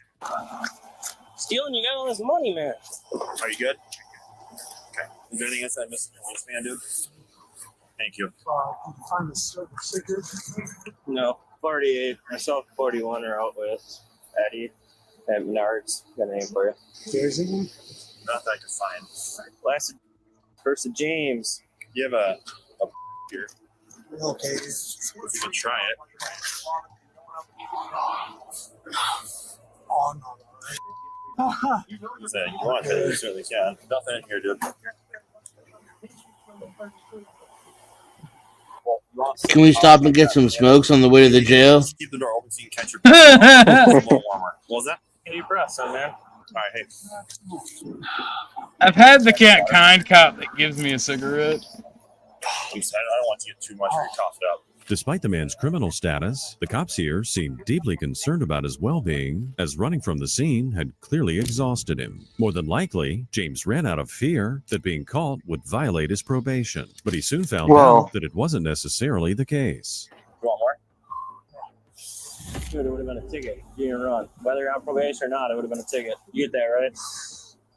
Stealing, you got all this money, man. Are you good? Okay. Is there anything else I missed in your waistband, dude? Thank you. Find the cigarette? No. 48. Myself, 41 are out with Eddie at Menards. Got a name for you. There's anything? Nothing I can find. Last first of James. You have a here. Okay. If you can try it. Oh, no. So you want it, you certainly can. Nothing in here, dude. Can we stop and get some smokes on the way to the jail? Keep the door open so you can catch your breath. It's a little warmer. What was that? Deep breath, son, man. All right, hey. I've had the kind cop that gives me a cigarette. I don't want you to get too much or you cough it up. Despite the man's criminal status, the cops here seemed deeply concerned about his well-being, as running from the scene had clearly exhausted him. More than likely, James ran out of fear that being caught would violate his probation, but he soon found out that it wasn't necessarily the case. You want more? Dude, it would have been a ticket. You didn't run. Whether you're on probation or not, it would have been a ticket. You get that, right?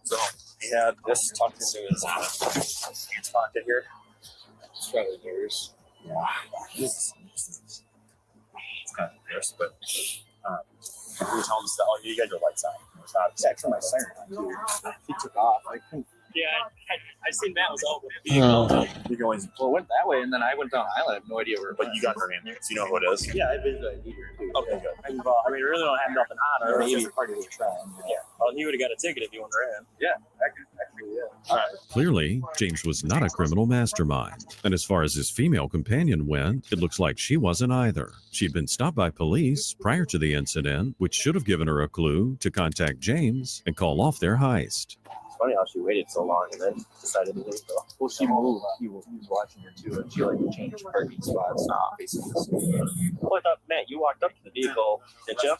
So, he had this tucked into his pocket here. It's probably yours. Yeah. It's kind of embarrassing, but he was home still. You got your lights on. It's not exactly my siren on, too. He took off. I couldn't. Yeah, I seen Matt was out with the vehicle. You can always went that way, and then I went down Island. I have no idea where. But you got her in there, so you know who it is. Yeah, I visited her too. Okay, good. I mean, we really don't have nothing on her. Maybe part of the trial. Yeah. Well, he would have got a ticket if you went in. Yeah, I could do that. All right. Clearly, James was not a criminal mastermind. And as far as his female companion went, it looks like she wasn't either. She'd been stopped by police prior to the incident, which should have given her a clue to contact James and call off their heist. Funny how she waited so long and then decided to leave. Well, she moved. He was watching her too, and she changed parking spots. Well, I thought, Matt, you walked up to the vehicle, did you?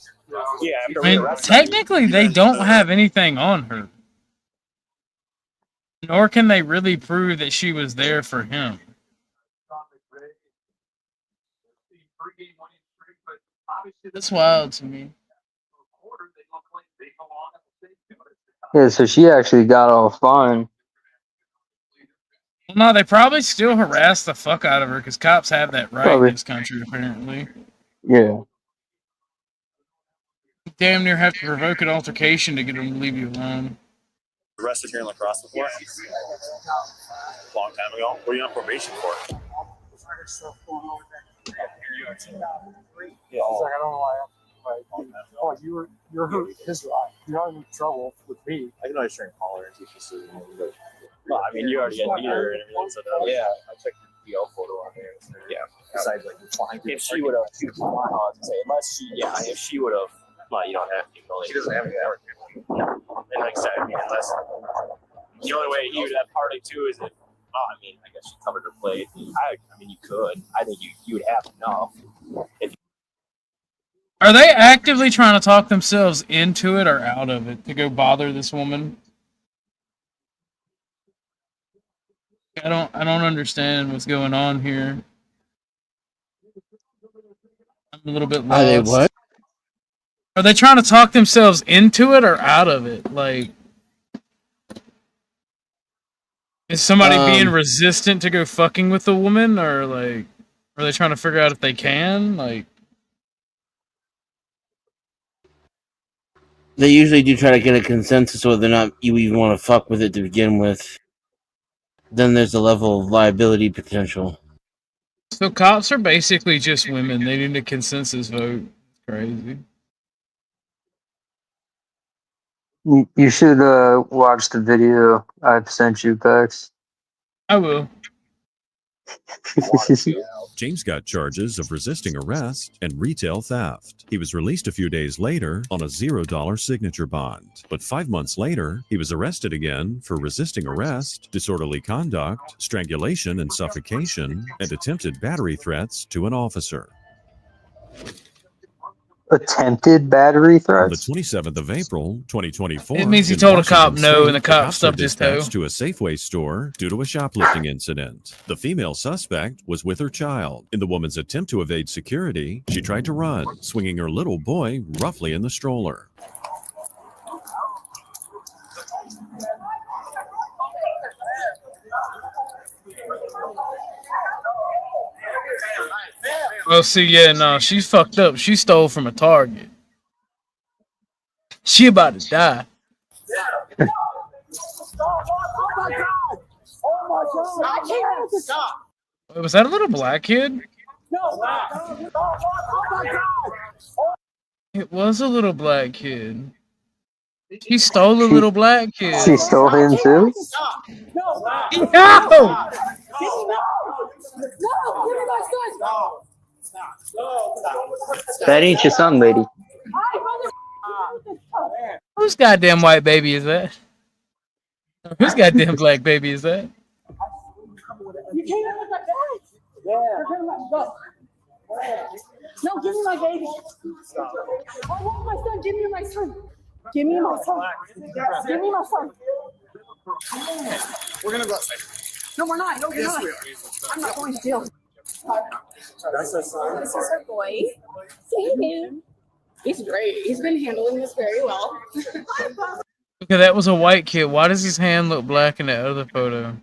Yeah. After I mean, technically, they don't have anything on her, nor can they really prove that she was there for him. That's wild to me. Yeah, so she actually got off fine. Well, no, they probably still harass the fuck out of her because cops have that right in this country, apparently. Yeah. You damn near have to provoke an altercation to get them to leave you alone. Arrested here in La Crosse before? Long time ago. What are you on probation for? Yeah, like, I don't know why. Oh, you're his life. You're not in trouble with me. I can always try and call her and see if she's seeing me. Well, I mean, you already got meter and everything, so yeah, I checked the DL photo on there. Yeah. Besides, like, if she would have, unless she, if she would have, well, you don't have to. She doesn't have any hours. No. And like I said, I mean, unless the only way he would have party too is if, I mean, I guess she covered her plate. I mean, you could. I think you would have enough. If Are they actively trying to talk themselves into it or out of it to go bother this woman? I don't understand what's going on here. I'm a little bit lost. Are they what? Are they trying to talk themselves into it or out of it? Like, is somebody being resistant to go fucking with the woman, or like, are they trying to figure out if they can? Like, they usually do try to get a consensus whether or not you even want to fuck with it to begin with. Then there's a level of liability potential. so cops are basically just women. They need a consensus vote. It's crazy. You should watch the video I've sent you, Pex. I will. James got charges of resisting arrest and retail theft. He was released a few days later on a $0 signature bond. But 5 months later, he was arrested again for resisting arrest, disorderly conduct, strangulation and suffocation, and attempted battery threats to an officer. Attempted battery threats? On the 27th of April, 2024. It means he in told a cop Washington no, State, and the cop cops stubbed were his toe. dispatched to a Safeway store due to a shoplifting incident. The female suspect was with her child. In the woman's attempt to evade security, she tried to run, swinging her little boy roughly in the stroller. Well, see, yeah, no, she's fucked up. She stole from a Target. She about to die. Wait, was that a little black kid? It was a little black kid. She stole a little black kid. She stole him too? No! That ain't your son, lady. Whose goddamn white baby is that? Whose goddamn black baby is that? You can't look like that. Yeah. No, give me my baby. I want my son. Give me my son. Give me my son. Give me my son. We're gonna go outside. No, we're not. No, you're Yes, not. we are. I'm not going to jail. That's our son. This is our boy. Say hey, man. He's great. He's been handling this very well. Okay, that was a white kid. Why does his hand look black in that other photo?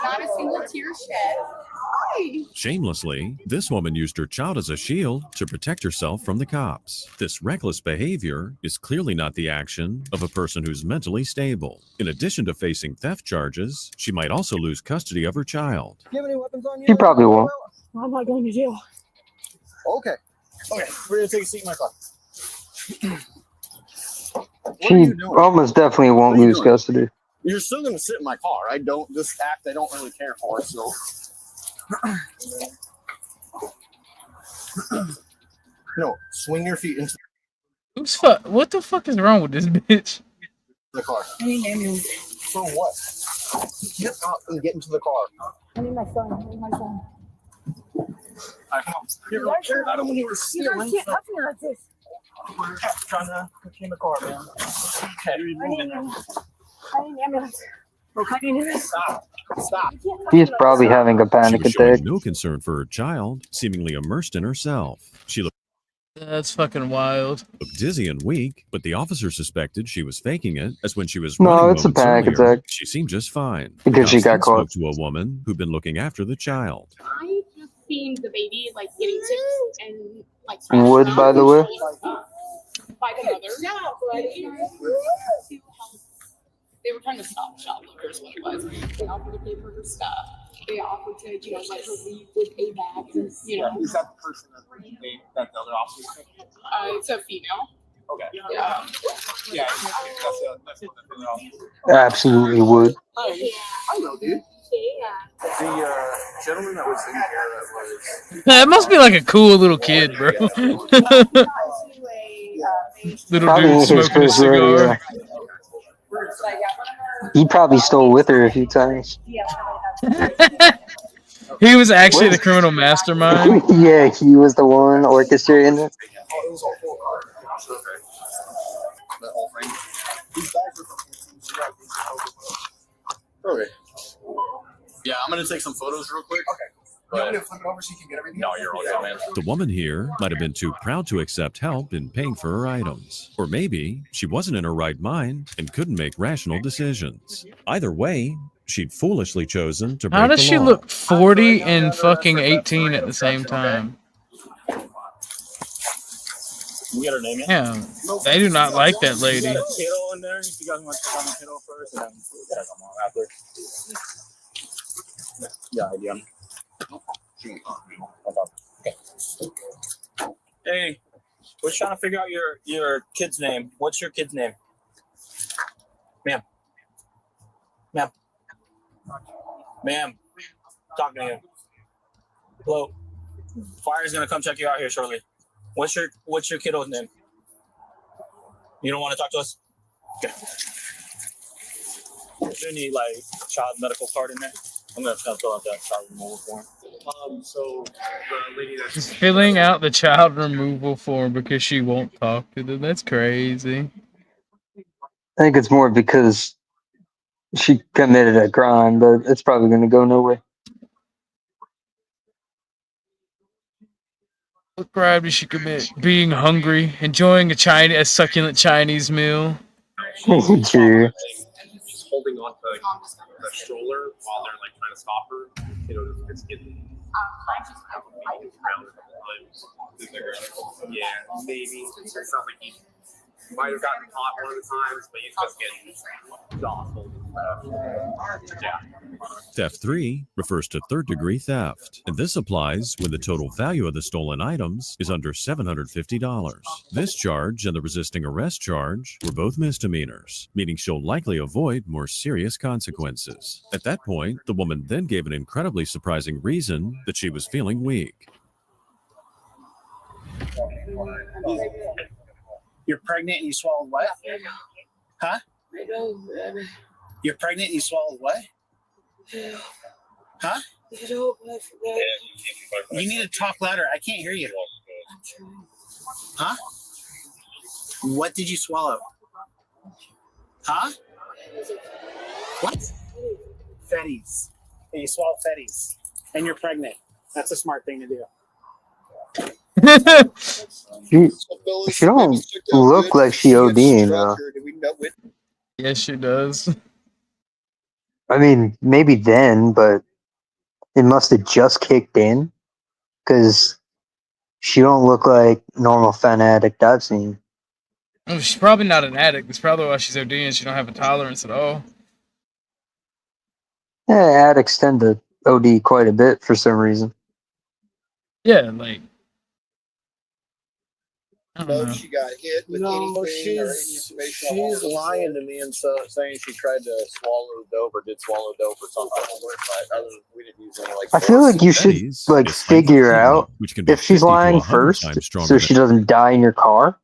Not a single tear shed. Hi. Shamelessly, this woman used her child as a shield to protect herself from the cops. This reckless behavior is clearly not the action of a person who's mentally stable. In addition to facing theft charges, she might also lose custody of her child. Do you have any weapons on you? She probably won't. I'm not going to jail. Okay. Okay. We're gonna take a seat in my car. She almost definitely won't What are you lose doing? custody. You're still gonna sit in my car. I don't just act I don't really care for. So. No, swing your feet into Who's fuck? What the fuck is wrong with this bitch? the car. I need an ambulance. For what? Get up and get into the car. I need my son. I need my son. I don't want you to steal You guys can't touch me like this. We're trying to put you in the car, man. Okay. I need an ambulance. I need an ambulance. Stop. Stop. He's probably having a She panic was showing attack. no concern for her child, seemingly immersed in herself. She looked That's fucking wild. dizzy and weak, but the officer suspected she was faking it, as when she was No, running it's a moments panic earlier, attack. she seemed just fine. Because she got House then caught. spoke to a woman who'd been looking after the child. I just seen the baby like getting tips and like Wood, by the way. by the mother. They were trying to stop shoplifters. What it was, they offered to pay for her stuff. They offered to, let her leave with a bag. You know, Is that the person that the other officer took? it's a female. Okay. Yeah. Yeah, that's what the other officer. Absolutely would. Hi. Hello, dude. The gentleman that was in here that was. That must be like a cool little kid, bro. Little Probably dude his smoking a first rodeo. cigar. He probably stole with her a few times. He was actually the criminal mastermind. Yeah, he was the one orchestrating it. Oh, it was all full car. Okay. The whole thing. These guys are. Okay. Yeah, I'm gonna take some photos real quick. Okay. You want me to flip it over so you can get everything? No, you're all good, man. The woman here might have been too proud to accept help in paying for her items. Or maybe she wasn't in her right mind and couldn't make rational decisions. Either way, she'd foolishly chosen to break How does the she law. look 40 and fucking 18 at the same time? You get her name yet? Yeah, they do not like that You lady. got a kiddo in there. You guys want to check on the kiddo first, and then check them all after. Yeah, idea. Okay. Hey, we're trying to figure out your kid's name. What's your kid's name? Ma'am. Ma'am. Ma'am. Talking to you. Hello. Fire's gonna come check you out here shortly. What's your kiddo's name? You don't want to talk to us? Okay. Is there any like child medical card in there? I'm gonna fill out that child removal form. So the lady that She's filling out the child removal form because she won't talk to them. That's crazy. I think it's more because she committed a crime, but it's probably going to go nowhere. What crime did she commit? Being hungry, enjoying a succulent Chinese meal. True. she's holding on to the stroller while they're like trying to stop her. You know, it's getting around a couple times. Yeah, maybe. It sounds like he might have gotten caught one of the times, but he's just getting jostled. Yeah. Theft 3 refers to third-degree theft, and this applies when the total value of the stolen items is under $750. This charge and the resisting arrest charge were both misdemeanors, meaning she'll likely avoid more serious consequences. At that point, the woman then gave an incredibly surprising reason that she was feeling weak. You're pregnant and you swallowed what? Huh? You're pregnant and you swallowed what? Huh? You need to talk louder. I can't hear you. Huh? What did you swallow? Huh? What? Fetties. And you swallow fetties. And you're pregnant. That's a smart thing to do. She don't look like she ODing though. Yes, she does. I mean, maybe then, but it must have just kicked in because she don't look like normal fent addict I've seen. Oh, she's probably not an addict. It's probably why she's ODing. She don't have a tolerance at all. Yeah, addicts tend to OD quite a bit for some reason. Yeah, like. I don't know. She got hit with anything or any She's lying to me and so saying she tried to swallow dope or did swallow dope or something. But we didn't use any like. I feel like you should like figure out which can be if she's 50 to lying 100 first, times stronger so than she doesn't die in your car.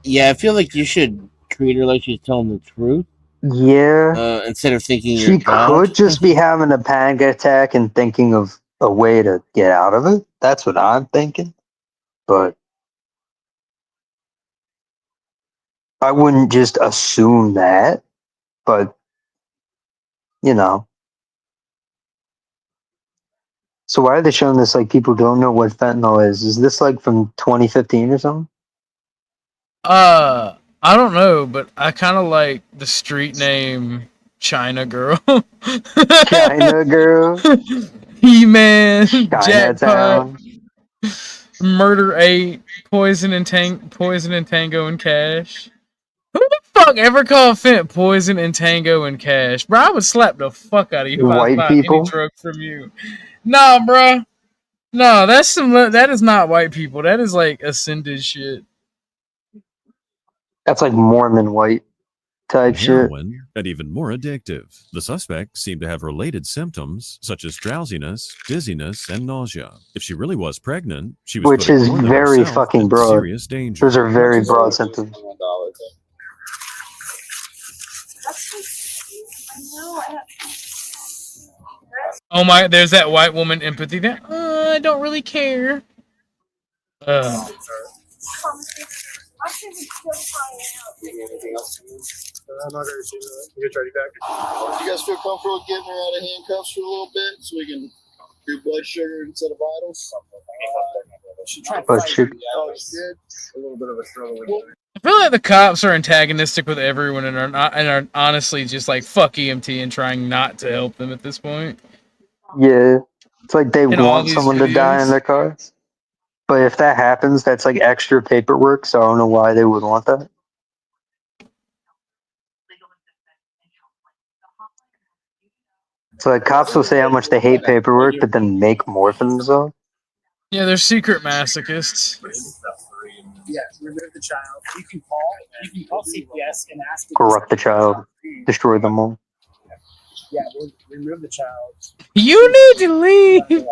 Yeah, I feel like you should treat her like she's telling the truth. Yeah. Instead of thinking She you're God. could just be having a panic attack and thinking of a way to get out of it. That's what I'm thinking. But I wouldn't just assume that. But, you know. So why are they showing this like people don't know what fentanyl is? Is this like from 2015 or something? I don't know, but I kind of like the street name China Girl. China Girl. He-Man. Jackpot. Chinatown. Murder 8. Poison and Tango and Cash. Who the fuck ever called Fent Poison and Tango and Cash? Bro, I would slap the fuck out of you if I was White buying any people? drug from you. Nah, bro. No, that is not white people. That is like ascended shit. That's like Mormon white type shit. heroin, and even more addictive. The suspect seemed to have related symptoms such as drowsiness, dizziness, and nausea. If she really was pregnant, she was Which putting is more than very herself fucking in broad. serious danger. Those are very broad symptoms. Oh my, there's that white woman empathy there. I don't really care. Anything else? I'm not very sure. You guys ready back? You guys feel comfortable getting her out of handcuffs for a little bit so we can do blood sugar instead of vitals? She tried to Blood sugar. Oh, she did. A little bit of a struggle with it. I feel like the cops are antagonistic with everyone and are honestly just like fuck EMT and trying not to help them at this point. Yeah. It's like they In all want these someone to die in videos. their car. But if that happens, that's like extra paperwork, so I don't know why they would want that. So like cops will say how much they hate paperwork, but then make more for themselves. Yeah, they're secret masochists. Yeah, remove the child. You can call CPS and ask. Corrupt the child. Destroy them all. Yeah, we'll remove the child. You need to leave.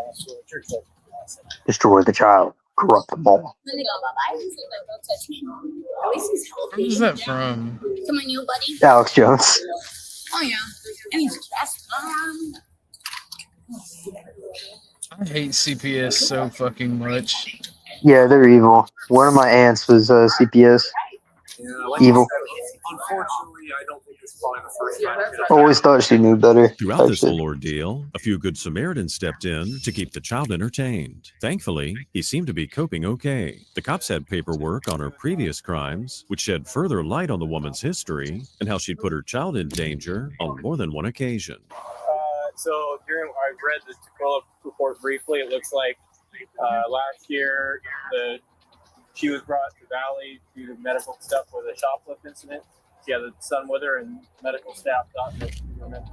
Destroy the child. Corrupt them all. Where's that from? Come on, you buddy. Alex Jones. Oh yeah, and he's dressed. I hate CPS so fucking much. Yeah, they're evil. One of my aunts was CPS. Evil. Unfortunately, I don't think it's probably the first time. Always thought she knew better. Throughout this whole ordeal, a few good Samaritans stepped in to keep the child entertained. Thankfully, he seemed to be coping okay. The cops had paperwork on her previous crimes, which shed further light on the woman's history and how she'd put her child in danger on more than one occasion. So I read the Tacoma report briefly. It looks like last year she was brought to Valley due to medical stuff with a shoplift incident. She had a son with her, and medical staff thought that she was meant to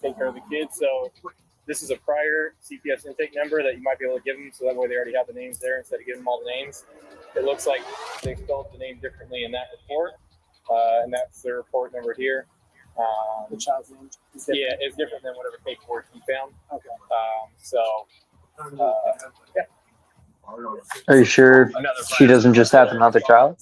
take care of the kids. So this is a prior CPS intake number that you might be able to give them, so that way they already have the names there instead of giving them all the names. It looks like they spelled the name differently in that report, and that's the report number here. The child's name? Yeah, it's different than whatever paperwork you found. Okay. Yeah. Are you sure she doesn't just have another child?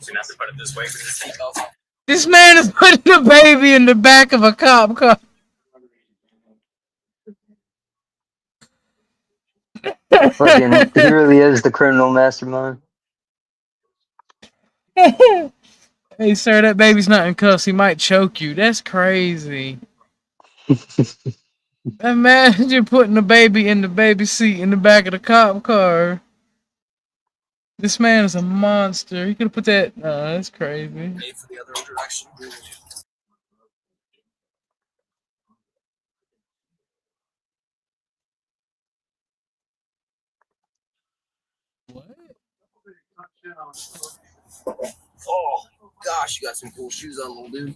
gonna have to put it this way because the seatbelt. This man is putting a baby in the back of a cop car. Fucking, he really is the criminal mastermind. Hey, sir, that baby's not in cuffs. He might choke you. That's crazy. Imagine putting a baby in the baby seat in the back of the cop car. This man is a monster. He could have put that. That's crazy. Pay for the other direction. Oh gosh, you got some cool shoes on, little dude.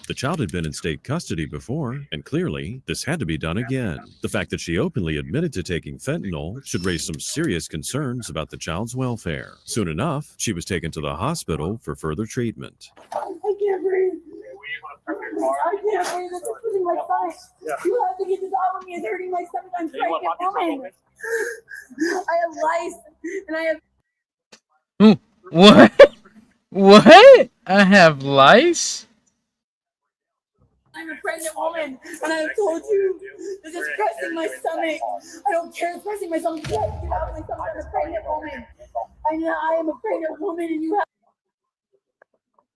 The child had been in state custody before, and clearly, this had to be done again. The fact that she openly admitted to taking fentanyl should raise some serious concerns about the child's welfare. Soon enough, she was taken to the hospital for further treatment. I can't breathe. I can't breathe. It's hurting my stomach. You have to get this off of me. It's hurting my stomach. I'm pregnant woman. I have lice and I have. What? What? I have lice? I'm a pregnant woman, and I have told you this is pressing my stomach. I don't care, it's pressing my stomach. You have to get out of my stomach. I'm a pregnant woman. I am a pregnant woman, and you have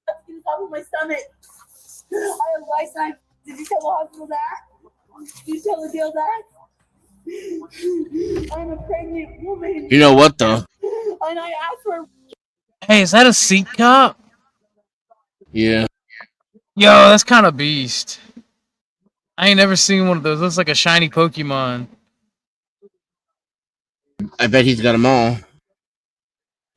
to get this off of my stomach. I have lice, and did you tell the hospital that? Did you tell the jail that? I'm a pregnant woman. You know what, though? And I asked for. Hey, is that a seat cop? Yeah. Yo, that's kind of beast. I ain't never seen one of those. Looks like a shiny Pokemon. I bet he's got them all.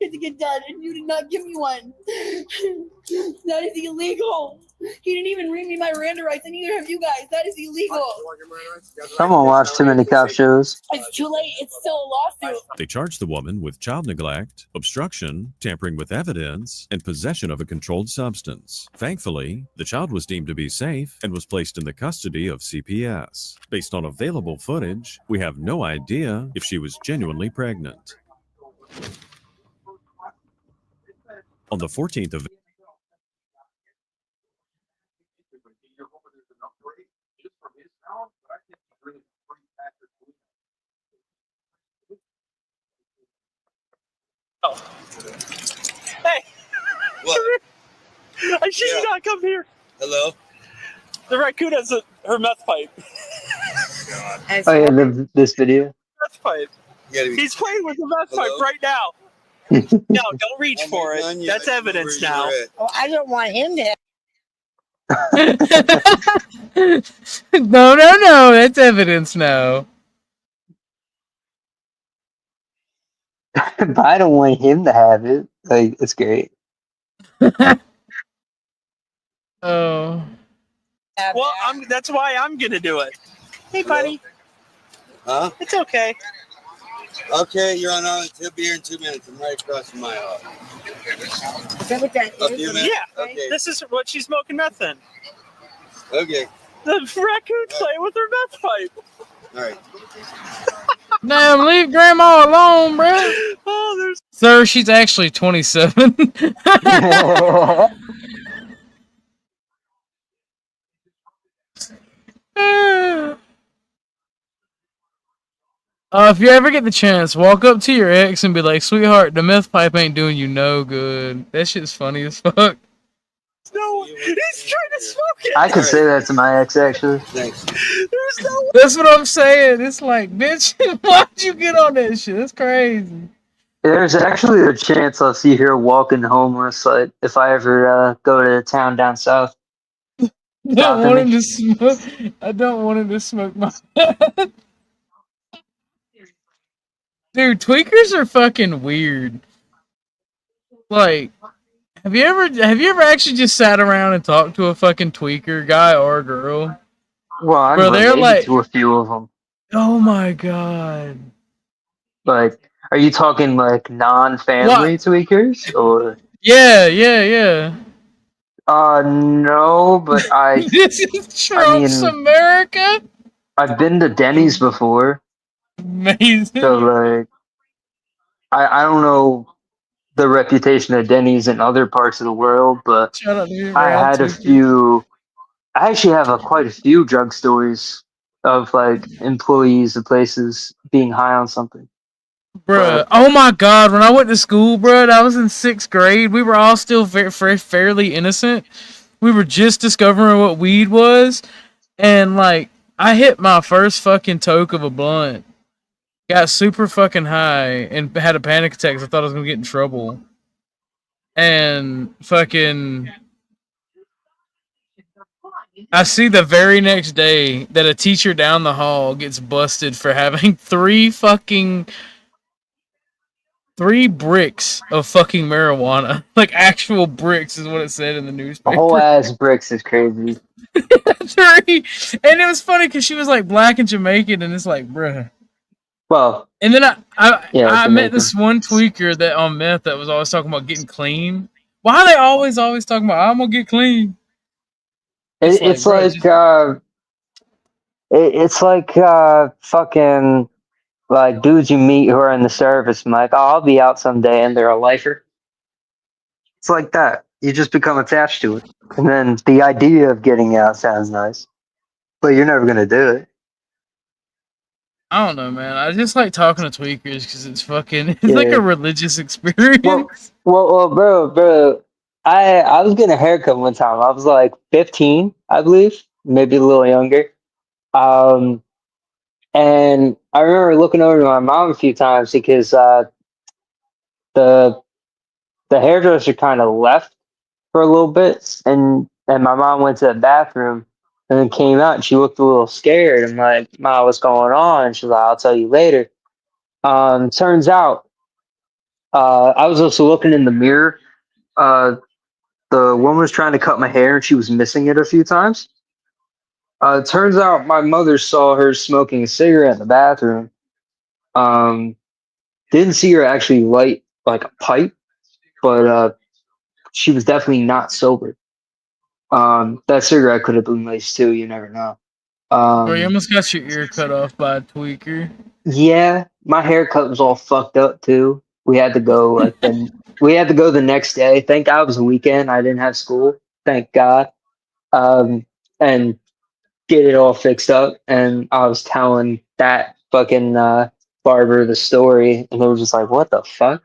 To get done, and you did not give me one. That is illegal. He didn't even read me my Miranda rights, and neither have you guys. That is illegal. Someone watched too many cop shows. It's too late. It's still a lawsuit. They charged the woman with child neglect, obstruction, tampering with evidence, and possession of a controlled substance. Thankfully, the child was deemed to be safe and was placed in the custody of CPS. Based on available footage, we have no idea if she was genuinely pregnant. On the 14th of Hey! What? I should you not come here. Hello? The raccoon has her meth pipe. Oh yeah, this video. Meth pipe. He's playing with the meth pipe right now. No, don't reach for it. That's evidence now. Oh, I don't want him to. No. That's evidence now. But I don't want him to have it. Like, it's great. Oh. Well, that's why I'm gonna do it. Hey, buddy. Huh? It's okay. Okay, you're on. He'll be here in 2 minutes. I'm right across from my office. Is that what that A few minutes? Yeah. Okay. This is what she's smoking meth in. Okay. The raccoon's playing with her meth pipe. All right. Damn, leave grandma alone, bro. Oh, there's. Sir, she's actually 27. If you ever get the chance, walk up to your ex and be like, "Sweetheart, the meth pipe ain't doing you no good." That shit's funny as fuck. No, he's trying to smoke it. I could say that to my ex, actually. Thanks. There's no. That's what I'm saying. It's like, bitch, why'd you get on that shit? That's crazy. There's actually a chance I'll see her walking homeless, like, if I ever go to a town down south. I don't want him to smoke. I don't want him to smoke my. Dude, tweakers are fucking weird. Like, have you ever actually just sat around and talked to a fucking tweaker, guy or girl? Well, I'm Bro, they're related like, to a few of them. oh my god. Like, are you talking like non-family tweakers or? Yeah. No, but This is Trump's America. I've been to Denny's before. Amazing. So like, I don't know the reputation of Denny's in other parts of the world, but Shout out to you, I Rob had a Tweaker. few. I actually have quite a few drug stories of like employees of places being high on something. Bruh, oh my god, when I went to school, bruh, I was in 6th grade. We were all still fairly innocent. We were just discovering what weed was. And, like, I hit my first fucking toke of a blunt. Got super fucking high and had a panic attack because I thought I was going to get in trouble. And fucking... I see the very next day that a teacher down the hall gets busted for having 3 bricks of fucking marijuana. Like actual bricks is what it said in the A newspaper. whole ass bricks is crazy. 3. And it was funny because she was like black and Jamaican, and it's like, bruh. Well, and then I Jamaican. met this one tweaker that on meth that was always talking about getting clean. Why are they always talking about I'm gonna get clean? It's like fucking like dudes you meet who are in the service and like, oh, I'll be out someday, and they're a lifer. It's like that. You just become attached to it, and then the idea of getting out sounds nice, but you're never gonna do it. I don't know, man. I just like talking to tweakers because it's like a religious experience. Well, bro. I was getting a haircut one time. I was like 15, I believe, maybe a little younger. And I remember looking over to my mom a few times because the hairdresser kind of left for a little bit, and my mom went to the bathroom and then came out, and she looked a little scared. I'm like, "Ma, what's going on?" And she's like, "I'll tell you later." Turns out, I was also looking in the mirror. The woman was trying to cut my hair, and she was missing it a few times. Turns out my mother saw her smoking a cigarette in the bathroom. Didn't see her actually light like a pipe, but she was definitely not sober. That cigarette could have been laced too. You never know. Bro, you almost got your ear cut off by a tweaker. Yeah, my haircut was all fucked up too. We had to go the next day. Thank God it was a weekend. I didn't have school. Thank God. And get it all fixed up. And I was telling that fucking barber the story, and they were just like, "What the fuck?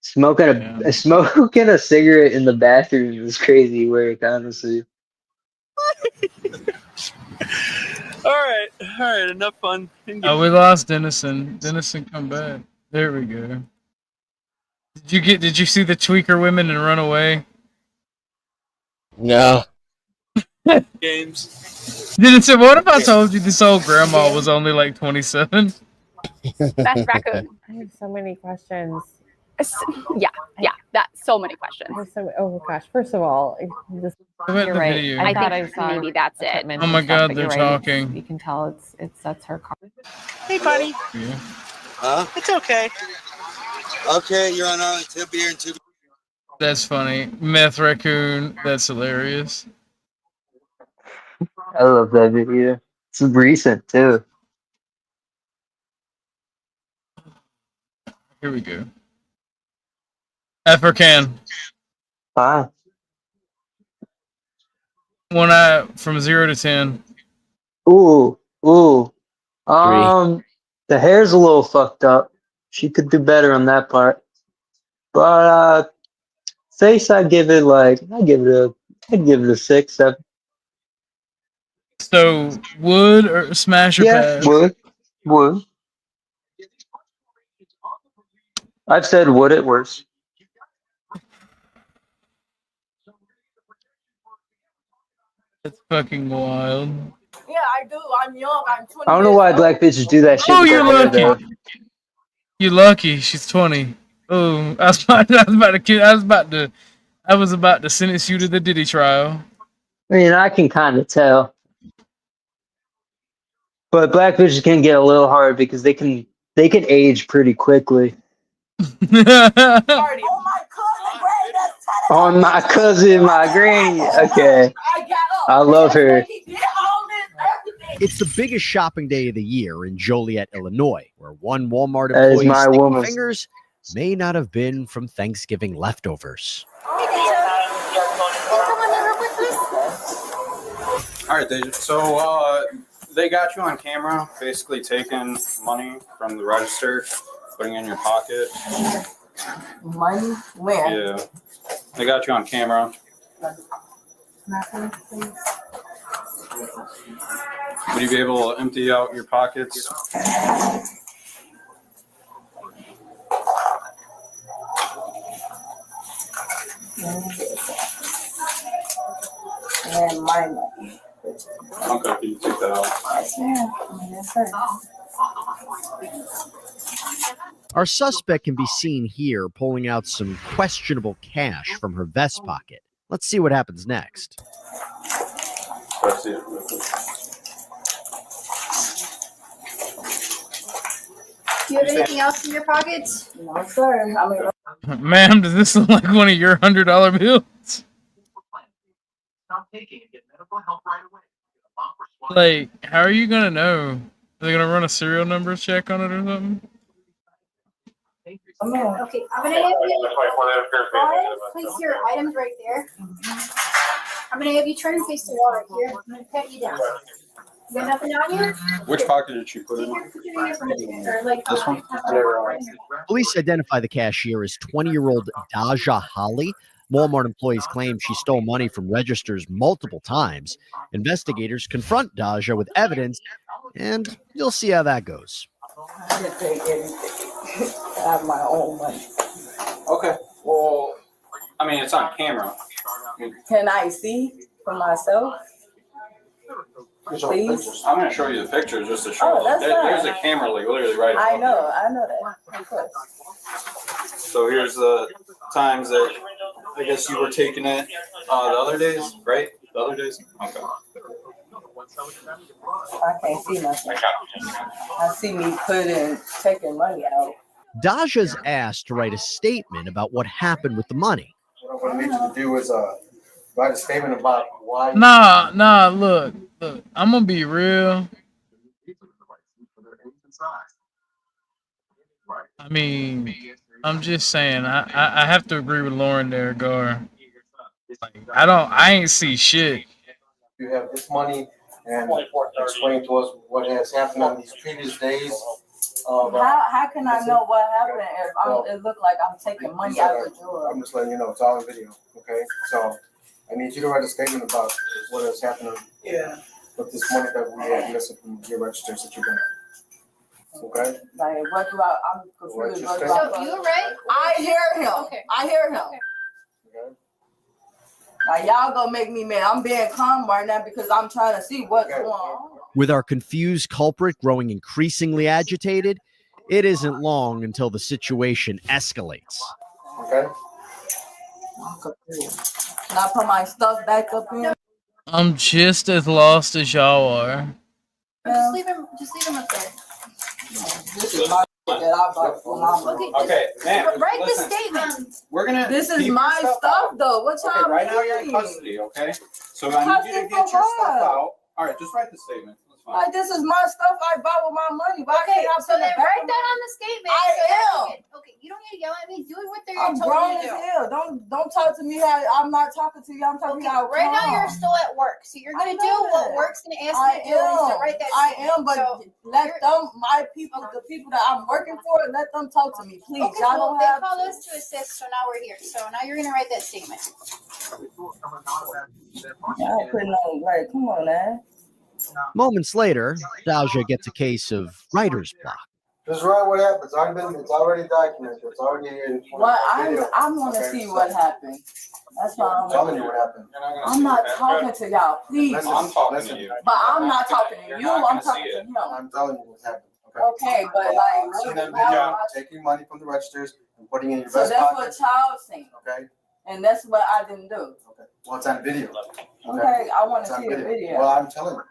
Smoking a cigarette in the bathroom is crazy work, honestly." All right. Enough fun. Oh, we lost Dennison. Dennison, come back. There we go. Did you see the tweaker women and run away? No. Games. Dennison, what if I told you this old grandma was only like 27? That's raccoon. I have so many questions. Yeah. That's so many questions. Oh gosh. First of all, You're right. video. I thought think I saw maybe that's it. Oh my God, they're talking. You can tell that's her car. Hey, buddy. Yeah. Huh? It's okay. Okay, you're on Arlington. He'll be here in 2 minutes. That's funny. Meth raccoon. That's hilarious. I love that video. It's recent too. Here we go. African. Hi. One eye from 0 to 10. Ooh. The hair's a little fucked up. She could do better on that part. But face, I'd give it a 6, 7. So wood or smash or pass? Wood. I've said wood at worst. That's fucking wild. Yeah, I do. I'm young. I'm 20. I don't know why black bitches do that shit. Oh, with you're their hair, lucky. You're lucky. She's 20. Oh, I was about to sentence you to the Diddy trial. I mean, I can kind of tell. But black bitches can get a little hard because they can age pretty quickly. On my cousin, my granny. Okay. I love her. It's the biggest shopping day of the year in Joliet, Illinois, where one Walmart That is employee my snapped woman. fingers may not have been from Thanksgiving leftovers. All right, so they got you on camera, basically taking money from the register, putting it in your pocket. Money? Where? Yeah, they got you on camera. Would you be able to empty out your pockets? And my money. Okay, can you take that out? Yes, sir. Our suspect can be seen here pulling out some questionable cash from her vest pocket. Let's see what happens next. Let's see it. Do you have anything else in your pockets? No, sir. I mean, Ma'am, does this look like one of your $100 bills? Like, how are you gonna know? Are they gonna run a serial number check on it or something? Okay, I'm gonna have you place your items right there. I'm gonna have you turn and face the wall right here. I'm gonna pat you down. You got nothing on here? Which pocket did you put it in? This one? Police identify the cashier as 20-year-old Daja Holly. Walmart employees claim she stole money from registers multiple times. Investigators confront Daja with evidence, and you'll see how that goes. I didn't take anything. I have my own money. Okay, well, I mean, it's on camera. Can I see for myself? Please? I'm going to show you the pictures just to show. Oh, that's There's fine. a camera literally right I above know that. Of course. you. So here's the times that I guess you were taking it the other days, right? The other days? Okay. I can't see nothing. I see me taking money out. Daja's asked to write a statement about what happened with the money. What I need you to do is write a statement about why. Nah, look, I'm gonna be real. I mean, I'm just saying, I have to agree with Lauren there, Gar. I ain't see shit. You have this money and explain to us what has happened on these previous days. How can I know what happened if it looked like I'm taking money out of the drawer? I'm just letting you know, it's all in video, okay? So I need you to write a statement about what has happened with this money that we have missing from your registers that you've been. Okay? Like, what do I'm confused. So you right? I hear him. Okay. I hear him. Okay. Now y'all gonna make me mad. I'm being calm right now because I'm trying to see what's going on. With our confused culprit growing increasingly agitated, it isn't long until the situation escalates. Okay. I'm confused. Can I put my stuff back up here? I'm just as lost as y'all are. Just leave him up there. This is my that I bought for my money. Okay, man. Write the listen, statement. We're gonna. This is keep my your stuff out. though. What y'all Okay, right now you're in mean? custody, okay? So I need you to get your stuff out. All right, just write the statement. That's fine. Like, this is my stuff I bought with my money. Why Okay, can't I so put then it back write on that my- on the statement. I so that am. we can- Okay, you don't need to yell at me. Do what they're I'm told grown you to as do. hell. Don't talk to me how I'm not talking to you. I'm talking to you how Right now calm. you're still at work, so you're gonna I know do what that. work's gonna ask I you to do. And so am. write that I statement. am, but So let them, my people, the people that I'm working for, let them talk to me, please. okay, Y'all well, don't they have called to. us to assist, so now we're here. So now you're gonna write that statement. Y'all putting on, like, come on, man. Moments later, Daja gets a case of writer's block. Just write what happened. It's already documented. It's already in What video. I want to see what happened. That's why I'm telling you what happened. I'm not talking to y'all, please. Listen, I'm talking listen. to you. But I'm not talking to You're you. not I'm gonna talking see to it. him. I'm telling you what happened. Okay, but like, See that how video, am I- taking money from the registers and putting it in your so vest that's pocket. what child seen, Okay. and that's what I didn't do. Okay. Well, it's on video. Okay, I want It's to on see the video. Well, I'm telling you.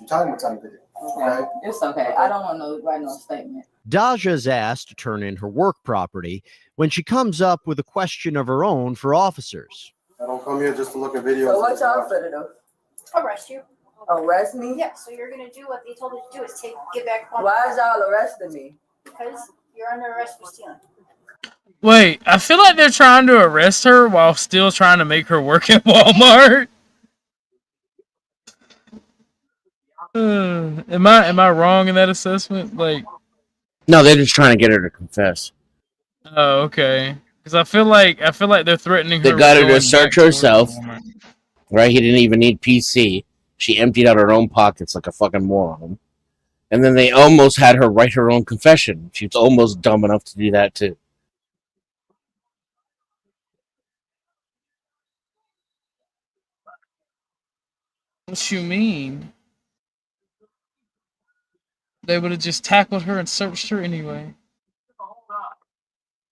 I'm telling you what's on video. Okay, it's okay. I don't want to write no statement. Daja's asked to turn in her work property when she comes up with a question of her own for officers. I don't come here just to look at videos. So what y'all finna do? Arrest you. Arrest me? Yeah. So you're gonna do what they told you to do is get back. Why is y'all arresting me? Because you're under arrest for stealing. Wait, I feel like they're trying to arrest her while still trying to make her work at Walmart. Am I wrong in that assessment? Like, No, they're just trying to get her to confess. oh, okay. Because I feel like they're threatening They her. got with her to going search back to work at herself. Walmart. Right? He didn't even need PC. She emptied out her own pockets like a fucking moron. And then they almost had her write her own confession. She was almost dumb enough to do that too. What you mean? They would have just tackled her and searched her anyway.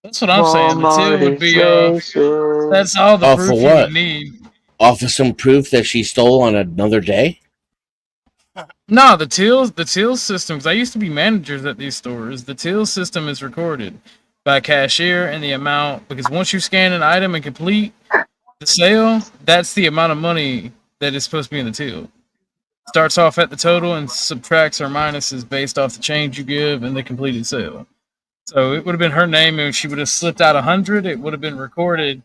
That's what I'm saying. The till would be that's all the Oh, for proof you what? would need. Offer some proof that she stole on another day? No, the till system, because I used to be managers at these stores. The till system is recorded by cashier and the amount, because once you scan an item and complete the sale, that's the amount of money that is supposed to be in the till. Starts off at the total and subtracts or minuses based off the change you give and the completed sale. So it would have been her name, and if she would have slipped out 100, it would have been recorded.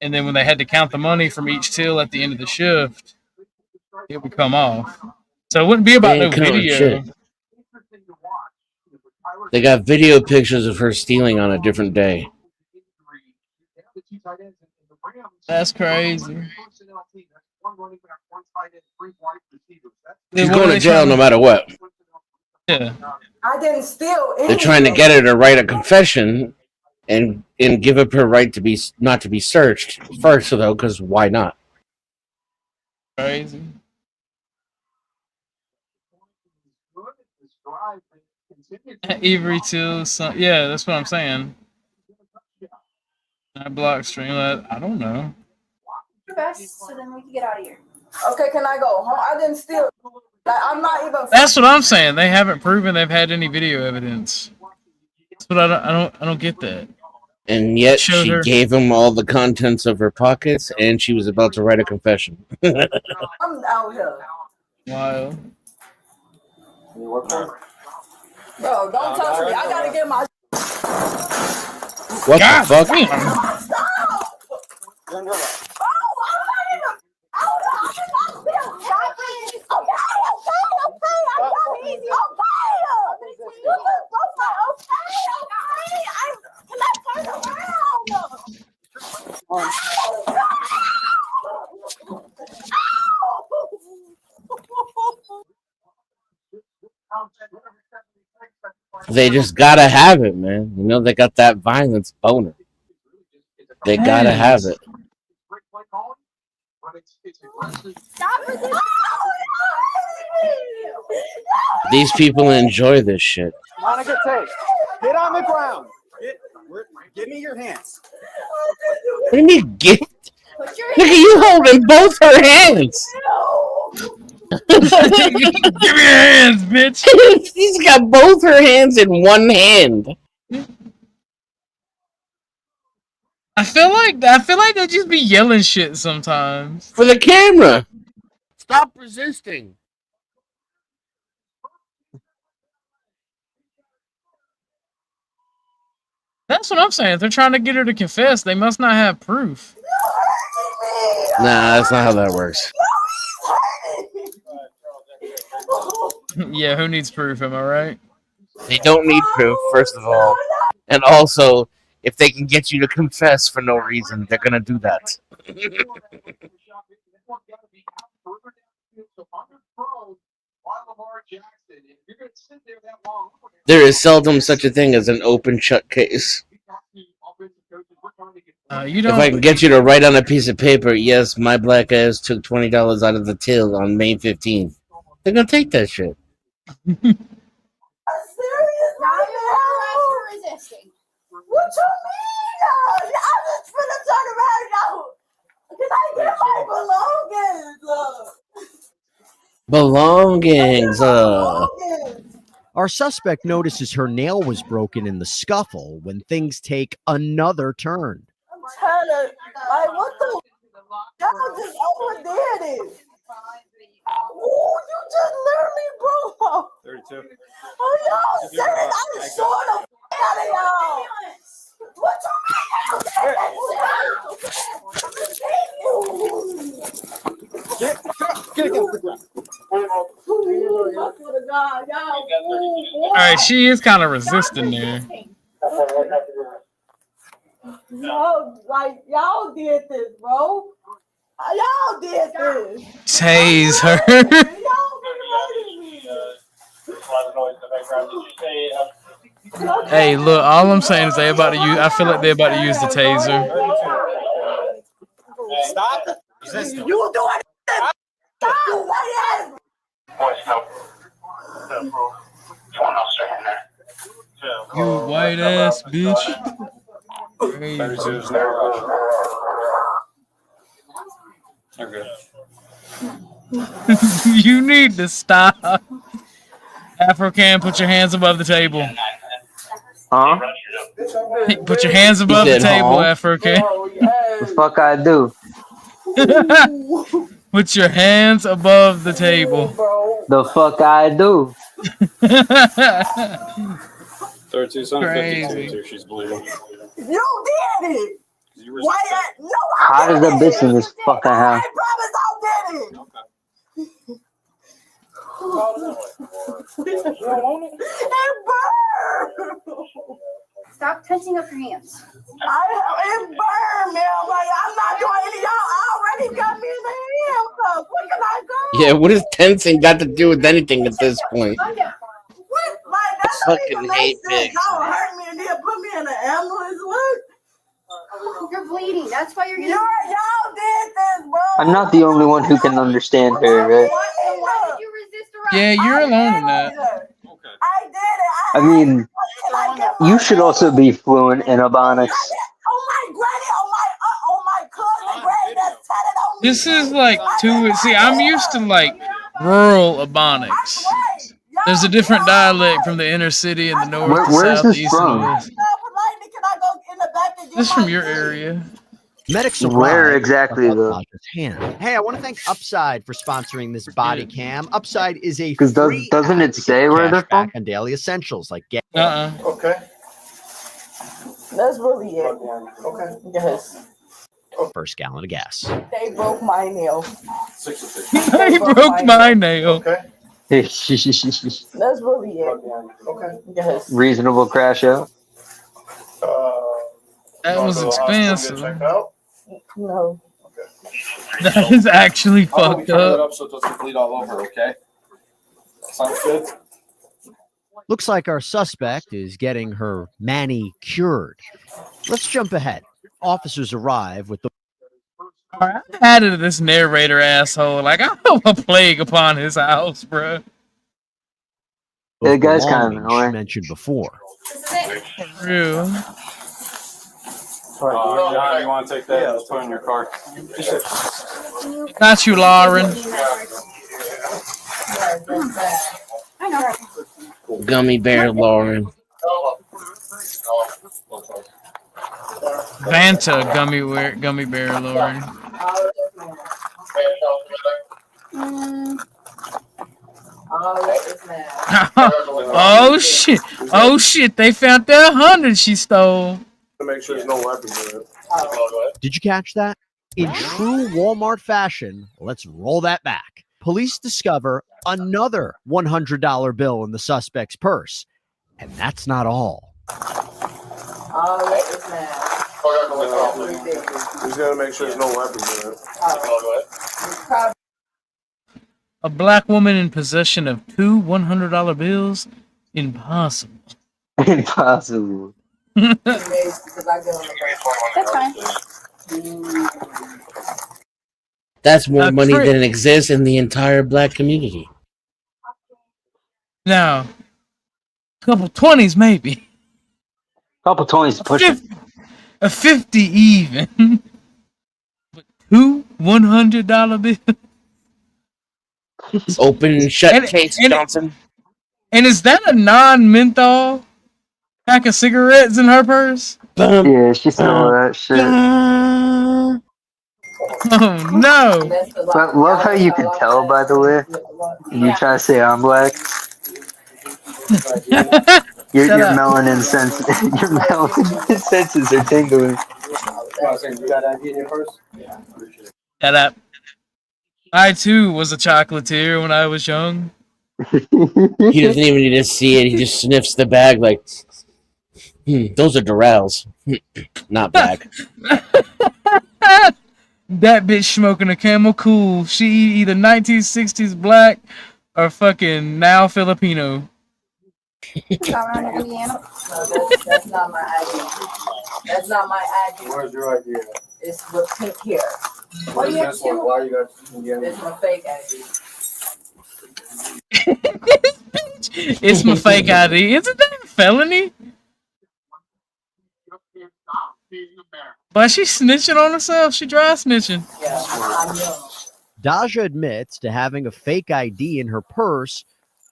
And then when they had to count the money from each till at the end of the shift, it would come off. So it wouldn't be They about no ain't counting video. shit. They got video pictures of her stealing on a different day. That's crazy. She's going to jail no matter what. Yeah. I didn't steal They're trying to get her to write a confession and give up her right to be not to be searched first, though, because why not? Crazy. Every till, yeah, that's what I'm saying. I block Streamlet. I don't know. So then we can get out of here. Okay, can I go home? I didn't steal. Like, I'm not even. That's what I'm saying. They haven't proven they've had any video evidence. That's what I don't get that. And yet Showed she her. gave him all the contents of her pockets, and she was about to write a confession. I'm out here. Wow. Bro, don't touch me. I gotta get my. What the fuck? They just gotta have it, man. You know, they got that violence boner. They gotta have it. These people enjoy this shit. Monica, take. Get on the ground. Give me your hands. What do you mean, gift? Look at you holding both her hands. Give me your hands, bitch. She's got both her hands in one hand. I feel like they just be yelling shit sometimes. For the camera. Stop resisting. That's what I'm saying. If they're trying to get her to confess, they must not have proof. Nah, that's not how that works. Yeah, who needs proof? Am I right? They don't need proof, first of all. And also, if they can get you to confess for no reason, they're gonna do that. There is seldom such a thing as an open shut case. You If I can get you to write on a piece of paper, yes, my black ass took $20 out of the till on May 15th. They're gonna take that shit. What you mean? I'm just finna turn around now. Can I get my belongings? Our suspect notices her nail was broken in the scuffle when things take another turn. I'm trying to, like, what the? Y'all just overdid it. Oh, you just literally broke. 32. Oh, y'all serious? I'm short of out of y'all. Get against the ground. All right, she is kind of resisting there. No, like y'all did this, bro. Y'all did this. Tase her. Hey, look, all I'm saying is they about to use. I feel like they're about to use the taser. Stop. You do it. Stop. You white ass. You white ass bitch. You need to stop. Afro-Cam, put your hands above the table. Huh? Put your hands above the table, Afro-Cam. The fuck I do? Put your hands above the table. The fuck I do? 32, son. Crazy. 52, she's bleeding. You did it. Why? No, I Hot as a bitch in this fucking house. I promise I did it. It burned. Stop tensing up your hands. It burned, man. Like, I'm not doing any. Y'all already got me in the handcuffs. Where can I go? Yeah, what does tensing got to do with anything at this point? What? Like, that's Fucking hate pigs. Y'all hurt me and then put me in the ambulance. What? You're bleeding. That's why you're getting. Y'all did this, bro. I'm not the only one who can understand her, right? Why did you resist arrest? Yeah, you're alone in that. I did it. I mean, you should also be fluent in Ebonics. Oh my granny, oh my cousin, granny that's tatted on me. This is like two. See, I'm used to like rural Ebonics. There's a different dialect from the inner city and the north, the Where's south, this the east, and from? the west. This is from your area. Medics Where arrived exactly, at though? Tasha's hand. Hey, I want to thank Upside for sponsoring this body cam. Upside is a Because free doesn't app it to say get where cash they're back from? on daily essentials like get. Okay. That's really it. Okay. Yes. First gallon of gas. They broke my nail. He broke my nail. Okay. That's really it. Okay. Yes. Reasonable crash out. That was expensive. No. That is actually fucked up. So it doesn't bleed all over, okay? Sounds good? Looks like our suspect is getting her cured. Let's jump ahead. Officers arrive with the. I added this narrator asshole. Like, I hope a plague upon his house, bro. The guy's kind of belongings annoying. mentioned before. For real. John, you want to take that? Yeah, let's put it in your car. Not you, Lauren. Gummy bear Lauren. Vanta gummy bear Lauren. Oh shit! Oh shit! They found that 100 she stole. To make sure there's no weapons in it. Did you catch that? In true Walmart fashion, let's roll that back. Police discover another $100 bill in the suspect's purse. And that's not all. He's got to make sure there's no weapons in it. A black woman in possession of two $100 bills? Impossible. Impossible. That's fine. That's more money than exists in the entire black community. Now, a couple 20s maybe. Couple 20s pushing. A 50 even. But two $100 bills. Open and shut case, Johnson. And is that a non-menthol pack of cigarettes in her purse? Yeah, she stole that shit. Oh no! But love how you can tell, by the way. You try to say I'm black. Your Shut up. melanin your melanin senses are tingling. You got ID in your purse? Shut up. I too was a chocolatier when I was young. He doesn't even need to see it. He just sniffs the bag like, those are Durrells. Not black. That bitch smoking a Camel Cool. She either 1960s black or fucking now Filipino. Around Indiana. No, that's not my ID. That's not my ID. Where's your ID? It's with pink hair. What do you have This one, why you got Indiana? It's my fake ID. It's my fake ID. Isn't that a felony? But she's snitching on herself. She dry snitching. Yeah, I know. Daja admits to having a fake ID in her purse,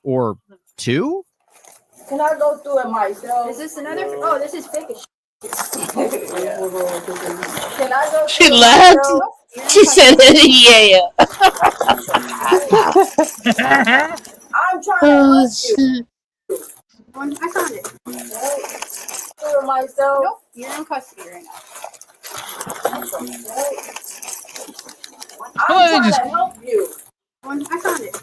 or two. Can I go through it myself? Is this another? Oh, this is fake as Can I go She through it laughed. myself? She said, "Yeah." I'm trying to help you. I found it. Do it myself. Nope, you're in custody right now. I'm trying to help you. I found it.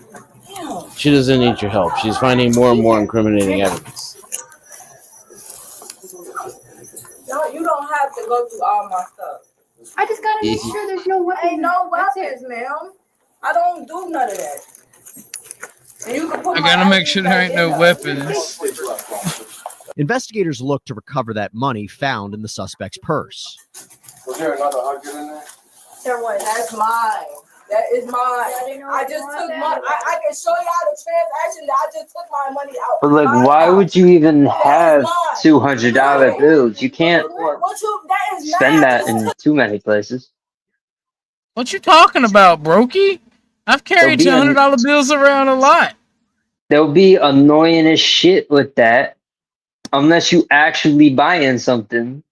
She doesn't need your help. She's finding more and more incriminating evidence. No, you don't have to go through all my stuff. I just gotta make sure there's no weapons. Ain't no weapons, ma'am. I don't do none of that. And you can put I my gotta make ID sure there ain't no in weapons. Investigators look to recover that money found in the suspect's purse. Was there another 100 in there? There was. That's mine. That is mine. I just took my. I can show y'all the transaction that I just took my money out. But like, why would you even have $200 bills? You can't That is spend that in too many places. What you talking about, Brokey? I've carried There'll be $200 bills around a lot. They'll be annoying as shit with that, unless you actually buying something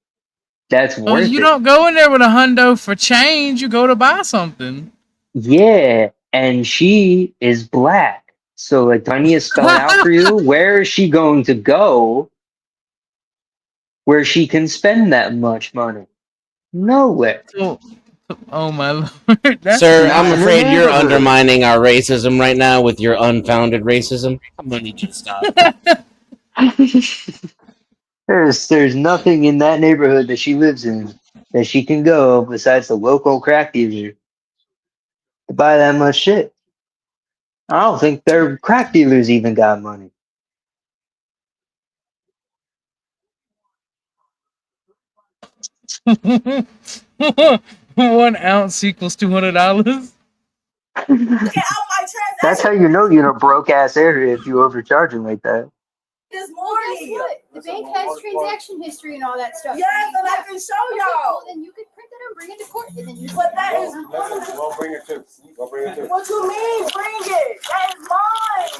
that's Oh, worth you it. don't go in there with a hundo for change. You go to buy something. Yeah, and she is black. So like, do I need to spell it out for you? Where is she going to go where she can spend that much money? Nowhere. Oh my lord. Sir, I'm not afraid you're neighborhood. undermining our racism right now with your unfounded racism. I'm gonna need you to stop. There's nothing in that neighborhood that she lives in that she can go besides the local crack dealer to buy that much shit. I don't think their crack dealers even got money. $1 ounce equals $200. That's how you know you're in a broke ass area if you overcharging like that. This Well, guess morning. what? The bank has transaction history and all that stuff. Yes, and I can show Okay, y'all. well, then you could print that and bring it to court, and then you. But that is. We'll bring it to. We'll bring it to. What you mean? Bring it. That is mine.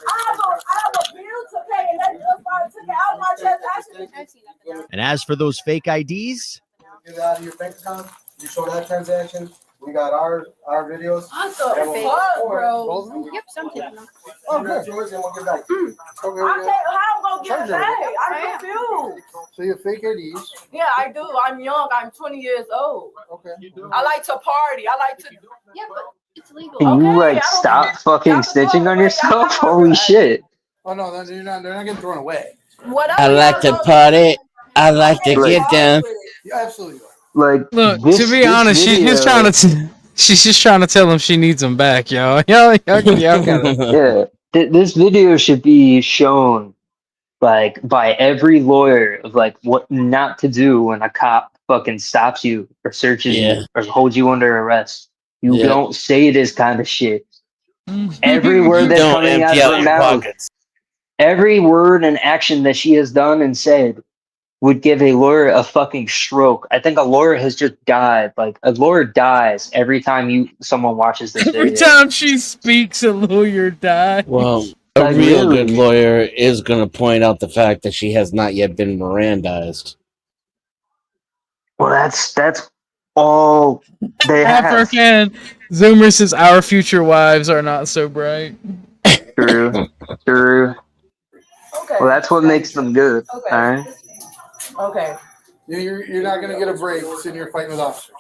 I have a bill to pay, and that's just why I took it out of my transaction. And as for those fake IDs, Get it out of your bank account. You show that transaction. We got our videos. I thought it was, bro. Yep, some taking them. Oh, good. Yours, and we'll get back to you. Okay, I can't. How I'm gonna get it back? I'm confused. So you fake IDs. Yeah, I do. I'm young. I'm 20 years old. Okay. I like to party. I like to. Yeah, but it's legal. Can you like stop fucking snitching on yourself? Holy shit. Oh no, they're not getting thrown away. I like to party. I like to get down. Yeah, absolutely. Like, Look, this- to be this honest, she's just video- trying to. She's just trying to tell him she needs him back, y'all. Y'all gotta. Yeah, this video should be shown like by every lawyer of like what not to do when a cop fucking stops you or searches you or holds you under arrest. You Yeah. don't say this kind of shit. Every word that's Don't coming out empty of out her your mouth, pockets. every word and action that she has done and said would give a lawyer a fucking stroke. I think a lawyer has just died. Like a lawyer dies every time someone watches this Every video. time she speaks, a lawyer dies. Well, a Like, real really? good lawyer is going to point out the fact that she has not yet been Mirandized. Well, that's all they have. African Zoomer says our future wives are not so bright. True. Well, that's what makes them good. Okay. All right. Okay. You're not gonna get a break sitting here fighting with officers.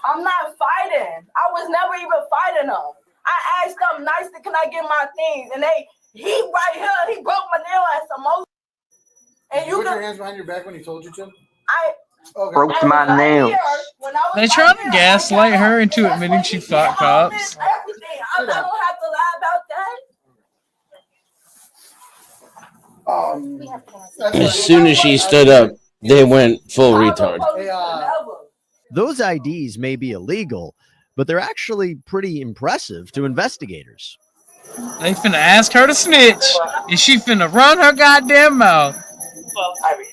I'm not fighting. I was never even fighting them. I asked them nicely, can I get my things? And he right here, he broke my nail at some more. And you put your hands behind your back when he told you to? Broke my nails. They trying to gaslight her into admitting she fought cops. Everything. I don't have to lie about that. As soon as she stood up, they went full retard. Those IDs may be illegal, but they're actually pretty impressive to investigators. They finna ask her to snitch, and she finna run her goddamn mouth. Well, I mean,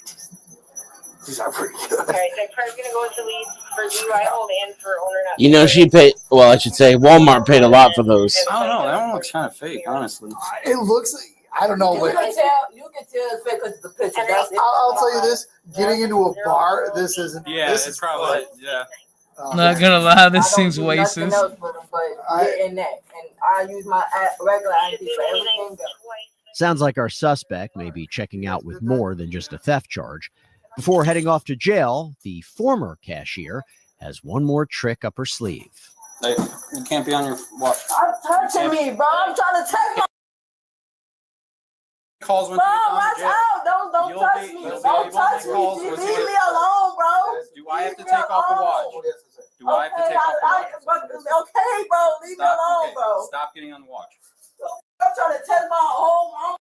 these are pretty good. Okay, so Kurt's gonna go into lead for DUI hold and for owner not. You know, she paid, well, I should say Walmart paid a lot for those. I don't know. That one looks kind of fake, honestly. It looks like, I don't know. You can tell it's fake because the picture. I'll tell you this: getting into a bar, this isn't. Yeah, this it's is probably yeah. Not gonna lie, this seems racist. But in that, and I use my regular ID for everything. Sounds like our suspect may be checking out with more than just a theft charge. Before heading off to jail, the former cashier has one more trick up her sleeve. Hey, you can't be on your watch. I'm touching me, bro. I'm trying to take my. Calls when Bro, you get watch out! Don't touch me! Don't touch me! Leave me alone, bro! Do I have to take off the watch? Do I have to take off the watch? Okay, bro. Leave me alone, bro. Stop getting on the watch. I'm trying to test my whole mom.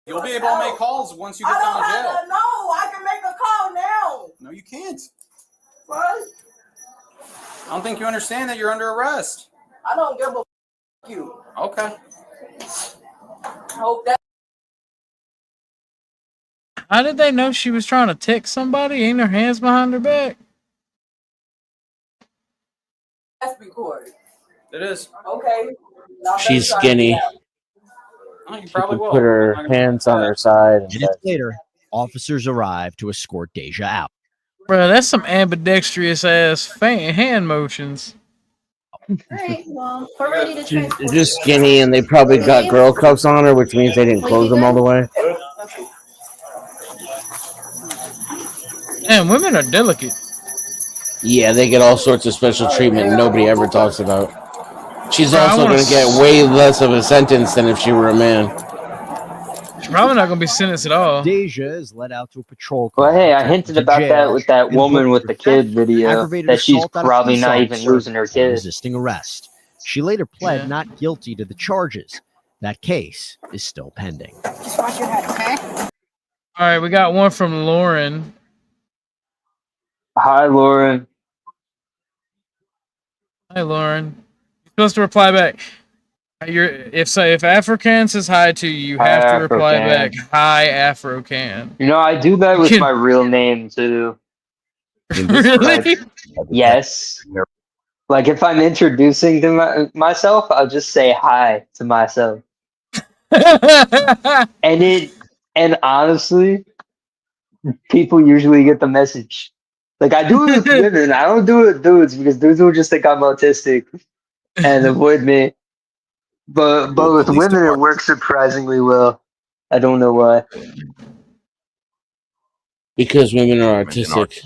You'll be able to make calls once you get down to jail. No, I can make a call now. No, you can't. What? I don't think you understand that you're under arrest. I don't give a you. Okay. I hope that. How did they know she was trying to text somebody? Ain't her hands behind her back? That's recorded. It is. Okay. She's skinny. Oh, you She probably can will. put her hands on her side. And Minutes later, officers arrive to escort Deja out. Bro, that's some ambidextrous ass hand motions. Alright, well, we're ready to She's transport. just skinny, and they probably got girl cuffs on her, which means they didn't close them all the way. Damn, women are delicate. Yeah, they get all sorts of special treatment nobody ever talks about. She's Bro, I also wanna going to get way less of a sentence than if she were a man. She's probably not gonna be sentenced at all. Deja is led out to a patrol car. Well, hey, I hinted to about jail that with that and woman booked with the kid video aggravated that she's assault on a probably police not even officer losing her for kid. resisting arrest. She later pled Yeah. not guilty to the charges. That case is still pending. Just watch your head, okay? All right, we got one from Lauren. Hi, Lauren. Hi, Lauren. You're supposed to reply back. If Afro-Can says hi to you, you Hi, have to reply Afro-Can. back. Hi, Afro-Can. You know, I do that with my real name too. Really? Yes. Like if I'm introducing to myself, I'll just say hi to myself. And honestly, people usually get the message. Like I do it with women. I don't do it with dudes because dudes will just think I'm autistic and avoid me. But with women, it works surprisingly well. I don't know why. Because women are artistic.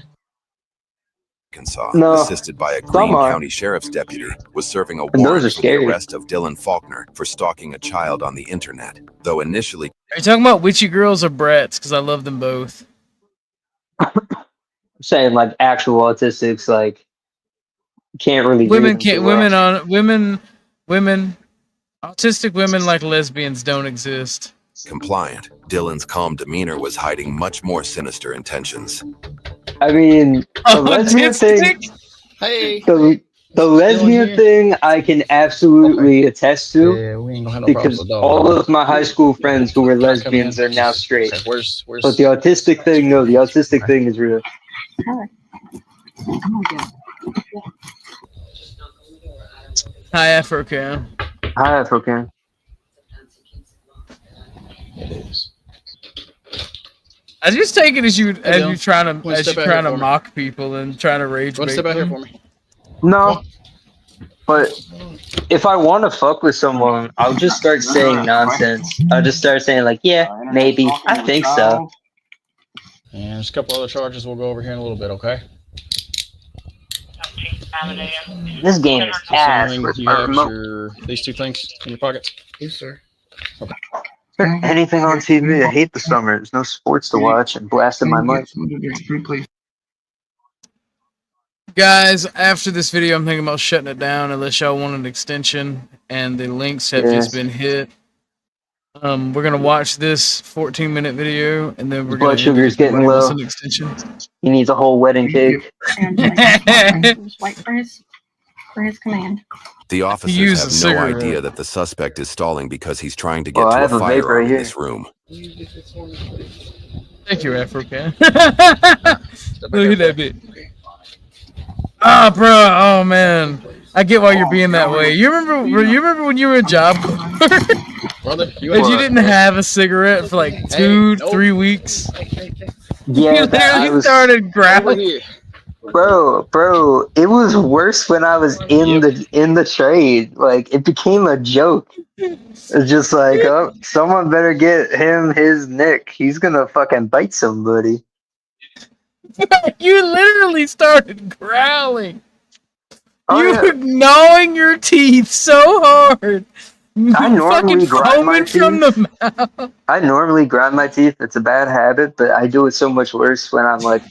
Arkansas, No, assisted by a some Greene are. County Sheriff's deputy, was serving a And those warrant are for the scary. arrest of Dylan Faulkner for stalking a child on the internet. Though initially Are you talking about witchy girls or brats? Because I love them both. I'm saying like actual autistics, like can't really Women read them can't. too well. Women. Autistic women like lesbians don't exist. compliant, Dylan's calm demeanor was hiding much more sinister intentions. I mean, the lesbian thing. Hey. The lesbian thing I can absolutely attest to because all of my high school friends who were lesbians are now straight. But the autistic thing, no, the autistic thing is real. Hi, Afro-Can. Hi, Afro-Can. I just take it as you Dylan. trying One step ahead to for me. mock people and trying to rage One bait step out here them. for me. No, but if I want to fuck with someone, I'll just start saying nonsense. I'll just start saying like, yeah, maybe, I think so. And there's a couple other charges we'll go over here in a little bit, okay? This game is ass. You have these two things in your pockets? Yes, sir. Okay. Anything on TV? I hate the summer. There's no sports to watch and blasting my mic. Guys, after this video, I'm thinking about shutting it down unless y'all want an extension, and the links have just been hit. We're gonna watch this 14-minute video, and then we're Blood sugar's getting low. an extension. He needs a whole wedding cake. Just wait for his command. The officers Use have a no cigarette. idea that the suspect is stalling because he's trying to get Oh, I to have a a vape firearm right in here. this room. Thank you, African. Look at that bit. Ah, bro. Oh man, I get why you're being that way. You remember when you were a job corps? Brother, and you didn't have a cigarette for like 3 weeks. Yeah, You literally started growling. Bro, it was worse when I was in the trade. Like, it became a joke. It's just like, oh, someone better get him his nick. He's gonna fucking bite somebody. You literally started growling. Oh, You yeah. were gnawing your teeth so hard. I normally Fucking grind my foaming from teeth. the mouth. I normally grind my teeth. It's a bad habit, but I do it so much worse when I'm like,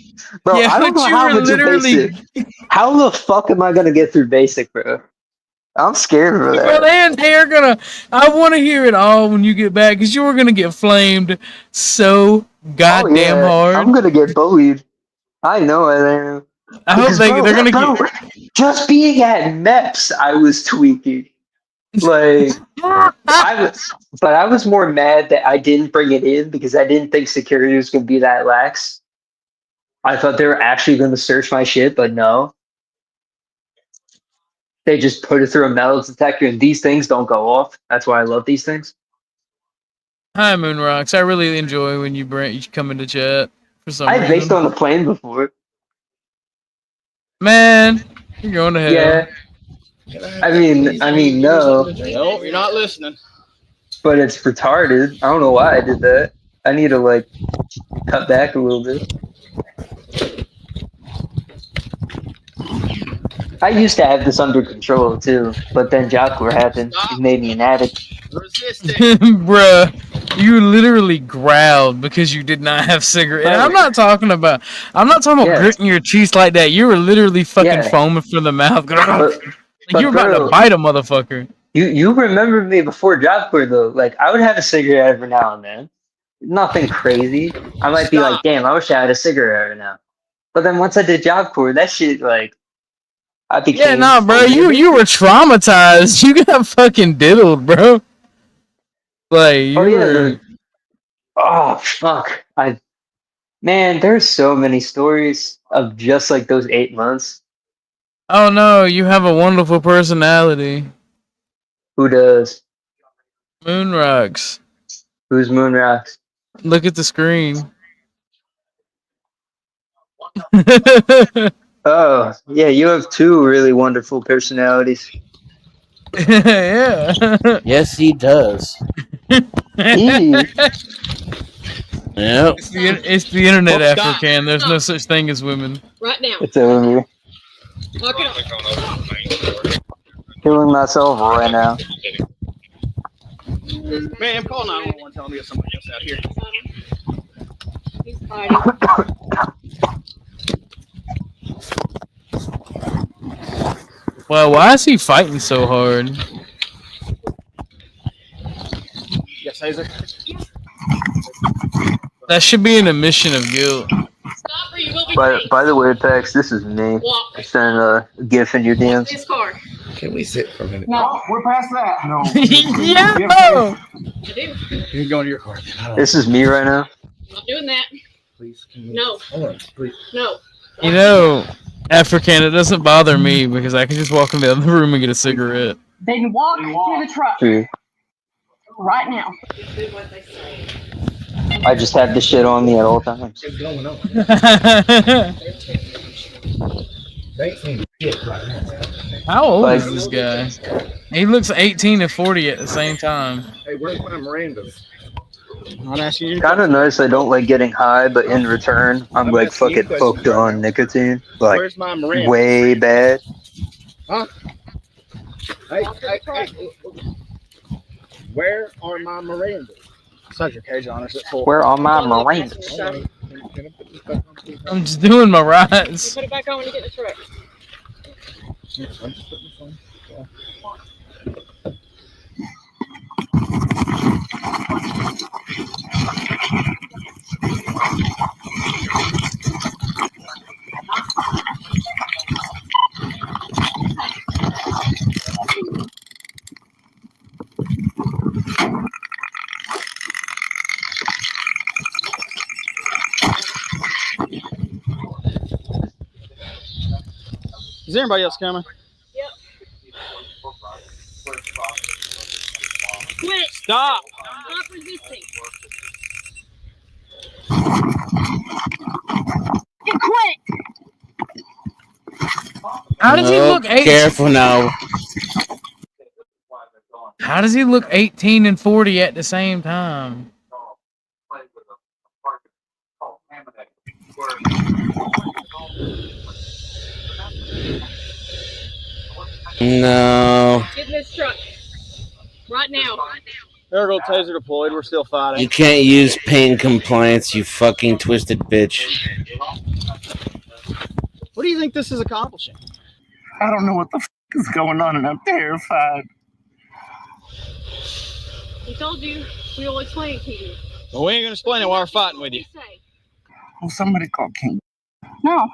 bro, Yeah, I don't but know you how were to do literally- basic. How the fuck am I gonna get through basic, bro? I'm scared for Bro, that. they are gonna. I want to hear it all when you get back, because you were gonna get flamed so goddamn hard. I'm gonna get bullied. I know I am. I hope Because, they're gonna bro, just being at MEPS, I was tweaking. Like, I was more mad that I didn't bring it in because I didn't think security was gonna be that lax. I thought they were actually gonna search my shit, but no. They just put it through a metal detector, and these things don't go off. That's why I love these things. Hi, Moonrocks. I really enjoy when you come into chat for some I've reason. raced on the plane before. Man, you're going to hell. Yeah. I mean, no. No, you're not listening. But it's retarded. I don't know why I did that. I need to like cut back a little bit. I used to have this under control too, but then job corps happened. It made me an addict. Bruh, you literally growled because you did not have cigarette. And I'm not talking about gritting your teeth like that. You were literally fucking foaming from the mouth. Like you were about to bite a motherfucker. You remember me before job corps though. Like I would have a cigarette every now and then. Nothing crazy. I might be like, damn, I wish I had a cigarette right now. But then once I did job corps, that shit like I became. Yeah, nah, bro. You were traumatized. You got fucking diddled, bro. Like you were. Oh fuck! Man, there's so many stories of just like those 8 months. Oh no, you have a wonderful personality. Who does? Moonrocks. Who's Moonrocks? Look at the screen. Oh, yeah, you have 2 really wonderful personalities. Yeah. Yes, he does. Yep. It's the internet, Oh, stop. African. There's no such thing as women. Right now. It's over here. Lock it up. Killing myself right now. Man, I'm calling 911 telling me there's somebody else out here. He's hiding. Well, why is he fighting so hard? Yes, Hazer. That should be an admission of guilt. Stop or you will be By the way, Pex, this is me. I sent a GIF in your DMs. this car. Can we sit for a minute? No, we're past that. No. Yo! I do. You're going to your car. This is me right now. I'm not doing that. Please, can we? No. Hold on, please. No. You know, African, it doesn't bother me because I can just walk in the other room and get a cigarette. Then walk to the truck True. right now. I just have this shit on me at all times. What's going on? How old Like- is this guy? He looks 18 and 40 at the same time. Hey, where's my Miranda? I'm asking you. Kind of nice. I don't like getting high, but in return, I'm like asking you fucking questions hooked right on now. nicotine. Like Where's my Miranda? way bad. Huh? Hey, where are my Mirandas? Set your cage on us at full. Where are my Mirandas? I'm just doing my rides. Put it back on when you get in the truck. Is anybody else coming? Yep. Quit. Stop. Stop resisting. Quit. How does he look 18? Careful now. How does he look 18 and 40 at the same time? No. Get in this truck. Right now. There go taser deployed. We're still fighting. You can't use pain compliance, you fucking twisted bitch. What do you think this is accomplishing? I don't know what the is going on, and I'm terrified. We told you. We will explain it to you. Well, we ain't gonna explain it while we're fighting with you. Well, somebody call King. No. I'm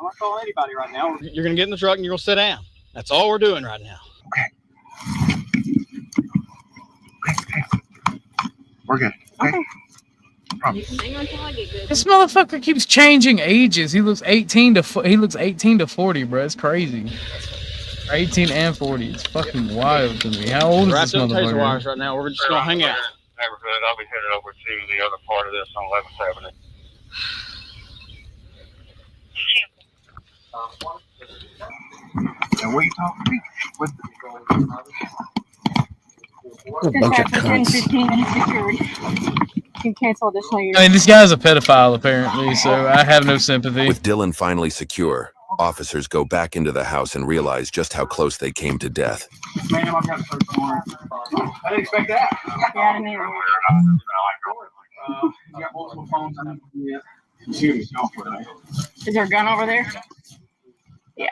not calling anybody right now. You're gonna get in the truck and you're gonna sit down. That's all we're doing right now. We're good. Okay. Hang on until I get good. This motherfucker keeps changing ages. He looks 18 to 40, bro. It's crazy. 18 and 40. It's fucking wild to me. How old is Wrapped this up taser wires motherfucker? right now. We're just gonna hang out. Neighborhood. I'll be headed over to the other part of this on 11th Avenue. And what are you talking to me? What? A bunch of cunts. 10:15 secured. You can cancel additional units. I mean, this guy's a pedophile apparently, so I have no sympathy. With Dylan finally secure, officers go back into the house and realize just how close they came to death. Ma'am, I've got a search warrant. I didn't expect that. Yeah, I didn't either. You got multiple phones. Yeah. Excuse me, go for it. Is there a gun over there? Yeah.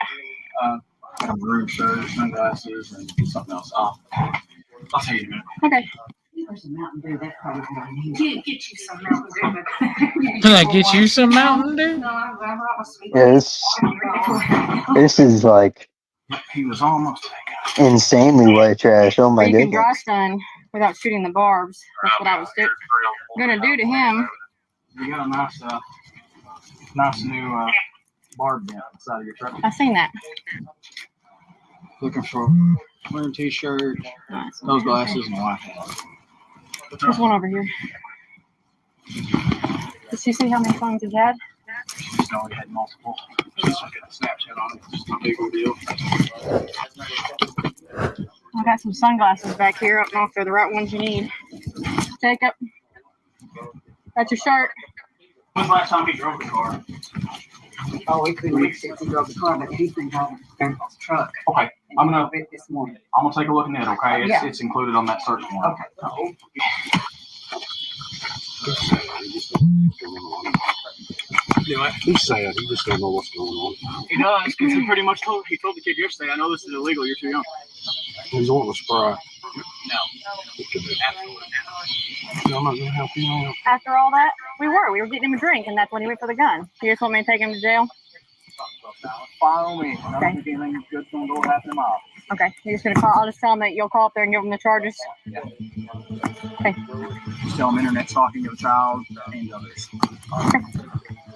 A maroon shirt, sunglasses, and something else. I'll tell you in a minute. Okay. Can I get you some Mountain Dew? Yeah, this is like He was almost insanely white trash. Oh my You can goodness. dry stun without shooting the barbs. That's what I was gonna do to him. You got a nice new barb down inside of your truck. I seen that. Looking for wearing t-shirt, those glasses, and a white hat. There's one over here. Did you see how many phones he had? Just know he had multiple. Just look at the Snapchat on it. Just no big deal. I got some sunglasses back here. I don't know if they're the right ones you need. Jacob, that's your shirt. When's the last time he drove the car? Oh, he couldn't wait since he drove the car, but he's been driving the truck. Okay, I'm gonna this morning. take a look at it. Okay, Yeah. it's included on that search warrant. Okay. He's sad. He just don't know what's going on. He does, because he pretty much told the kid yesterday, I know this is illegal, you're too young. He's wanting to spry. No. I'm not gonna help you out. After all that, we were getting him a drink, and that's when he went for the gun. You just want me to take him to jail? Follow me. I don't think anything good's gonna go happen tomorrow. Okay, you're just gonna call. I'll just tell him that you'll call up there and give him the charges. Yeah. Okay. Just tell him internet stalking of a child and others.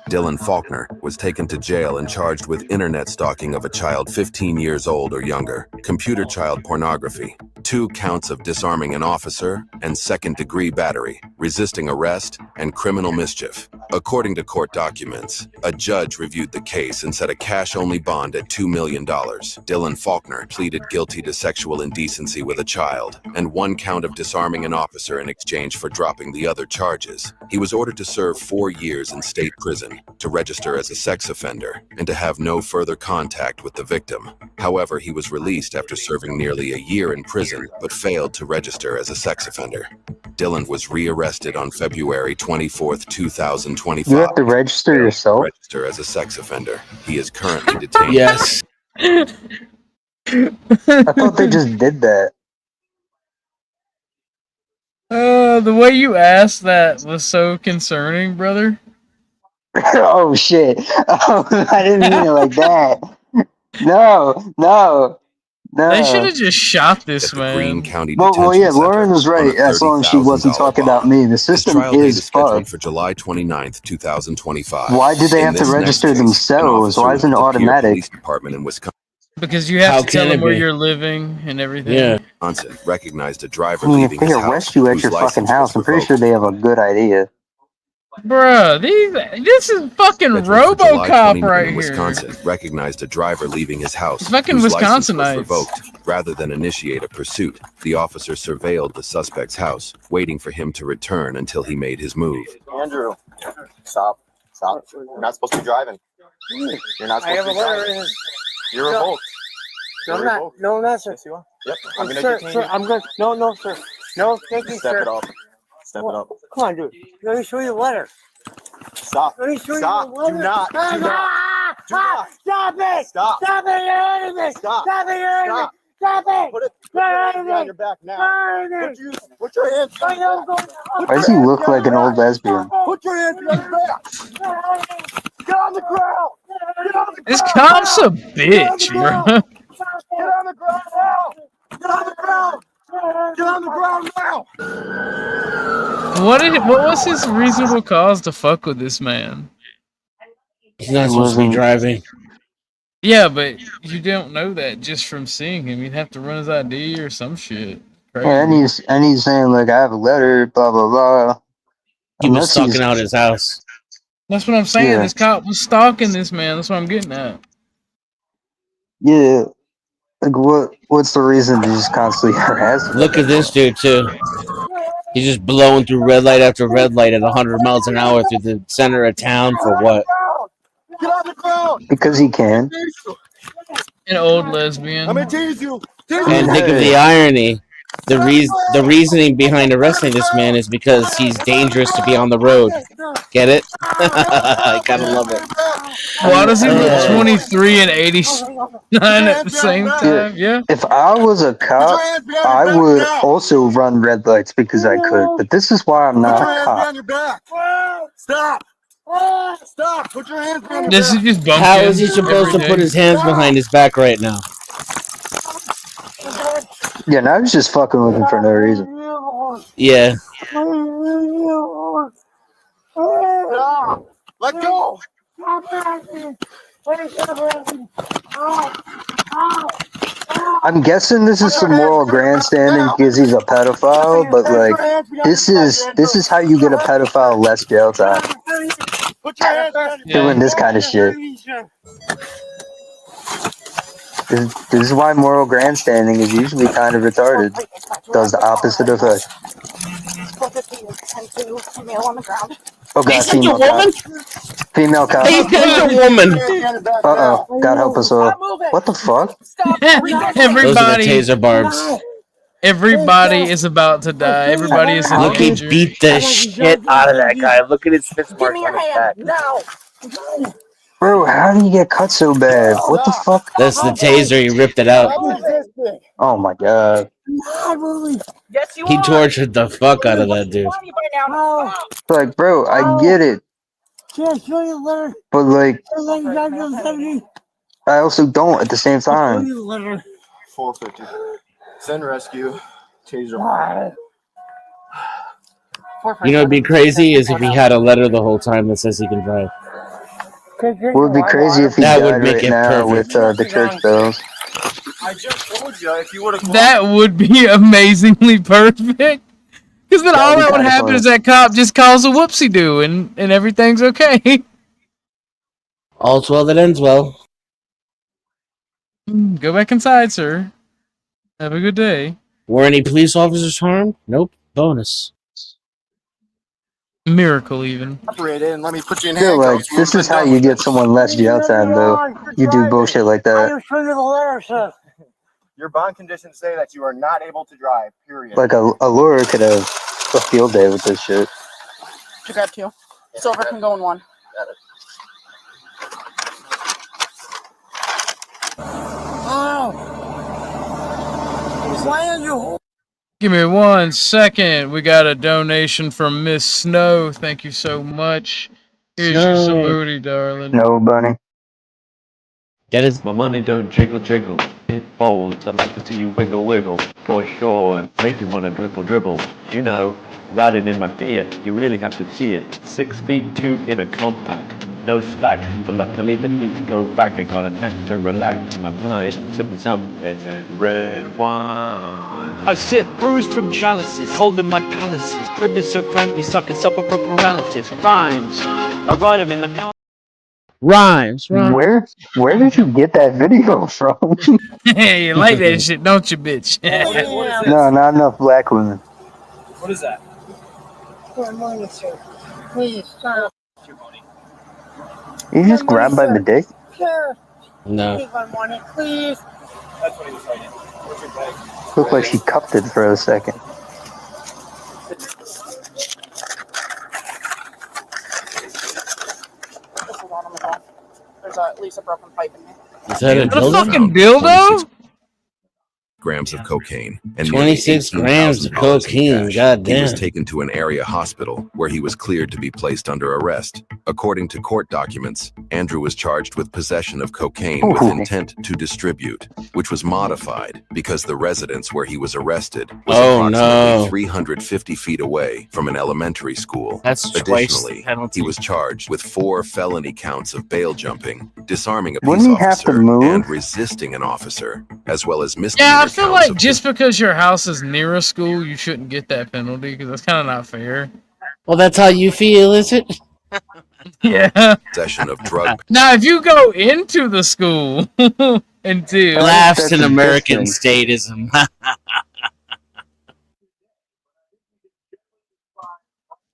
Dylan Faulkner was taken to jail and charged with internet stalking of a child 15 years old or younger, computer child pornography, 2 counts of disarming an officer, and second-degree battery, resisting arrest, and criminal mischief. According to court documents, a judge reviewed the case and set a cash-only bond at $2 million. Dylan Faulkner pleaded guilty to sexual indecency with a child and 1 count of disarming an officer in exchange for dropping the other charges. He was ordered to serve 4 years in state prison, to register as a sex offender, and to have no further contact with the victim. However, he was released after serving nearly a year in prison, but failed to register as a sex offender. Dylan was rearrested on February 24th, 2025. You have to register yourself? Register as a sex offender. He is currently detained. Yes. I thought they just did that. The way you asked that was so concerning, brother. Oh shit! Oh, I didn't mean it like that. No. They should have just shot this man. Well, yeah, Lauren was right. As long as she wasn't talking about me, the system is fucked. For July 29th, 2025. Why do they have to register themselves? Why isn't it automatic? Police department in Wisconsin. Because you have to tell them where you're living and everything. Yeah. Wisconsin recognized a driver I mean, if leaving they his arrest house you at whose your fucking license house, was I'm pretty revoked. sure they have a good idea. Bruh, this is fucking RoboCop right in here. Wisconsin recognized a driver leaving his house. Fucking whose license was Wisconsinites. revoked. Rather than initiate a pursuit, the officer surveilled the suspect's house, waiting for him to return until he made his move. Andrew, stop. You're not supposed to be driving. You're not supposed to be driving. You're revoked. No, I'm not. No, I'm not, sir. Yes, you are. Yep. I'm gonna Sir, detain sir, you. I'm good. No, sir. No, thank you, Step sir. it up. Step it up. Come on, dude. Let me show you the letter. Stop. Let me show Stop. you the letter. Do not. Do not. Do not. Stop it! Stop. Stop it! You're hurting me! Stop. Stop it! You're hurting me! Stop. Stop it! Put You're your hurting hands me! behind your back now. You're hurting me! Put your hands behind your back. Why does he look like an old lesbian? Put your hands behind your back. Get on the ground. Get on the ground. This cop's a bitch, bro. Get on the ground now. Get on the ground. Get on the ground now. What was his reasonable cause to fuck with this man? He's not supposed to be driving. Yeah, but you don't know that just from seeing him. You'd have to run his ID or some shit. Crazy. Yeah, and he's saying like I have a letter, blah blah blah. He was stalking out his house. That's what I'm saying. Yeah. This cop was stalking this man. That's what I'm getting at. Yeah. Like what's the reason to just constantly harass him? Look at this dude too. He's just blowing through red light after red light at 100 miles an hour through the center of town for what? Get on the ground. Because he can. An old lesbian. I'm gonna tease you. And think of the irony. The reasoning behind arresting this man is because he's dangerous to be on the road. Get it? I gotta love it. Why does he look 23 and 89 at the same time? Yeah. If I was a cop, I would also run red lights because I could. But this is why I'm not a cop. Your back. Stop. Stop. Put your hands behind your This is back. just bumping. How is he supposed to put his hands behind his back right now? Yeah, now he's just fucking with him for no reason. Yeah. Let go. I'm guessing this is some moral grandstanding because he's a pedophile, but like this is how you get a pedophile less jail time. Doing this kind of shit. This is why moral grandstanding is usually kind of retarded. Does the opposite effect. Oh god, female cop. Female cop. He's a woman. Uh-oh. God help us all. What the fuck? Everybody. Those are the taser barbs. Everybody is about to die. Everybody is in Look, he danger. beat the shit out of that guy. Look at his fist marks on his back. Bro, how did he get cut so bad? What the fuck? That's the taser. He ripped it out. Oh my god. Yes, you He are. tortured the fuck out of that dude. Like, bro, I get it. But like, I also don't at the same time. 450. Send rescue. Taser. You know what'd be crazy is if he had a letter the whole time that says he can drive. It would be crazy if he That would died make right it now perfect. with the church bells. I just told you if you would have. That would be amazingly perfect. Because then That all would be that would kinda happen funny. is that cop just calls a whoopsie do and everything's okay. All's well that ends well. Go back inside, sir. Have a good day. Were any police officers harmed? Nope. Bonus. Miracle, even. And let me put you in I feel like handcuffs. this is how you get someone less jail time, though. You do bullshit like that. Your bond conditions say that you are not able to drive, period. Like a lawyer could have a field day with this shit. You got two. Silver can go in one. Oh. Why are you? Give me 1 second. We got a donation from Miss Snow. Thank you so much. Here's your Snow. booty, darling. No, bunny. That is My money don't jiggle jiggle, it folds. I like to see you wiggle wiggle, for sure, and make you wanna dribble dribble. You know, riding in my Fiat, you really have to see it. 6 feet 2 in a compact, no slack. But luckily the need to go back. I got a knack to relax my mind, sipping some red wine. I sit bruised from jealousies, holding my palaces. Goodness so frankly, sucking supper for paralysis. Rhymes, I write them in the car. Rhymes. Where did you get that video from? Hey, you like that shit, don't you, bitch? No, not enough black women. What is that? Good morning, sir. Please stop. You just grabbed by the dick? Sure. No. Please, one morning, please. That's what he was saying. What's your bag? Looked like she cupped it for a second. There's at least a broken pipe in there. Is that a Andrew dildo? found 26 grams of cocaine and nearly 26 grams of $18,000 in cocaine. cash. Goddamn. He was taken to an area hospital where he was cleared to be placed under arrest. According to court documents, Andrew was charged with possession of cocaine with intent to distribute, which was modified because the residence where he was arrested was approximately 350 feet away from an elementary school. That's twice the Additionally, penalty. he was charged with 4 felony counts of bail jumping, disarming a Wouldn't peace he have to officer, move? and resisting an officer, as well as misdemeanor Yeah, I feel counts like of just because your house is near a school, you shouldn't get that penalty because that's kind of not fair. Well, that's how you feel, is it? Yeah. possession of drug. Now, if you go into the school and do Laughs in American statism.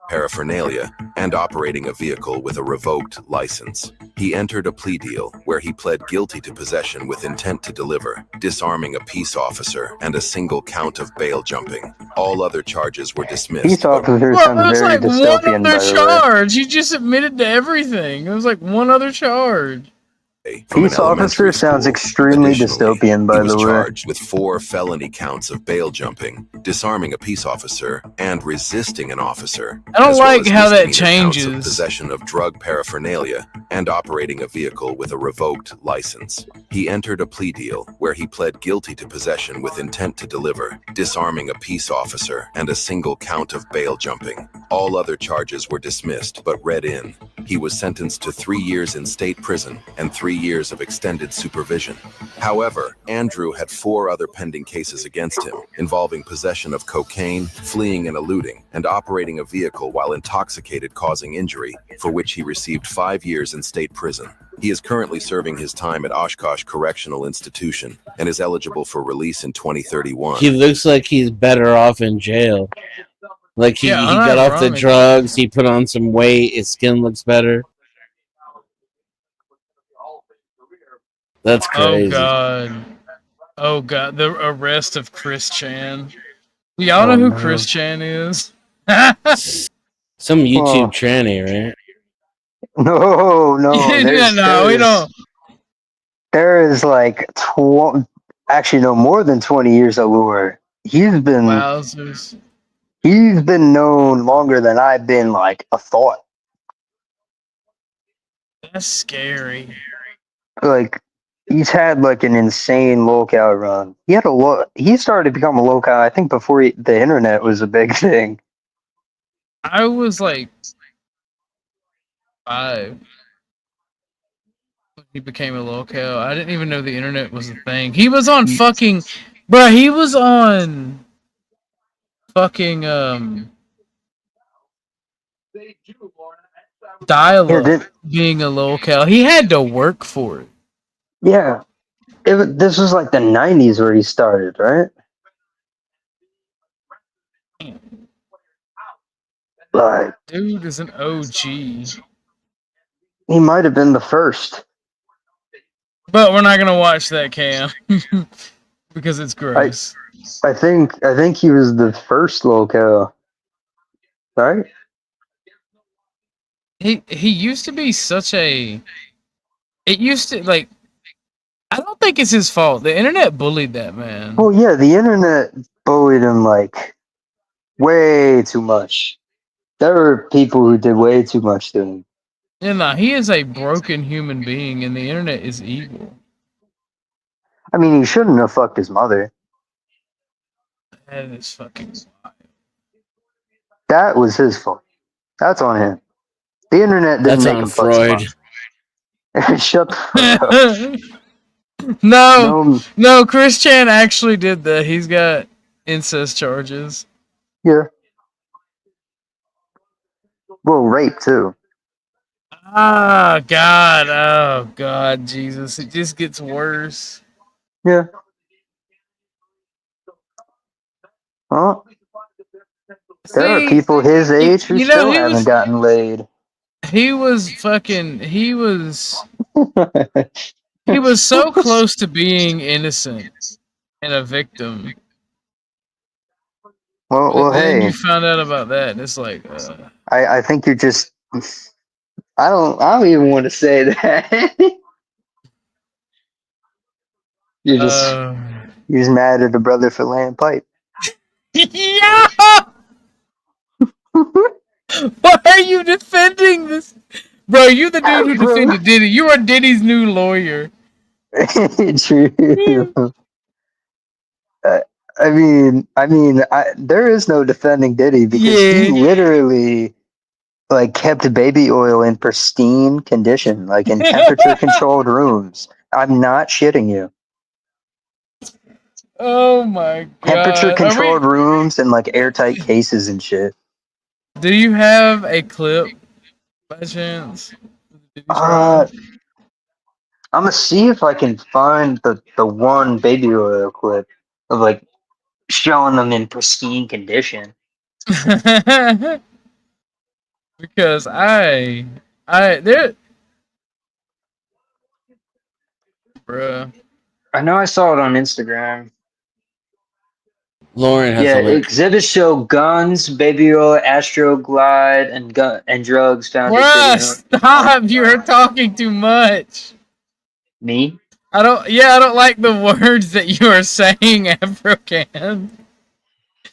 Paraphernalia, and operating a vehicle with a revoked license. He entered a plea deal where he pled guilty to possession with intent to deliver, disarming a peace officer, and a single count of bail jumping. All other charges were dismissed. Peace officer well, sounds it was very like one dystopian, by other the way. charge. He just admitted to everything. It was like one other charge. From an Peace officer elementary sounds school. extremely dystopian, by He was the way. charged with 4 felony counts of bail jumping, disarming a peace officer, and resisting an officer. I don't as well like as how that misdemeanor counts of changes. possession of drug paraphernalia and operating a vehicle with a revoked license. He entered a plea deal where he pled guilty to possession with intent to deliver, disarming a peace officer, and a single count of bail jumping. All other charges were dismissed but read in. He was sentenced to 3 years in state prison and 3 years of extended supervision. However, Andrew had 4 other pending cases against him, involving possession of cocaine, fleeing and eluding, and operating a vehicle while intoxicated causing injury, for which he received 5 years in state prison. He is currently serving his time at Oshkosh Correctional Institution and is eligible for release in 2031. He looks like he's better off in jail. Like he Yeah, got off the unironically. drugs, he put on some weight, his skin looks better. That's crazy. Oh god. Oh god. The arrest of Chris Chan. Y'all know who Chris Chan is? Some YouTube Oh. tranny, right? No, Yeah, no, we don't. There is like actually no more than 20 years allure. He's been Wowzers. he's been known longer than I've been like a thought. That's scary. Like he's had like an insane locale run. He had he started to become a locale, I think, before the internet was a big thing. I was like 5. He became a locale. I didn't even know the internet was a thing. He was on fucking... Bruh, he was on... fucking dial-up being a locale. He had to work for it. Yeah. This was like the 90s where he started, right? Like, Dude is an OG. he might have been the first. But we're not gonna watch that, Cam, because it's gross. I think he was the first local, right? He used to be such a. It used to like. I don't think it's his fault. The internet bullied that man. Oh yeah, the internet bullied him like way too much. There were people who did way too much to him. Yeah, nah, he is a broken human being, and the internet is evil. I mean, he shouldn't have fucked his mother. That is fucking. That was his fault. That's on him. The internet didn't That's make on him fuck his Freud. mother. Shut the fuck up. No, Chris Chan actually did that. He's got incest charges. Yeah. Well, rape too. Ah, God. Oh, God, Jesus. It just gets worse. Yeah. Huh? There are people his age who still haven't gotten laid. He was fucking. He was so close to being innocent and a victim. Well, then hey. you found out about that, and it's like. I think you're just. I don't even want to say that. You're just mad at the brother for laying pipe. Yeah! Why are you defending this? Bro, you're the dude who defended Diddy. You are Diddy's new lawyer. True. I mean, there is no defending Diddy because he literally like kept baby oil in pristine condition, like in temperature controlled rooms. I'm not shitting you. Oh my God. Temperature controlled rooms and like airtight cases and shit. Do you have a clip by chance? I'm gonna see if I can find the one baby oil clip of like showing them in pristine condition. Because there, bruh. I know I saw it on Instagram. Lauren has Yeah, a link. exhibits show guns, baby oil, Astroglide, and drugs found at Bruh, Diddy. stop! You're talking too much. Me? I don't like the words that you are saying, Afrocan.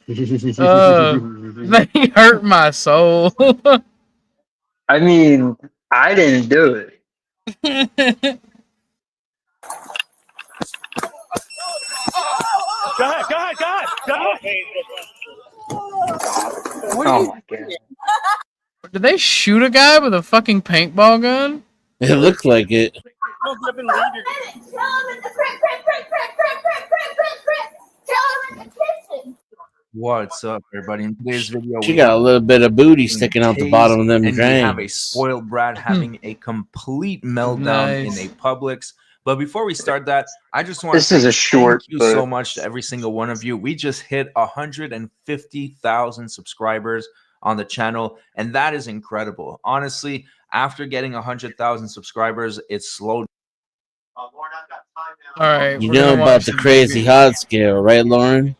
They hurt my soul. I mean, I didn't do it. Go ahead. Oh my God. Did they shoot a guy with a fucking paintball gun? It looked like it. What's up, everybody? In today's video, She got a little bit of booty sticking out the bottom of them and we have a drains. spoiled brat having a complete meltdown in a Publix. But before we start that, I just want to say thank you so much to every single one of you. We just hit 150,000 subscribers on the channel, and that is incredible. Honestly, after getting 100,000 subscribers, it slowed. All right, You know about the crazy hot scale, right, Lauren?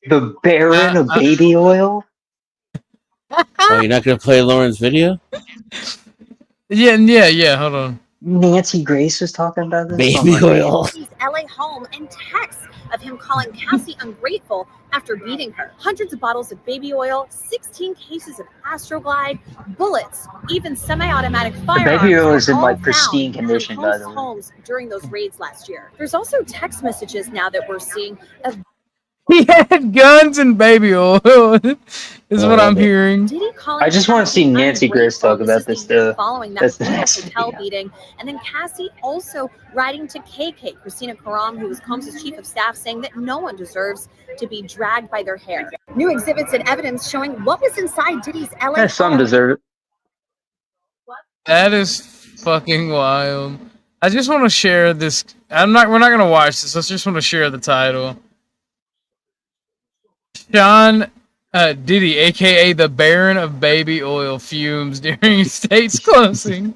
The Baron of baby oil? Oh, you're not gonna play Lauren's video? Yeah. Hold on. Nancy Grace was talking about this. Baby oil. His LA home and texts of him calling Cassie ungrateful after beating her. Hundreds of bottles of baby oil, 16 cases of Astroglide, bullets, even semi-automatic firearms. baby oil is in were like all pristine found condition, in by the hosts' way. homes during those raids last year. There's also text messages now that we're seeing of He had guns and baby oil. Is what I'm hearing. I just want to see Nancy Grace talk about this stuff. Following that hotel beating, and then Cassie also writing to KK, Christina Karam, who was Combs' chief of staff, saying that no one deserves to be dragged by their hair. New exhibits and evidence showing what was inside Diddy's LA. Some deserve it. That is fucking wild. I just want to share this. We're not gonna watch this. I just want to share the title. Sean Diddy, aka the Baron of Baby Oil, fumes during state's closing.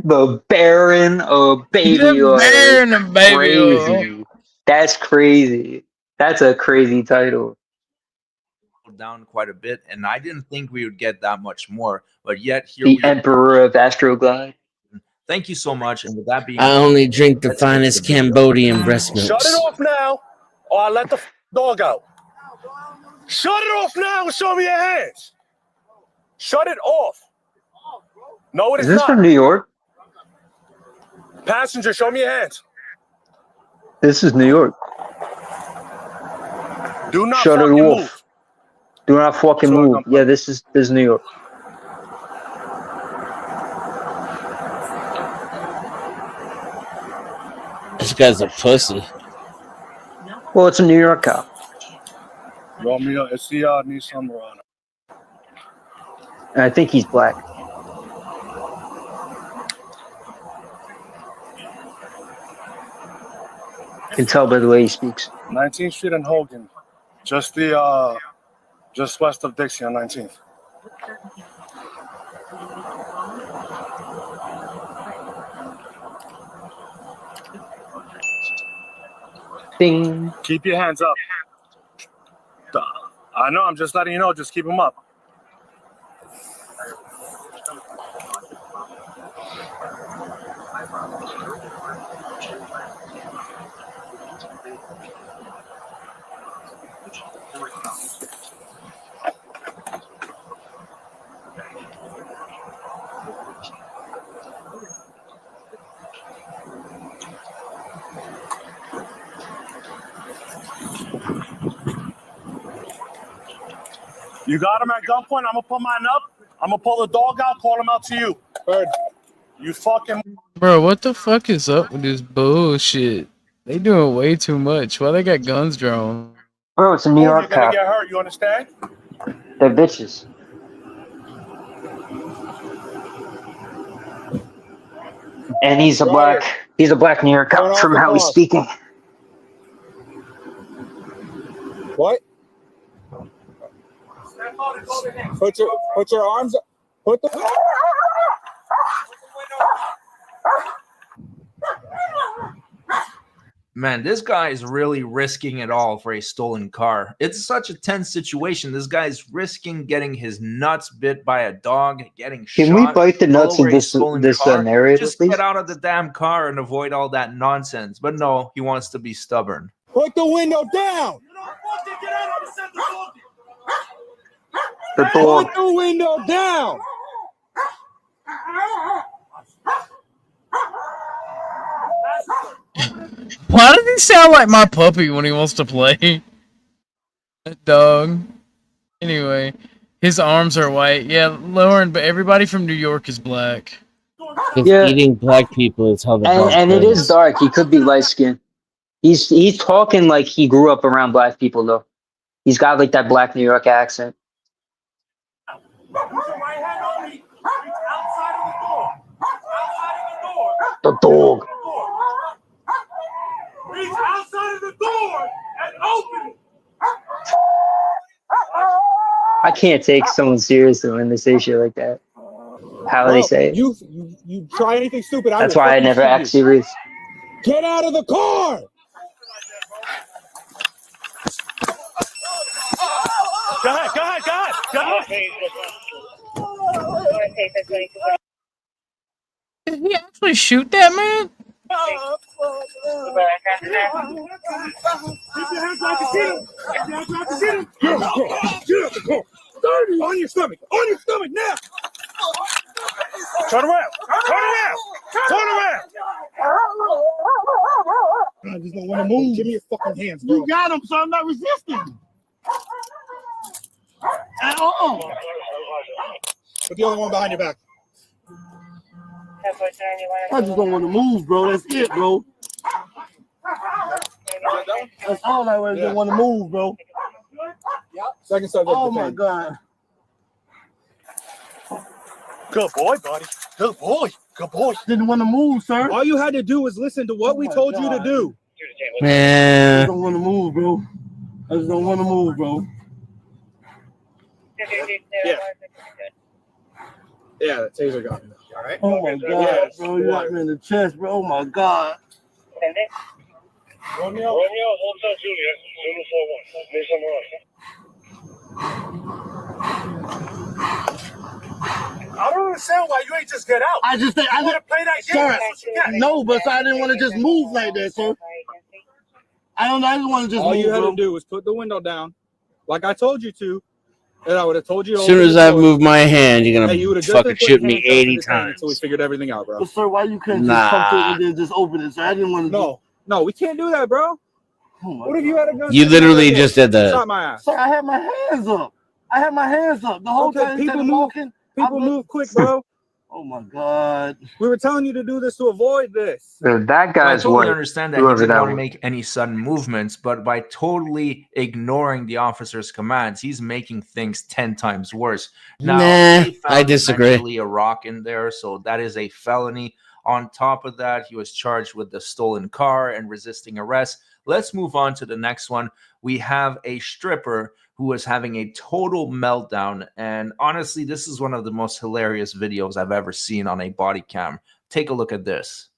The Baron of Baby Oil. Baron of Baby Oil. That's crazy. That's a crazy title. Down quite a bit, and I didn't think we would get that much more, but yet here The Emperor of AstroGuy. Thank you so much, and with that being I only drink the finest Cambodian breast milk. Shut it off now, or I'll let the dog out. Shut it off now and show me your hands. Shut it off. No, it is Is this not. from New York? Passenger, show me your hands. This is New York. Do not Shut it fucking off. move. Do not fucking move. Yeah, this is New York. This guy's a pussy. Well, it's a New York cop. Romeo, it's the Nissan Murano. And I think he's black. You can tell by the way he speaks. 19th Street and Hogan. Just west of Dixie on 19th. Ding. Keep your hands up. I know, I'm just letting you know, just keep them up. You got him at gunpoint. I'm gonna put mine up. I'm gonna pull the dog out, call him out to you. Bird. You fucking. Bro, what the fuck is up with this bullshit? They doing way too much. Why they got guns drawn? Bro, it's a New York You're gonna cop. get hurt. You understand? They're bitches. And he's a black New York cop from how he's speaking. What? Put your arms up. Put the. Man, this guy is really risking it all for a stolen car. It's such a tense situation. This guy's risking getting his nuts bit by a dog, getting shot. Can we bite the nuts of all over a stolen this car. narrative, Just please? get out of the damn car and avoid all that nonsense. But no, he wants to be stubborn. Put the window down. The dog. Put the window down. Why does he sound like my puppy when he wants to play? That dog. Anyway, his arms are white. Yeah, Lauren, but everybody from New York is black. Just eating black people is how the And it is dark. He could be light skinned. He's talking like he grew up around black people though. He's got like that black New York accent. The dog. Reach outside of the door and open it. I can't take someone seriously when they say shit like that. How do they say it? You try anything stupid. That's why I never act serious. Get out of the car. Go ahead. Did he actually shoot that man? On your stomach now. Turn around. just don't want to move. Give me your fucking hands, bro. You got him, so I'm not resisting. Put the other one behind your back. I just don't want to move, bro. That's it, bro. That's all I really don't want to move, bro. Second subject. Oh my God. Good boy, buddy. Good boy. Good boy. Didn't want to move, sir. All you had to do was listen to what we told you to do. Man. I don't want to move, bro. I just don't want to move, bro. Yeah. Yeah, the taser got me. All right. Oh my God, bro. You got me in the chest, bro. Oh my God. Romeo, Hotel Juliet, 041. Need somewhere else. I don't understand why you ain't just get out. I just think I want to play that game. Sir, that's what you get. No, but I didn't want to just move like that, sir. I don't know. I just want to just move. All you had to do was put the window down, like I told you to, and I would have told you. As soon as I move my hand, you're gonna fucking shoot me 80 times. Until we figured everything out, bro. But sir, why you couldn't just come to it and then just open it? So I didn't want to. No, we can't do that, bro. Oh what if you had a gun? You literally just did that. Shot my ass. Sir, I had my hands up. I had my hands up the whole time. People move. People move quick, bro. Oh my God. We were telling you to do this to avoid this. That guy's I totally understand that he didn't want to make any sudden movements, but by totally ignoring the officer's commands, he's making things 10 times worse. Now, Nah, I disagree. Eventually a rock in there, so that is a felony. On top of that, he was charged with the stolen car and resisting arrest. Let's move on to the next one. We have a stripper who was having a total meltdown. And honestly, this is one of the most hilarious videos I've ever seen on a body cam. Take a look at this.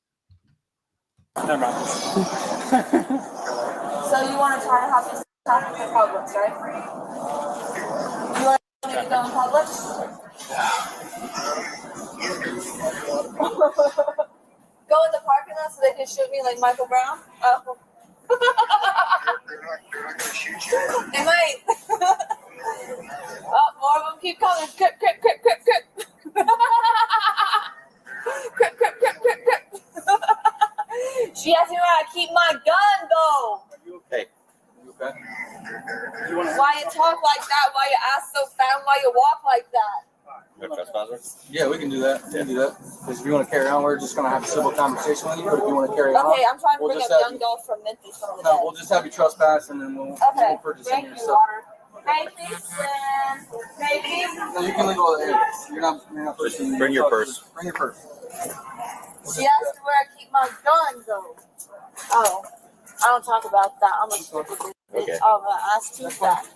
Never mind. So you want to try to have this talk in public, right? You want to go in public? Go in the parking lot so they can shoot me like Michael Brown? Oh. They might. Oh, more of them keep coming. Crip, crip, crip, crip, crip. Crip, crip, crip, crip, crip. She asked me where I keep my gun, though. Are you okay? Why you talk like that? Why you ask so fast? Why you walk like that? Yeah, we can do that. We can do that. Because if you want to carry on, we're just going to have a civil conversation with you. But if you want to carry on, okay, I'm trying to bring up young girls from Memphis from the no, we'll just have you trespass and then we'll purchase thank your you, stuff. Water. Hey, Jason. Hey, Jason. No, you can leave all the air. You're not bring your purse. Bring your purse. She asked me where I keep my gun, though. Oh, I don't talk about that. I'm a stupid bitch. Okay. Oh, but ask too fast.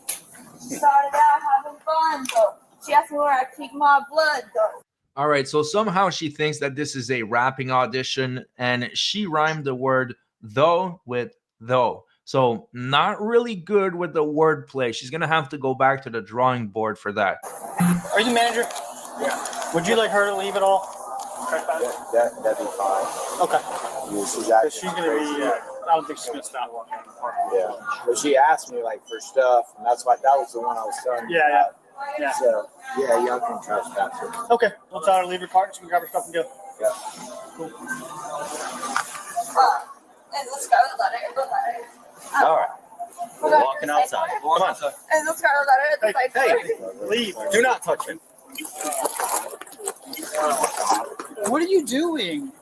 Started out having fun, though. She asked me where I keep my blood, though. All right, so somehow she thinks that this is a rapping audition, and she rhymed the word though with though. So not really good with the wordplay. She's gonna have to go back to the drawing board for that. Are you the manager? Yeah. Would you like her to leave it all? That'd be fine. Okay. She's gonna be. I don't think she's gonna stop walking. Yeah. But she asked me like for stuff, and that's why that was the one I was telling you. Yeah. So yeah, y'all can trespass her. Okay. We'll tell her to leave her cart. She can grab her stuff and go. Yeah. Cool. And let's go to the letter. All right. We're walking outside. Come on. And let's go to the letter. Hey, leave. Do not touch him. What are you doing?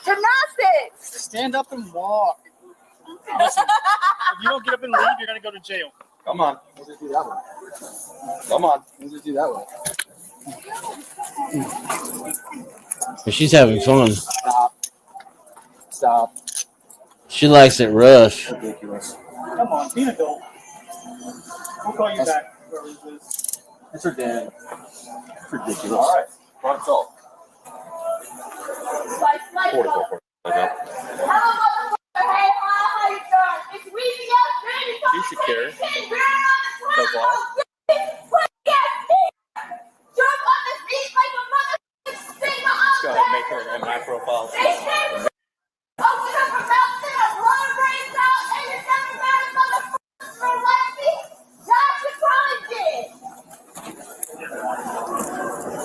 Gymnastics. Stand up and walk. Listen, if you don't get up and leave, you're gonna go to jail. Come on. We'll just do that one. Come on. We'll just do that one. She's having fun. Stop. She likes it rough. Ridiculous. Come on, be an adult. We'll call you back. It's her dad. It's ridiculous. All right. What's all? You secure. Let's go ahead and make her in my profile.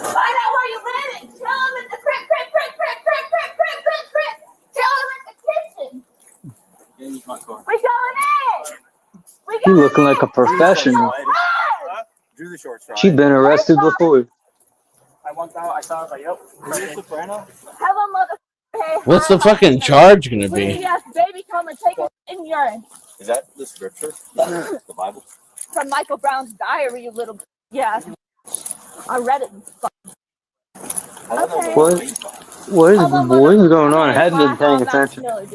Find out where you live and kill him in the crib. Kill him in the kitchen. We going in. We You looking like a professional. Do the short She been arrested before. I saw it like, yep. Soprano. Hello, mother. Hey, What's hi, the fucking hi. charge gonna Please, be? yes, baby, come and take it in urine. Is that the scripture? The Bible? From Michael Brown's diary, you little. Yeah. I read it. Okay. What is going on? I hadn't been paying attention. I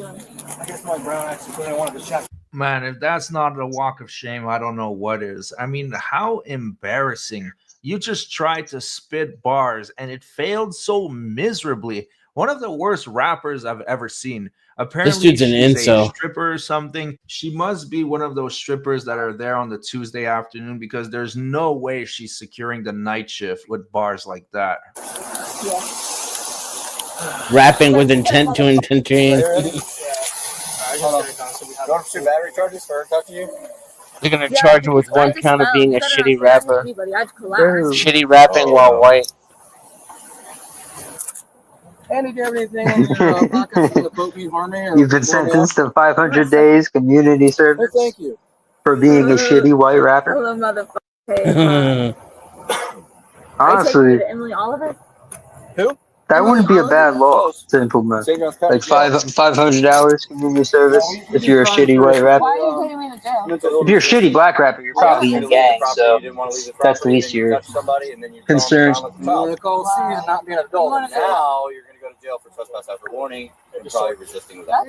guess my Brown actually wanted to check. Man, if that's not a walk of shame, I don't know what is. I mean, how embarrassing. You just tried to spit bars and it failed so miserably. One of the worst rappers I've ever seen. Apparently, dude's an she's a incel. stripper or something. She must be one of those strippers that are there on the Tuesday afternoon because there's no way she's securing the night shift with bars like that. Rapping with intent to entertain. Don't shoot battery charges for her touching you? They're gonna charge him with one count of being a shitty rapper. Shitty Oh, rapping while white. Andy, do you have anything on your pocket from the Pope Army? You've been sentenced to 500 days community service thank you. for being a shitty white rapper. Hello, motherfucker. Honestly, Emily Oliver? Who? that wouldn't be a bad law to implement. Like 500 hours community service if you're a shitty white rapper. Why are you putting me in jail? If you're a shitty black rapper, you're probably in gang, so that's the least you're concerned. You want to call C and not be an adult. Now you're going to go to jail for trespass after warning and probably resisting without.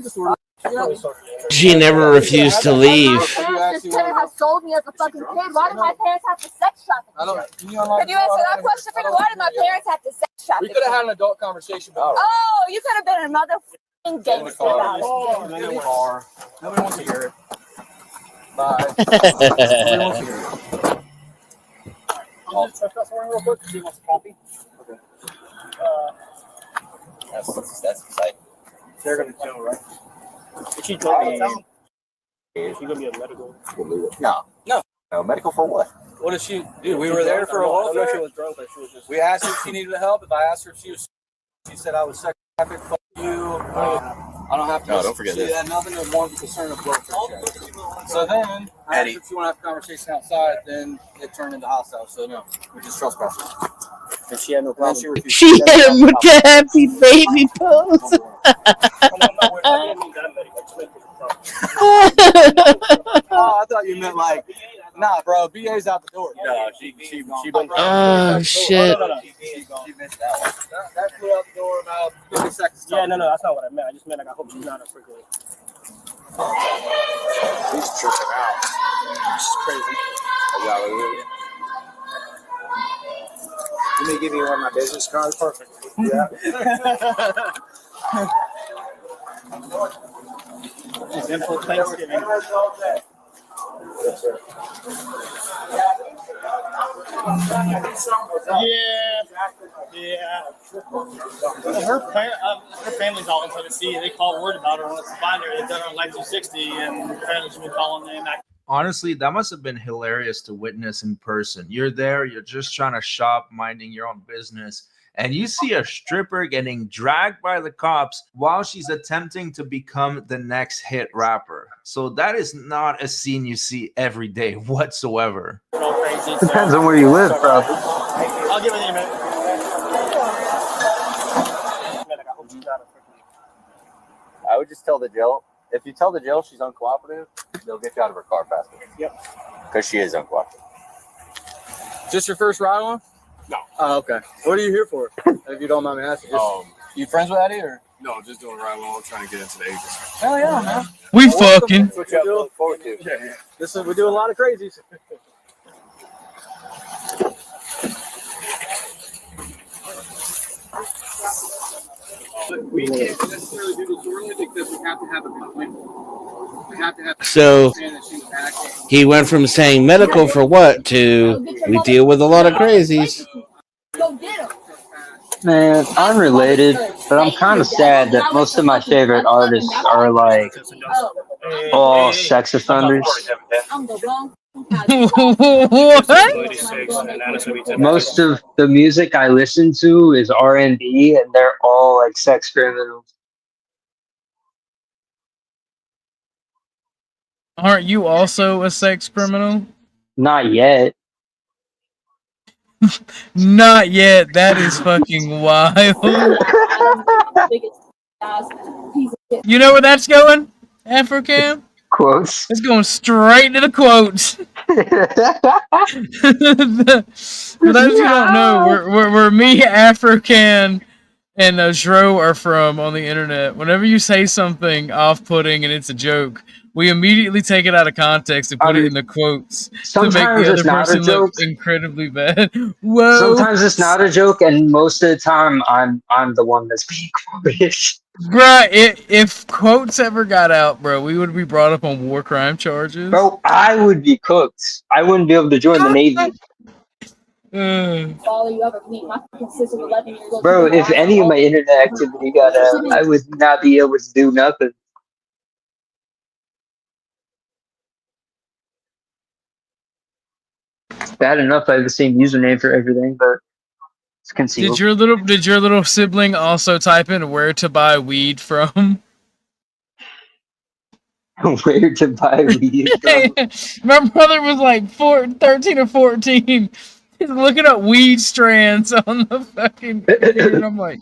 She never refused to leave. My parents just couldn't have sold me as a fucking kid. Why did my parents have to sex traffic me? Could you answer that question for me? Why did my parents have to sex traffic We could have me? had an adult conversation about it. Oh, you could have been a motherfucking gangster about it. Nobody wants to hear it. Bye. Nobody wants to hear it. I'll just check that for him real quick. He wants a copy. Okay. That's exciting. They're going to tell, right? Is she going to be a medical? No. No, medical for what? What did she do? We were there for a while. She was drunk, but she was just. We asked her if she needed help. If I asked her if she was, she said I was sex trafficked. Fuck you. I don't have to. No, don't forget this. She had nothing of more concern of blood pressure. So then, I asked her if she want to have a conversation outside. Then it turned into hostile. So no, we just trespassing. And she had no problem. She hit him with the happy baby pose. Oh, I thought you meant like, nah, bro. BA's out the door. No, she Oh shit. No. She missed that one. That flew out the door about 50 seconds. Yeah, no, that's not what I meant. I just meant like I hope she's not a freaking. He's tripping out. It's crazy. You may give me one of my business cards. Perfect. Yeah. Simple Thanksgiving. Yeah. Her family's all in Tennessee. They call word about her once they find her. They've done her on Life 260, and apparently she's been calling them back. Honestly, that must have been hilarious to witness in person. You're there, you're just trying to shop, minding your own business, and you see a stripper getting dragged by the cops while she's attempting to become the next hit rapper. So that is not a scene you see every day whatsoever. Depends on where you live, probably. I'll give it a minute. I would just tell the jail. If you tell the jail she's uncooperative, they'll get you out of her car faster. Yep. Because she is uncooperative. Just your first ride on? No. Oh, okay. What are you here for? If you don't mind me asking. You friends with Eddie or? No, just doing ride along, trying to get into the agency. Hell yeah, man. We fucking. That's what you do. Forward to. Yeah. We're doing a lot of crazies. We can't necessarily do this early because we have to have a complaint. We have to have So he went from saying medical for what to we deal with a lot of crazies. Man, unrelated, but I'm kind of sad that most of my favorite artists are like all sex offenders. Most of the music I listen to is R&B, and they're all like sex criminals. Aren't you also a sex criminal? Not yet. Not yet. That is fucking wild. You know where that's going, Afrocam? Quotes. It's going straight to the quotes. For those who don't know, where me, Afrocan, and Zro are from on the internet, whenever you say something off-putting and it's a joke, we immediately take it out of context and put it in the quotes to make the Sometimes other it's not a person look joke. incredibly bad. Whoa. Sometimes it's not a joke, and most of the time I'm the one that's being quoted. Bruh, if quotes ever got out, bro, we would be brought up on war crime charges. Bro, I would be cooked. I wouldn't be able to join the Navy. Follow you up. My sister's 11 years old. Bro, if any of my internet activity got out, I would not be able to do nothing. It's bad enough I have the same username for everything, but it's concealed. Did your little sibling also type in where to buy weed from? Where to buy weed from? My brother was like 13 or 14. He's looking up weed strands on the fucking computer, and I'm like,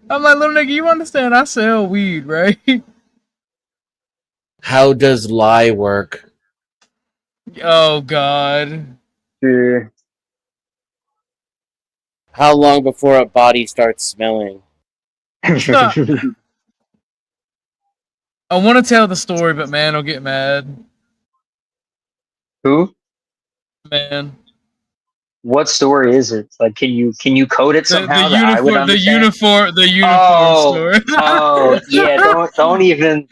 little nigga, you understand I sell weed, right? How does lie work? Oh God. Sure. How long before a body starts smelling? I want to tell the story, but man, I'll get mad. Who? Man. What story is it? Like, can you code it somehow that I would understand? The uniform story. Oh, yeah. Don't even.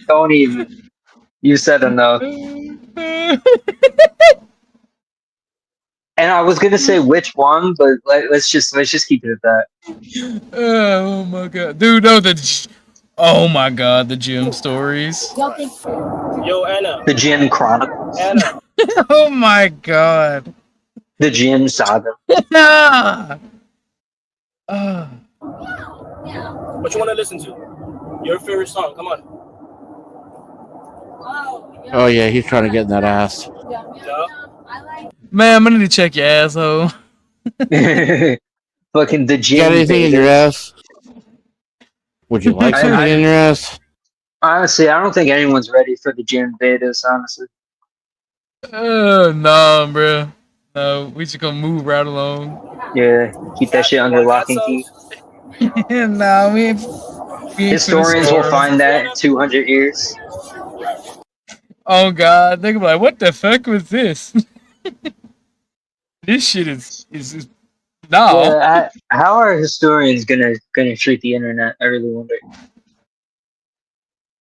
You said enough. And I was gonna say which one, but let's just keep it at that. Oh my god, dude! No, oh my god, the gym stories. Yo, Anna. The Gym Chronicles. Anna. Oh my god. The Gym Saga. What you want to listen to? Your favorite song? Come on. Oh yeah, he's trying to get in that ass. Yeah. Man, I'm gonna need to check your asshole. Fucking the Gym. You got anything in your ass? Would you like something in your ass? Honestly, I don't think anyone's ready for the Gym betas, honestly. Nah, bro. No, we just gonna move right along. Yeah, keep that shit under lock and key. Nah, we Historians will find that in 200 years. Oh god, they're gonna be like, what the fuck was this? This shit is no. Yeah, how are historians gonna treat the internet? I really wonder.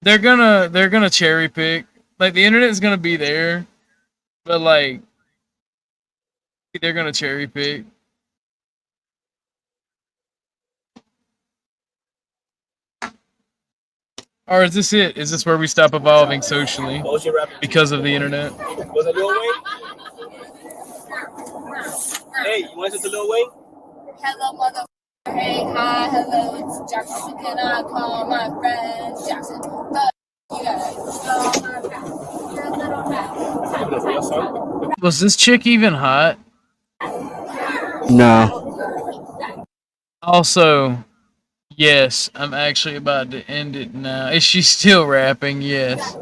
They're gonna cherry pick. Like the internet is gonna be there, but like they're gonna cherry pick. Or is this it? Is this where we stop evolving socially because of the internet? Was it Lil Wayne? Hey, you want to listen to Lil Wayne? Hello, mother. Hey, hi, hello, it's Jackson. Can I call my friend Jackson? But you gotta Was this chick even hot? No. Also, yes, I'm actually about to end it now. Is she still rapping? Yes.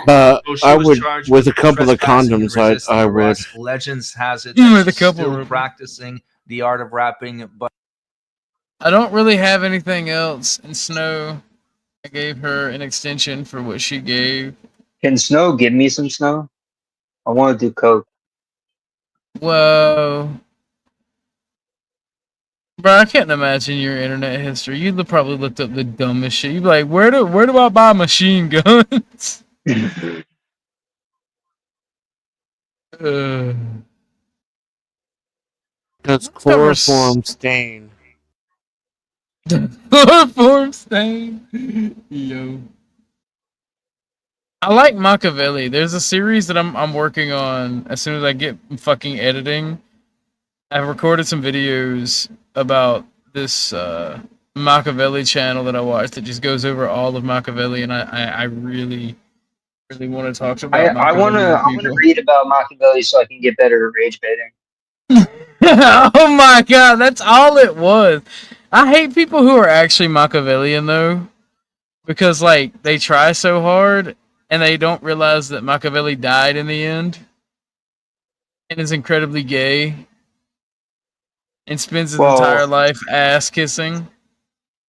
I would, with a couple of condoms, I would. Legends has it With that a she's couple still of- practicing the art of rapping, but I don't really have anything else. And Snow, I gave her an extension for what she gave. Can Snow give me some snow? I want to do coke. Whoa. Bro, I can't imagine your internet history. You'd probably looked up the dumbest shit. You'd be like, where do I buy machine guns? That's chloroform stain. Chloroform stain. Yo. I like Machiavelli. There's a series that I'm working on as soon as I get fucking editing. I've recorded some videos about this Machiavelli channel that I watch that just goes over all of Machiavelli, and I really really want to talk about I want to read about Machiavelli so I can get better at rage baiting. Oh my god, that's all it was. I hate people who are actually Machiavellian though, because like they try so hard and they don't realize that Machiavelli died in the end and is incredibly gay and spends his entire life ass kissing.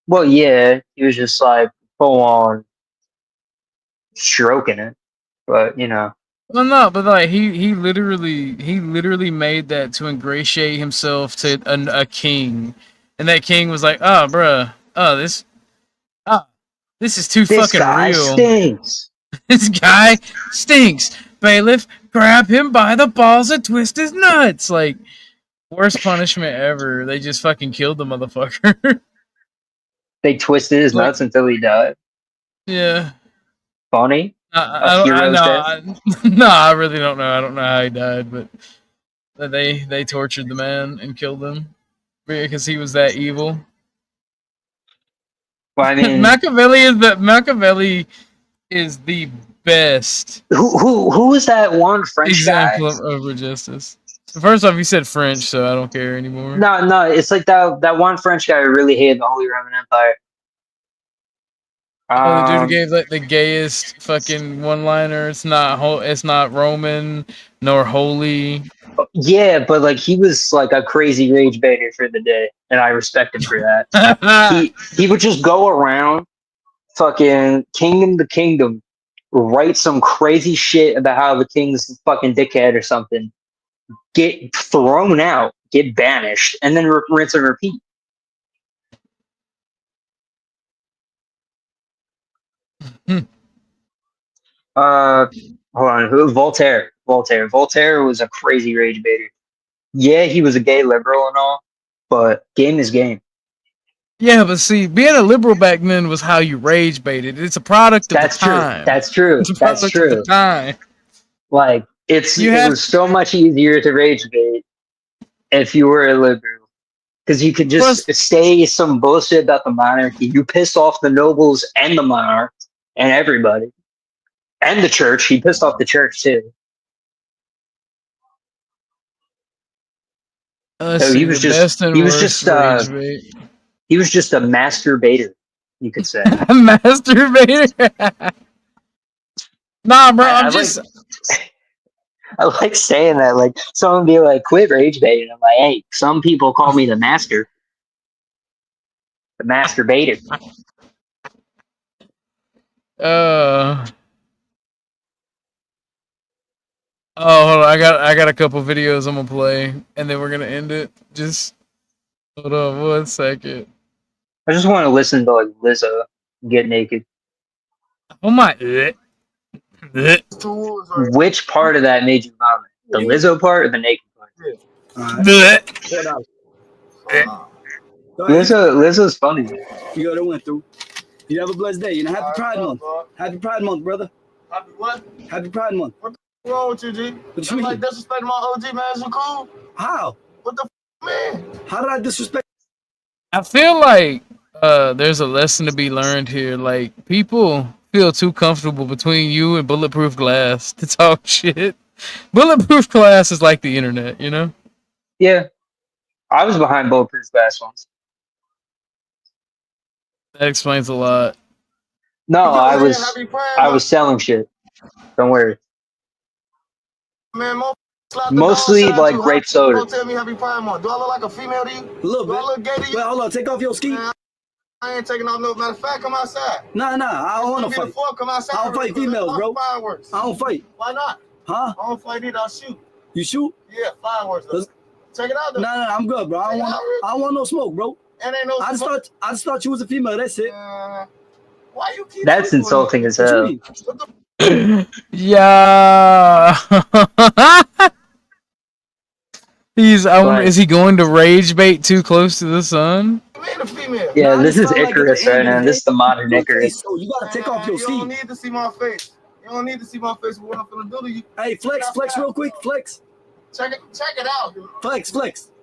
Well, yeah, he was just like full on stroking it, but you know. Well, no, but like he literally made that to ingratiate himself to a king, and that king was like, oh, bruh, this is too fucking real. Stinks. This guy stinks. Bailiff, grab him by the balls and twist his nuts. Like, worst punishment ever. They just fucking killed the motherfucker. They twisted his nuts until he died. Yeah. Funny. No, I really don't know. I don't know how he died, but they tortured the man and killed him because he was that evil. Well, I mean, Machiavelli is the best. Who was that one French example guy? of over-justice? First off, you said French, so I don't care anymore. No, it's like that one French guy who really hated the Holy Roman Empire. The dude who gave like the gayest fucking one-liner. It's not Roman nor holy. Yeah, but like he was like a crazy rage baiter for the day, and I respect him for that. he would just go around, fucking kingdom to kingdom, write some crazy shit about how the king's a fucking dickhead or something, get thrown out, get banished, and then rinse and repeat. Hold on. Voltaire was a crazy rage baiter. Yeah, he was a gay liberal and all, but game is game. Yeah, but see, being a liberal back then was how you rage baited. It's a product of the time. That's true. It's a product of the time. Like it was so much easier to rage bait if you were a liberal, because you could just say some bullshit about the monarchy. You pissed off the nobles and the monarch and everybody. And the church. He pissed off the church too. So he was just a master baiter, you could say. Masturbator. Nah, bro, I like saying that. Like someone be like, "Quit rage baiting." I'm like, "Hey, some people call me the master baiter." Oh, hold on. I got a couple videos I'm gonna play, and then we're gonna end it. Just hold on 1 second. I just want to listen to like Lizzo get naked. Oh my! Which part of that made you vomit? The Lizzo part or the naked part? Lizzo's funny. You got it went through. You have a blessed day. Happy Pride Month. Happy Pride Month, brother. Happy what? Happy Pride Month. What's wrong with you, G? What you mean? Like disrespecting my OG, man. Is you cool? How? What the man? How did I disrespect? I feel like there's a lesson to be learned here. Like people feel too comfortable between you and bulletproof glass to talk shit. Bulletproof glass is like the internet, you know? Yeah, I was behind bulletproof glass once. That explains a lot. No, I was selling shit. Don't worry. Man, mostly like grape soda. Don't tell me happy Pride Month. Do I look like a female to you? A little bit. Do I look gay to you? Well, hold on. Take off your ski. Man, I ain't taking off no. Matter of fact, come outside. Nah. I don't want to fight. Come outside. I don't fight females, bro. Fireworks. I don't fight. Why not? Huh? I don't fight either. I shoot. You shoot? Yeah, fireworks. Check it out, though. Nah, I'm good, bro. I don't want no smoke, bro. And ain't no smoke. I just thought you was a female. That's it. Why you keep That's insulting as hell. Yeah. Is he going to rage bait too close to the sun? Yeah, this is Icarus right now. This is the modern Icarus. So you gotta take off your ski. You don't need to see my face. You don't need to see my face. What I'm gonna do to you? Hey, flex real quick. Flex. Check it out, dude. Flex.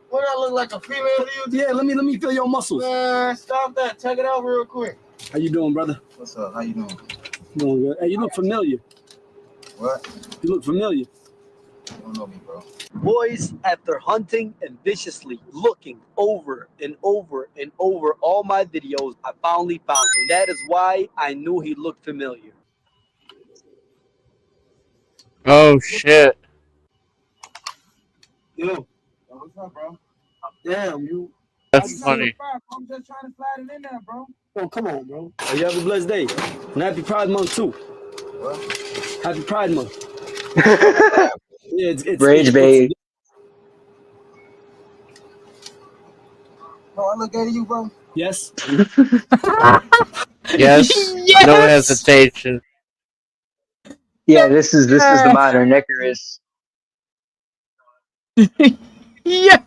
What do I look like, a female to you? Yeah, let me feel your muscles. Man, stop that. Check it out real quick. How you doing, brother? What's up? How you doing? Doing good. Hey, you look familiar. What? You look familiar. You don't know me, bro. Boys, after hunting and viciously looking over and over and over all my videos, I finally found him. That is why I knew he looked familiar. Oh shit. Yo. What's up, bro? Damn, you. That's funny. I'm just trying to slide it in there, bro. Oh, come on, bro. Oh, you have a blessed day. And happy Pride Month, too. What? Happy Pride Month. Yeah, it's Rage bait. Bro, I look at you, bro. Yes. Yes. No hesitation. Yeah, this is the modern Icarus. Yeah.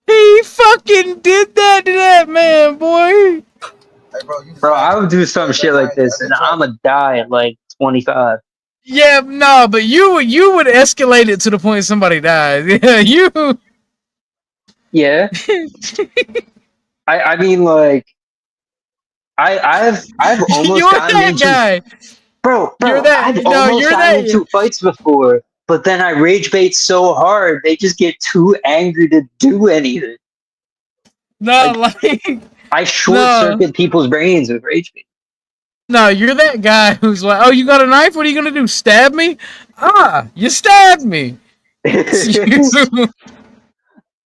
He fucking did that to that man, boy. Hey, Bro, I would do some shit like this, and I'ma die at like 25. Yeah, no, but you would escalate it to the point somebody dies. Yeah, you. Yeah. I mean, like, I've almost You're gotten that into guy. bro. You're that. I've No, almost you're gotten that. into fights before, but then I rage bait so hard they just get too angry to do anything. No, like I short circuit people's brains with rage bait. No, you're that guy who's like, oh, you got a knife? What are you gonna do? Stab me? Ah, you stabbed me.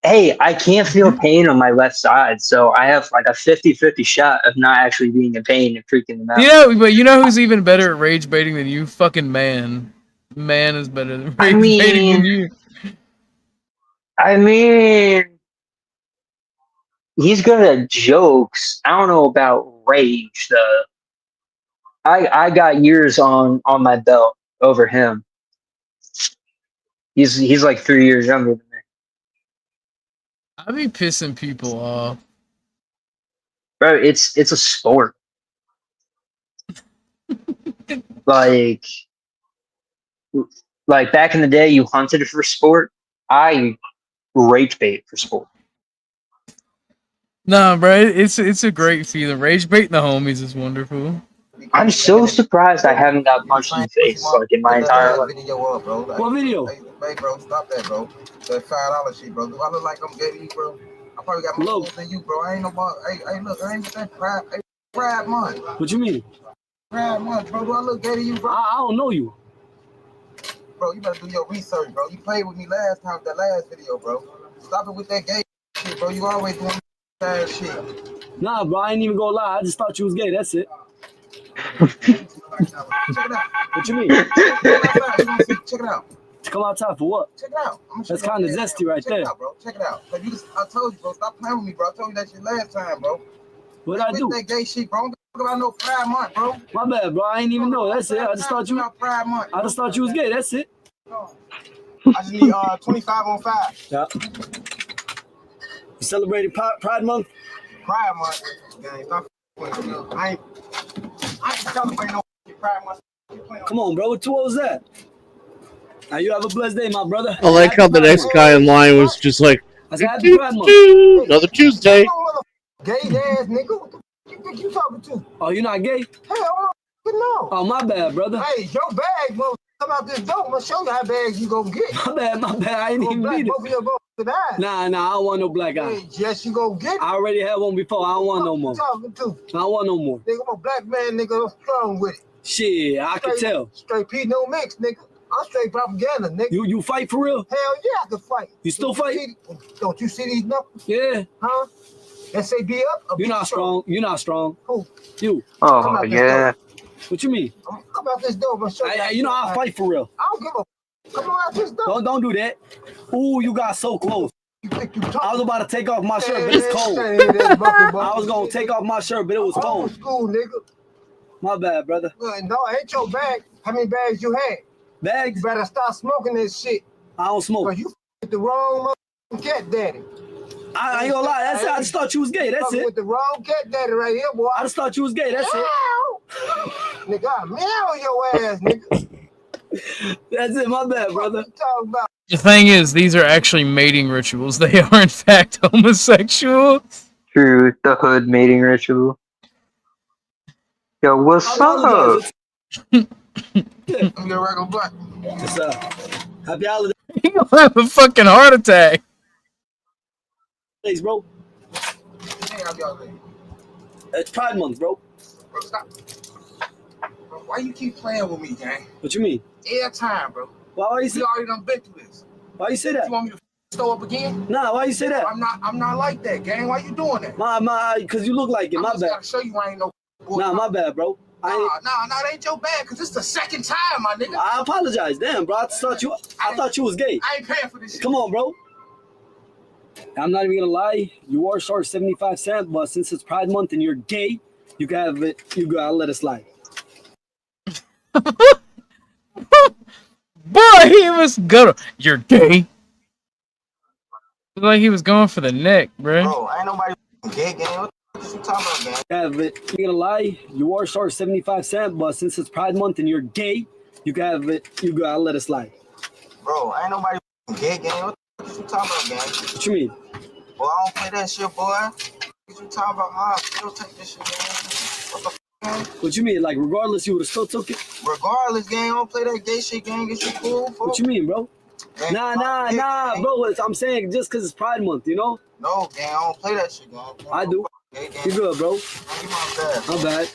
Hey, I can't feel pain on my left side, so I have like a 50-50 shot of not actually being in pain and freaking them out. But you know who's even better at rage baiting than you? Fucking Man. Man is better than rage baiting than you. I mean, he's good at jokes. I don't know about rage though. I got years on my belt over him. He's like 3 years younger than me. I be pissing people off. Bro, it's a sport. like back in the day, you hunted for sport. I rage bait for sport. Nah, bro, it's a great feeling. Rage baiting the homies is wonderful. I'm so surprised I haven't got punched in the face like in my entire life. What video? Hey, bro, stop that, bro. That $5 shit, bro. Do I look like I'm gay to you, bro? I probably got more than you, bro. I ain't no more. Hey, look, I ain't that Pride Month. What you mean? Pride Month, bro. Do I look gay to you, bro? I don't know you. Bro, you better do your research, bro. You played with me last time with that last video, bro. Stop it with that gay shit, bro. You always doing that shit. Nah, bro, I ain't even gonna lie. I just thought you was gay. That's it. Check it out. What you mean? Check it out. To come outside for what? Check it out. That's kind of zesty right there. Check it out, bro. Check it out. I told you, bro. Stop playing with me, bro. I told you that shit last time, bro. What I do? That gay shit, bro. Don't talk about no Pride Month, bro. My bad, bro. I ain't even know. That's it. I just thought you. Pride Month. I just thought you was gay. That's it. I just need 25 on 5. Yeah. You celebrating Pride Month? Pride Month. Gang, stop playing. I ain't celebrating no Pride Month. Come on, bro. What was that? Now you have a blessed day, my brother. I like how the next guy in line was just like, another Tuesday. Gay ass nigga. What the you think you talking to? Oh, you're not gay? Hell no. Oh, my bad, brother. Hey, your bag, bro. Come out this door. I'm gonna show you how bags you gonna get. My bad. I ain't even need it. Both of your both to die. Nah, I don't want no black eye. Hey, yes, you gonna get it. I already had one before. I don't want no more. What you talking to? I don't want no more. Nigga, I'm a black man, nigga. I'm strong with it. Shit, I can tell. Straight P, no mix, nigga. I'm straight propaganda, nigga. You fight for real? Hell yeah, I can fight. You still fight? Don't you see these knuckles? Yeah. Huh? SAB up? You're not strong. You're not strong. Who? You. Oh, yeah. What you mean? Come out this door, I'm gonna show you. You know I fight for real. I don't give a. Come on out this door. Don't do that. Ooh, you got so close. I was about to take off my shirt, but it's cold. I was gonna take off my shirt, but it was cold. School, nigga. My bad, brother. No, ain't your bag. How many bags you had? Bags? You better stop smoking this shit. I don't smoke. Cause you with the wrong cat daddy. I ain't gonna lie. That's it. I just thought you was gay. That's it. With the wrong cat daddy right here, boy. I just thought you was gay. That's it. Nigga, I meow your ass, nigga. That's it. My bad, brother. What you talking about? The thing is, these are actually mating rituals. They are, in fact, homosexual. True, the hood mating ritual. Yo, what's up? Let me get a regular blunt. What's up? Happy holidays, He gonna have a fucking heart attack. bro. Hey, happy holidays. It's Pride Month, bro. Bro, stop. Bro, why you keep playing with me, gang? What you mean? Every time, bro. Why you say? We already done been through this. Why you say that? You want me to throw up again? Nah, why you say that? I'm not like that, gang. Why you doing that? Cause you look like it. My I just bad. gotta show you I ain't no. Nah, my bad, bro. Nah, that ain't your bad, cause it's the second time, my nigga. I apologize. Damn, bro. I thought you was gay. I ain't paying for this shit. Come on, bro. I'm not even gonna lie. You are charged 75 cents, but since it's Pride Month and you're gay, you can have it. You gotta let it slide. Boy, he was good. You're gay. Looked like he was going for the neck, bro. Bro, ain't nobody gay, gang. What you talking about, gang? Have it. You gonna lie. You are charged 75 cents, but since it's Pride Month and you're gay, you can have it. You gotta let it slide. Bro, ain't nobody gay, gang. What you talking about, gang? What you mean? Boy, I don't play that shit, boy. What you talking about? I still take this shit, gang. What the f, gang? What you mean? Like, regardless, you would have still took it? Regardless, gang, I don't play that gay shit, gang. Get you cool, fool. What you mean, bro? Gang, Nah, bro. I'm saying just because it's Pride Month, you know? No, gang, I don't play that shit, gang. I do. Gay, gang. You good, bro? Give my bad. My bad.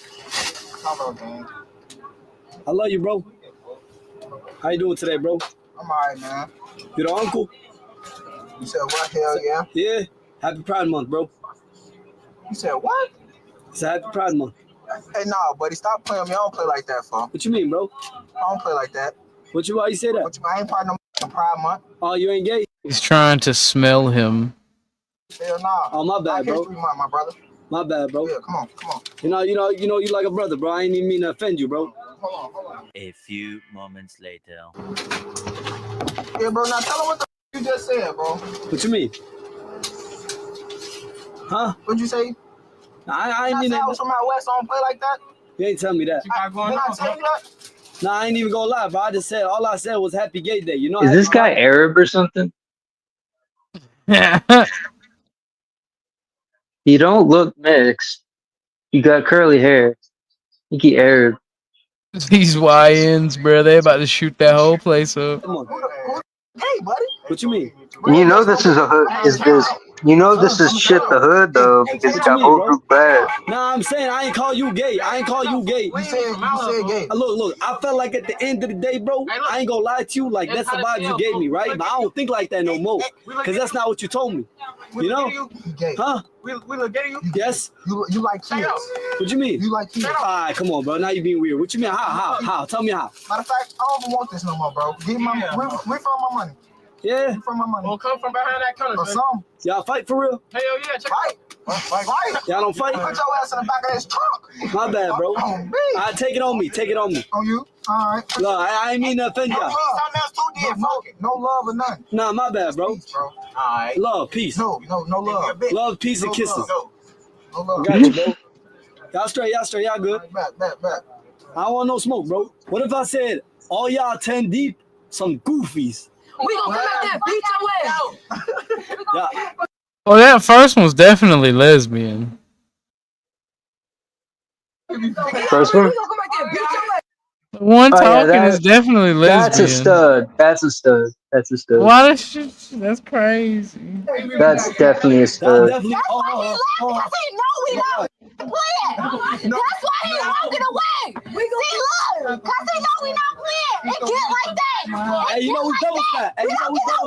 Talk about, gang. I love you, bro. How you doing today, bro? I'm alright, man. You the uncle? You said what? Hell yeah. Yeah. Happy Pride Month, bro. You said what? It's Happy Pride Month. Hey, nah, buddy, stop playing with me. I don't play like that, fam. What you mean, bro? I don't play like that. Why you say that? I ain't part of no Pride Month. Oh, you ain't gay? He's trying to smell him. Hell nah. Oh, my bad, bro. History Month, my brother. My bad, bro. Yeah, come on. You like a brother, bro. I ain't even mean to offend you, bro. Hold on. A few moments later. Yeah, bro, now tell him what the you just said, bro. What you mean? Huh? What'd you say? I ain't mean that. I was from out west, so I don't play like that. You ain't tell me that. Did I tell you that? Nah, I ain't even gonna lie, bro. All I said was Happy Gay Day. You know? Is this guy Arab or something? You don't look mixed. You got curly hair. I think he Arab. These YNs, bro, they about to shoot that whole place up. Come on. Hey, buddy. What you mean? You know this is a hood. You know this is shit the hood though because it got old group bad. Nah, I'm saying I ain't call you gay. You said gay. Look. I felt like at the end of the day, bro, I ain't gonna lie to you. Like that's the vibe you gave me, right? But I don't think like that no more, cause that's not what you told me. You know? Huh? We look gay to you? Yes. You like kids. What you mean? You like kids. Alright, come on, bro. Now you being weird. What you mean? How? Tell me how. Matter of fact, I don't even want this no more, bro. Give me my refund my money. Yeah. From my money. Well, come from behind that counter, or something. Y'all fight for real? Hell yeah, check Fight. Y'all don't fight? Put your ass in the back of this trunk. My bad, bro. I take it on me. On you? All right. No, I ain't mean to offend y'all. No love or nothing. Nah, my bad, bro. Peace, bro. All right. Love, peace. No love. Love, peace, and kisses. No love. Got you, bro. Y'all straight, y'all good. Back. I don't want no smoke, bro. What if I said all y'all 10 deep, some goofies? We gonna come out there, beat your ass. Yeah. Oh, that first one's definitely lesbian. First one? The one Oh, yeah, talking is definitely lesbian. That's a stud. Why that shit? That's crazy. That's definitely a stud. That's why he left, because he know we not playing. That's why he walking away. See, look, because he know we not playing. It get like that. Hey, you know we double fat. We don't get no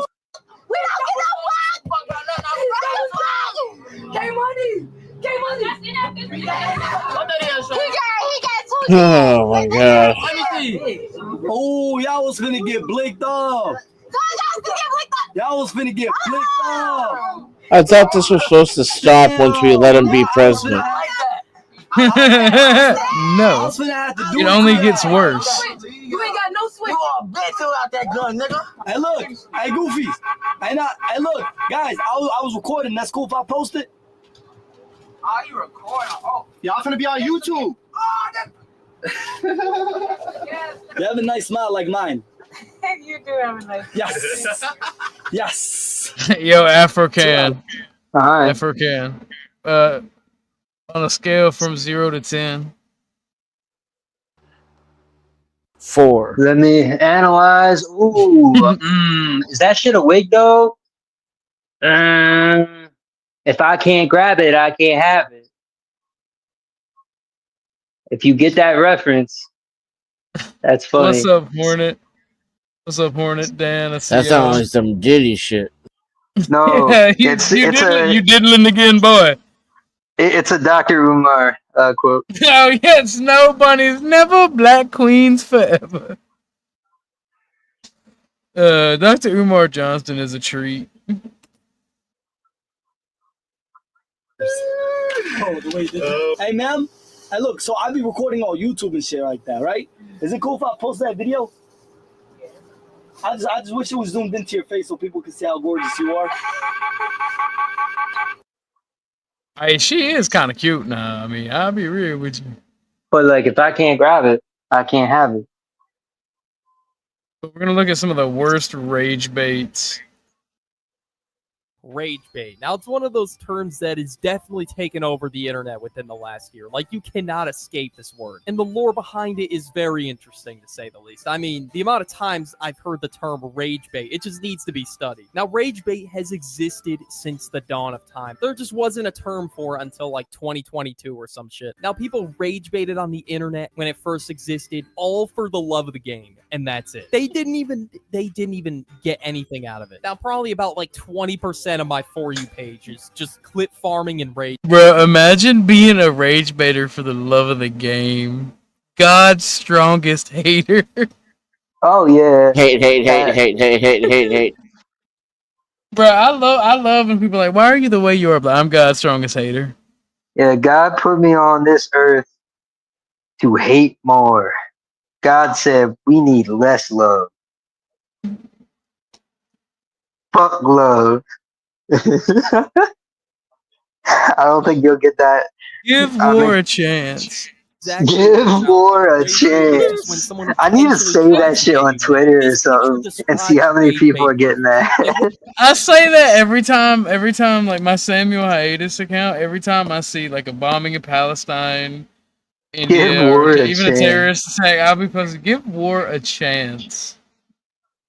fuck. Gay money. What that is? He got 2 years. Oh my god. Let me see. Oh, y'all was finna get blicked off. Y'all was finna get blicked off. I thought this was supposed to stop once we let him be president. No. It only gets worse. You ain't got no switch. You all bitch out that gun, nigga. Hey, look. Hey, Goofies. Hey, look. Guys, I was recording. That's cool if I post it? Oh, you recording? Oh. Y'all finna be on YouTube. You have a nice smile like mine. You do have a nice Yes. Yes. Yo, African. Alright. African. On a scale from 0 to 10. 4. Let me analyze. Ooh, is that shit a wig though? If I can't grab it, I can't have it. If you get that reference, that's funny. What's up, Hornet? What's up, Hornet? Dan, I see That y'all. sounds like some Diddy shit. No, Yeah, you diddling again, boy. It's a Dr. Umar quote. Oh yeah, snow bunnies never, black queens forever. Dr. Umar Johnston is a treat. Oh, the way hey, ma'am. Hey, look. So I be recording on YouTube and shit like that, right? Is it cool if I post that video? I just wish it was zoomed into your face so people could see how gorgeous you are. Hey, she is kind of cute now. I mean, I'll be real with you. But like, if I can't grab it, I can't have it. We're gonna look at some of the worst rage baits. Rage bait. Now, it's one of those terms that is definitely taken over the internet within the last year. Like, you cannot escape this word. And the lore behind it is very interesting, to say the least. I mean, the amount of times I've heard the term rage bait, it just needs to be studied. Now, rage bait has existed since the dawn of time. There just wasn't a term for it until, like, 2022 or some shit. Now, people rage baited on the internet when it first existed, all for the love of the game. And that's it. They didn't even get anything out of it. Now, probably about, like, 20% of my For You page is just clip farming and rage. Bro, imagine being a rage baiter for the love of the game. God's strongest hater. Oh yeah. Hate. Bro, I love when people are like, why are you the way you are? I'm God's strongest hater. Yeah, God put me on this earth to hate more. God said we need less love. Fuck love. I don't think you'll get that. Give war a chance. Exactly. Give war a chance. I need to say that shit on Twitter or something and see how many people are getting that. I say that every time, like my Samuel Hiatus account, every time I see like a bombing in Palestine, India, or even a terrorist attack, I'll be posting, give war a chance.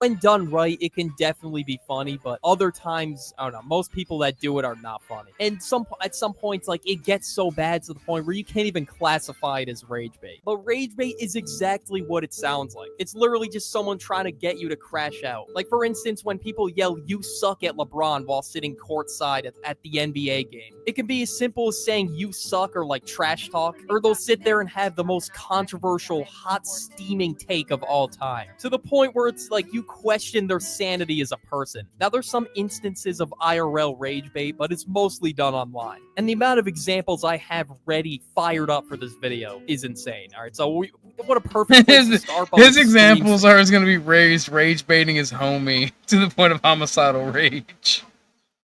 When done right, it can definitely be funny, but other times, I don't know, most people that do it are not funny. And at some points, like, it gets so bad to the point where you can't even classify it as rage bait. But rage bait is exactly what it sounds like. It's literally just someone trying to get you to crash out. Like, for instance, when people yell, "You suck" at LeBron while sitting courtside at the NBA game. It can be as simple as saying "you suck" or like trash talk, or they'll sit there and have the most controversial, hot, steaming take of all time. To the point where it's like you question their sanity as a person. Now, there's some instances of IRL rage bait, but it's mostly done online. And the amount of examples I have ready, fired up for this video is insane. All right, so what a perfect place to start. His examples are going to be rage baiting his homie to the point of homicidal rage.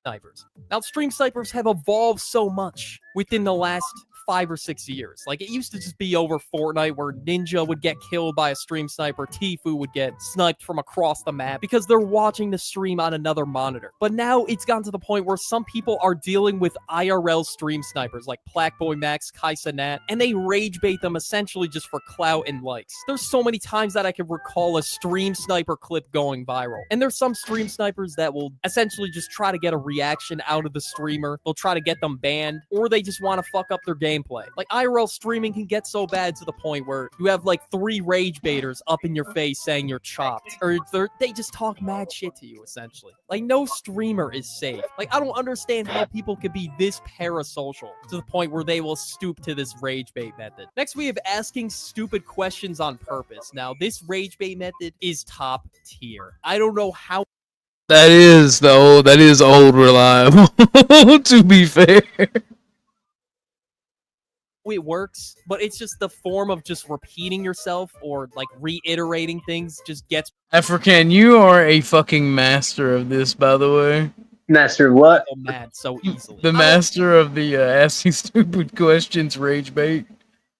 Snipers. Now, stream snipers have evolved so much within the last 5 or 6 years. Like, it used to just be over Fortnite where Ninja would get killed by a stream sniper, Tfue would get sniped from across the map because they're watching the stream on another monitor. But now it's gotten to the point where some people are dealing with IRL stream snipers like Blackboy Max, Kaisa Nat, and they rage bait them essentially just for clout and likes. There's so many times that I can recall a stream sniper clip going viral. And there's some stream snipers that will essentially just try to get a reaction out of the streamer. They'll try to get them banned, or they just want to fuck up their gameplay. Like, IRL streaming can get so bad to the point where you have like 3 rage baiters up in your face saying you're chopped, or they just talk mad shit to you essentially. Like, no streamer is safe. Like, I don't understand how people could be this parasocial to the point where they will stoop to this rage bait method. Next, we have asking stupid questions on purpose. Now, this rage bait method is top tier. I don't know how. That is old reliable. To be fair. It works, but it's just the form of just repeating yourself or like reiterating things just gets. African, you are a fucking master of this, by the way. Master of what? Mad so easily. The master of the asking stupid questions rage bait.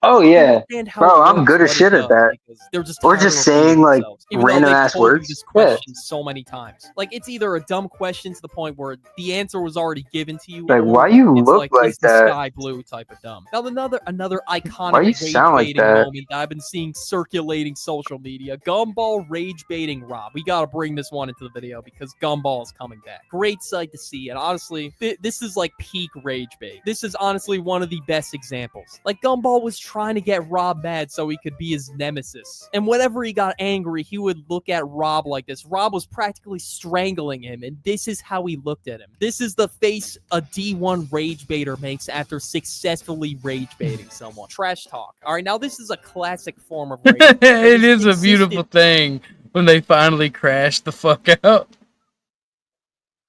Oh yeah, understand how bro, it I'm works, good as but it shit at does, that. because they're just Or tired just of saying repeating like themselves, even though random they've ass told you words. this Yeah. question so many times. Like, it's either a dumb question to the point where the answer was already given to you, Like, or why you it's look like, like is the that? sky blue type of dumb. Now, another Why iconic you rage sound like baiting that? moment that I've been seeing circulating social media: Gumball rage baiting Rob. We gotta bring this one into the video because Gumball is coming back. Great sight to see, and honestly, this is like peak rage bait. This is honestly one of the best examples. Like, Gumball was trying to get Rob mad so he could be his nemesis, and whenever he got angry, he would look at Rob like this. Rob was practically strangling him, and this is how he looked at him. This is the face a D1 rage baiter makes after successfully rage baiting someone. Trash talk. All right, now this is a classic form of rage. It is a beautiful thing when they finally crash the fuck out.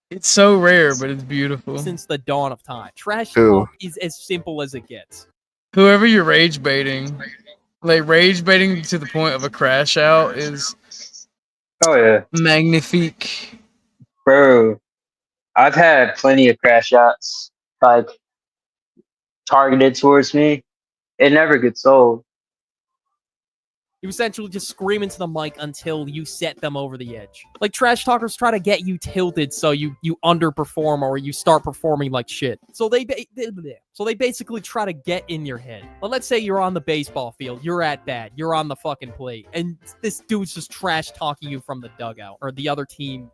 It's so rare, but it's beautiful. Since the dawn of time. Trash Who? talk is as simple as it gets. Whoever you're rage baiting, like rage baiting to the point of a crash out is Oh yeah, magnifique. bro. I've had plenty of crash shots like targeted towards me. It never gets old. You essentially just scream into the mic until you set them over the edge. Like, trash talkers try to get you tilted so you underperform or you start performing like shit. So they basically try to get in your head. But let's say you're on the baseball field, you're at bat, you're on the fucking plate, and this dude's just trash talking you from the dugout or the other team's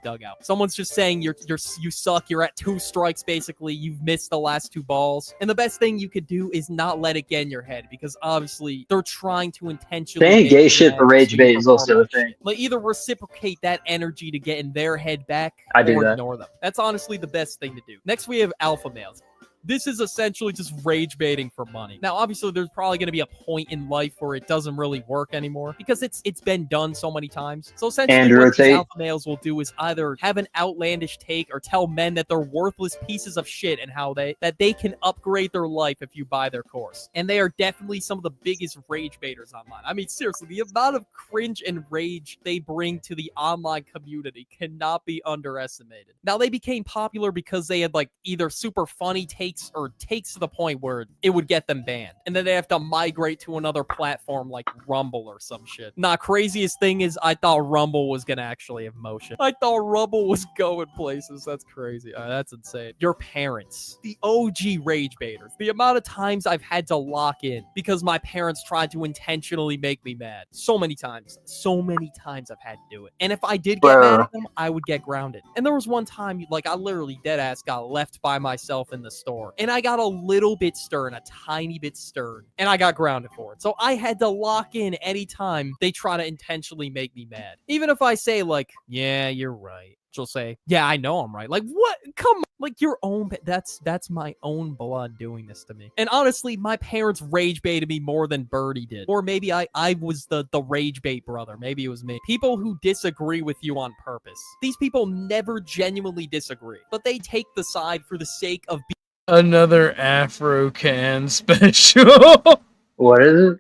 dugout. Someone's just saying you suck, you're at 2 strikes basically, you've missed the last 2 balls. And the best thing you could do is not let it get in your head, because obviously they're trying to intentionally Saying make gay you shit mad for so rage you bait is perform also a like thing. shit. Like, either reciprocate that energy to get in their head back, I do or that. ignore them. That's honestly the best thing to do. Next, we have alpha males. This is essentially just rage baiting for money. Now, obviously, there's probably going to be a point in life where it doesn't really work anymore because it's been done so many times. So essentially, And what these rotate. alpha males will do is either have an outlandish take or tell men that they're worthless pieces of shit and how that they can upgrade their life if you buy their course. And they are definitely some of the biggest rage baiters online. I mean, seriously, the amount of cringe and rage they bring to the online community cannot be underestimated. Now, they became popular because they had like either super funny takes or takes to the point where it would get them banned, and then they have to migrate to another platform like Rumble or some shit. Nah, craziest thing is I thought Rumble was gonna actually have motion. I thought Rumble was going places. That's crazy. That's insane. Your parents, the OG rage baiters. The amount of times I've had to lock in because my parents tried to intentionally make me mad. So many times I've had to do it. And if I did get mad at them, I would get grounded. And there was one time, like, I literally deadass got left by myself in the store. And I got a little bit stern, a tiny bit stern, and I got grounded for it. So I had to lock in anytime they try to intentionally make me mad. Even if I say, like, yeah, you're right, she'll say, yeah, I know I'm right. Like, what? Come on. Like, your own, that's my own blood doing this to me. And honestly, my parents rage baited me more than Birdie did. Or maybe I was the rage bait brother. Maybe it was me. People who disagree with you on purpose. These people never genuinely disagree, but they take the side for the sake of being Another Afro can special. What is it?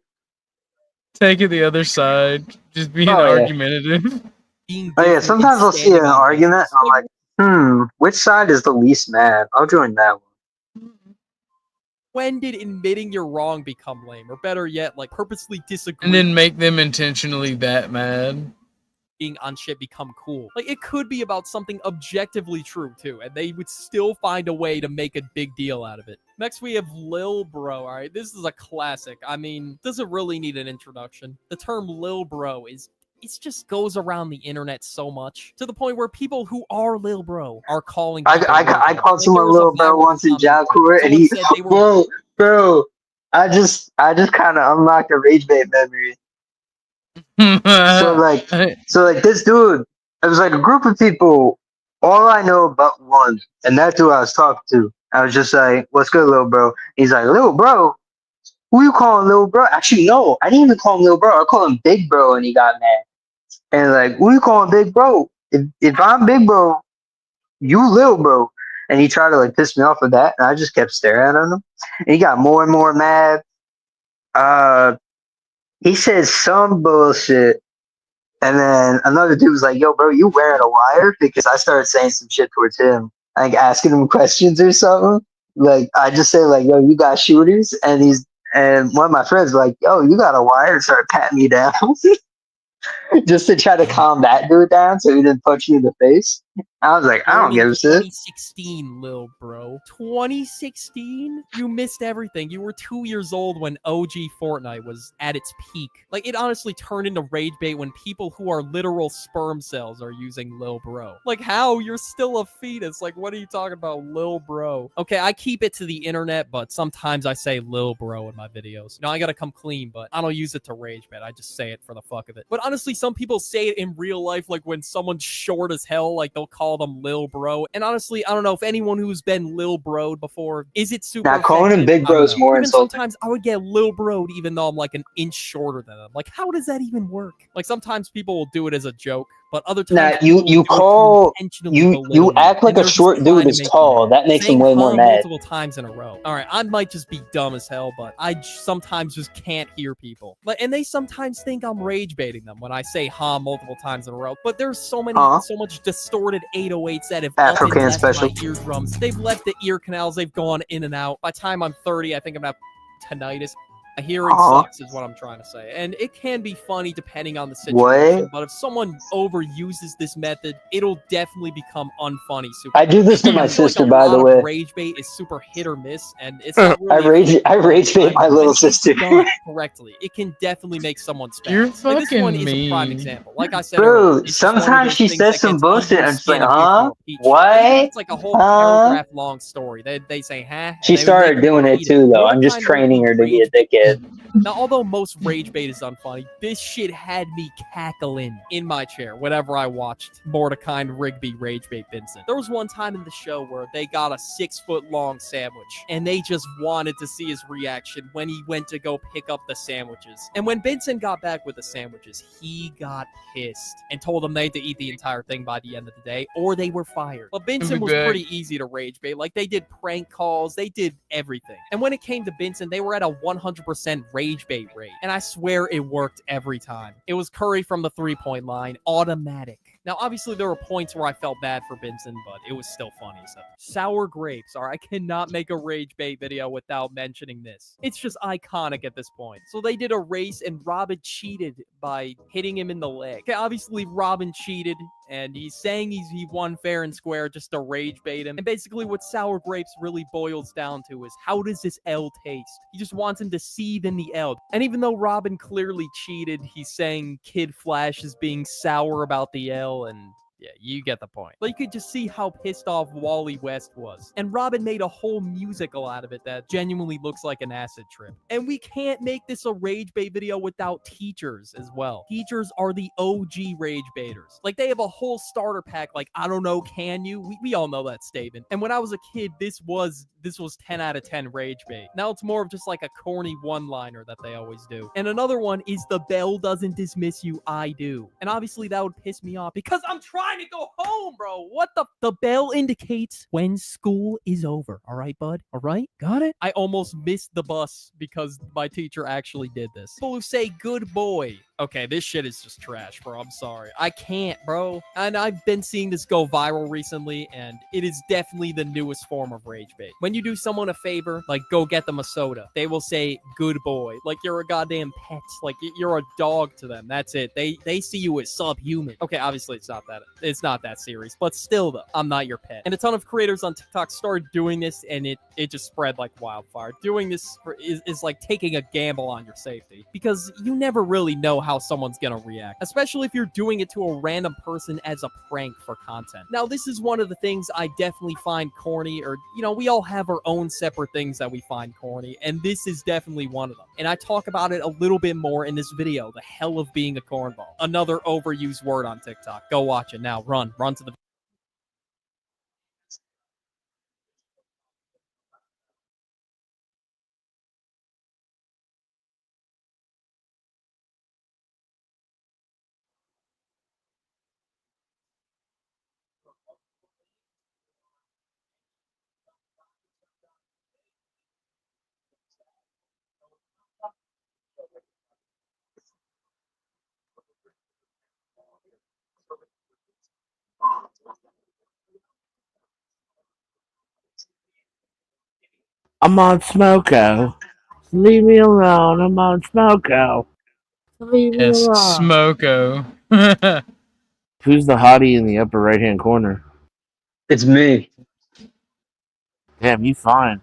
Take it the other side. Just being argumentative. Oh yeah, sometimes I'll see an argument and I'm like, which side is the least mad? I'll join that one. When did admitting you're wrong become lame? Or better yet, like, purposely disagree And then make them intentionally that mad. on shit become cool. Like, it could be about something objectively true too, and they would still find a way to make a big deal out of it. Next, we have Lil Bro. All right, this is a classic. I mean, doesn't really need an introduction. The term Lil Bro it just goes around the internet so much to the point where people who are Lil Bro are calling. I called someone Lil Bro once in job court, and he, bro, I just kind of unlocked a rage bait memory. So like this dude, it was like a group of people. All I know about one, and that's who I was talking to. I was just like, "What's good, little bro?" He's like, "Little bro, who you calling little bro?" Actually, no, I didn't even call him little bro. I called him big bro, and he got mad. And like, who you calling big bro? If I'm big bro, you little bro. And he tried to like piss me off with that, and I just kept staring at him. And he got more and more mad. He said some bullshit. And then another dude was like, "Yo, bro, you wearing a wire?" Because I started saying some shit towards him, like asking him questions or something. Like I just say like, "Yo, you got shooters?" And And one of my friends was like, "Yo, you got a wire?" And started patting me down, just to try to calm that dude down so he didn't punch you in the face. I was like, I Born don't in give a shit. 2016, lil bro. 2016? You missed everything. You were 2 years old when OG Fortnite was at its peak. Like, it honestly turned into rage bait when people who are literal sperm cells are using lil bro. Like, how? You're still a fetus. Like, what are you talking about, lil bro? Okay, I keep it to the internet, but sometimes I say lil bro in my videos. You know, I gotta come clean, but I don't use it to rage bait. I just say it for the fuck of it. But honestly, some people say it in real life, like when someone's short as hell, like they'll call them lil bro. And honestly, I don't know if anyone who's been lil broed before, is it super Now, calling him offensive? big I don't bro is know. more Even insulting. sometimes I would get lil broed even though I'm like an inch shorter than them. Like, how does that even work? Like, sometimes people will do it as a joke, but other times Now, people will you do it to call intentionally you belittle act you, like and a they're just short trying dude to is make you tall. mad. That makes him Saying way more huh mad. multiple times in a row. All right, I might just be dumb as hell, but I sometimes just can't hear people. Like, and they sometimes think I'm rage baiting them when I say huh multiple times in a row. But there's so much distorted 808s that have up and African left my special. eardrums. They've left the ear canals. They've gone in and out. By the time I'm 30, I think I'm gonna have tinnitus. Hearing sucks is what I'm trying to say. And it can be funny depending on the situation, What? but if someone overuses this method, it'll definitely become unfunny super I do this to quick. my I feel like sister, a by the lot of way. rage bait is super hit or miss, and it's not I really rage bait my when little it's sister. done correctly, it can definitely make someone spaz. You're Like, this one fucking is a prime mean. example. Like I said earlier, Bro, it's just one of sometimes those she things says that some gets bullshit under the and I'm just like, skin of you huh? for a peach show. What? It's like a whole Huh? paragraph long story. They say, huh? And She they would make started you doing it repeat it. too, though. They're the I'm just kind of training her to be a rage bait. dickhead. Now, although most rage bait is unfunny, this shit had me cackling in my chair whenever I watched Mordecai and Rigby rage bait Vincent. There was one time in the show where they got a 6-foot-long sandwich, and they just wanted to see his reaction when he went to go pick up the sandwiches. And when Vincent got back with the sandwiches, he got pissed and told them they had to eat the entire thing by the end of the day, or they were fired. But Vincent was pretty easy to rage bait. Like, they did prank calls, they did everything. And when it came to Vincent, they were at a 100% rage bait rate. And I swear it worked every time. It was Curry from the 3-point line, automatic. Now, obviously, there were points where I felt bad for Vincent, but it was still funny. So, sour grapes. All right, I cannot make a rage bait video without mentioning this. It's just iconic at this point. So they did a race, and Robin cheated by hitting him in the leg. Okay, obviously, Robin cheated, and he's saying he won fair and square just to rage bait him. And basically, what sour grapes really boils down to is, how does this L taste? He just wants him to seethe in the L. And even though Robin clearly cheated, he's saying Kid Flash is being sour about the L, and yeah, you get the point. But you could just see how pissed off Wally West was. And Robin made a whole musical out of it that genuinely looks like an acid trip. And we can't make this a rage bait video without teachers as well. Teachers are the OG rage baiters. Like, they have a whole starter pack, like, I don't know, can you? We all know that statement. And when I was a kid, this was 10 out of 10 rage bait. Now it's more of just like a corny one-liner that they always do. And another one is, the bell doesn't dismiss you, I do. And obviously that would piss me off because I'm trying to go home, bro. What the bell indicates when school is over. All right, bud? All right? Got it? I almost missed the bus because my teacher actually did this. People who say good boy. Okay, this shit is just trash, bro. I'm sorry. I can't, bro. And I've been seeing this go viral recently, and it is definitely the newest form of rage bait. When you do someone a favor, like go get them a soda, they will say good boy, like you're a goddamn pet, like you're a dog to them. That's it. They see you as subhuman. Okay, obviously it's not that serious, but still though, I'm not your pet. And a ton of creators on TikTok started doing this, and it just spread like wildfire. Doing this is like taking a gamble on your safety, because you never really know how someone's gonna react, especially if you're doing it to a random person as a prank for content. Now, this is one of the things I definitely find corny, or, you know, we all have our own separate things that we find corny, and this is definitely one of them. And I talk about it a little bit more in this video, the hell of being a cornball. Another overused word on TikTok. Go watch it now. Run to the I'm on Smoko. Leave me alone. I'm on Smoko. Leave me Yes, alone. Smoko. Who's the hottie in the upper right hand corner? It's me. Damn, you fine.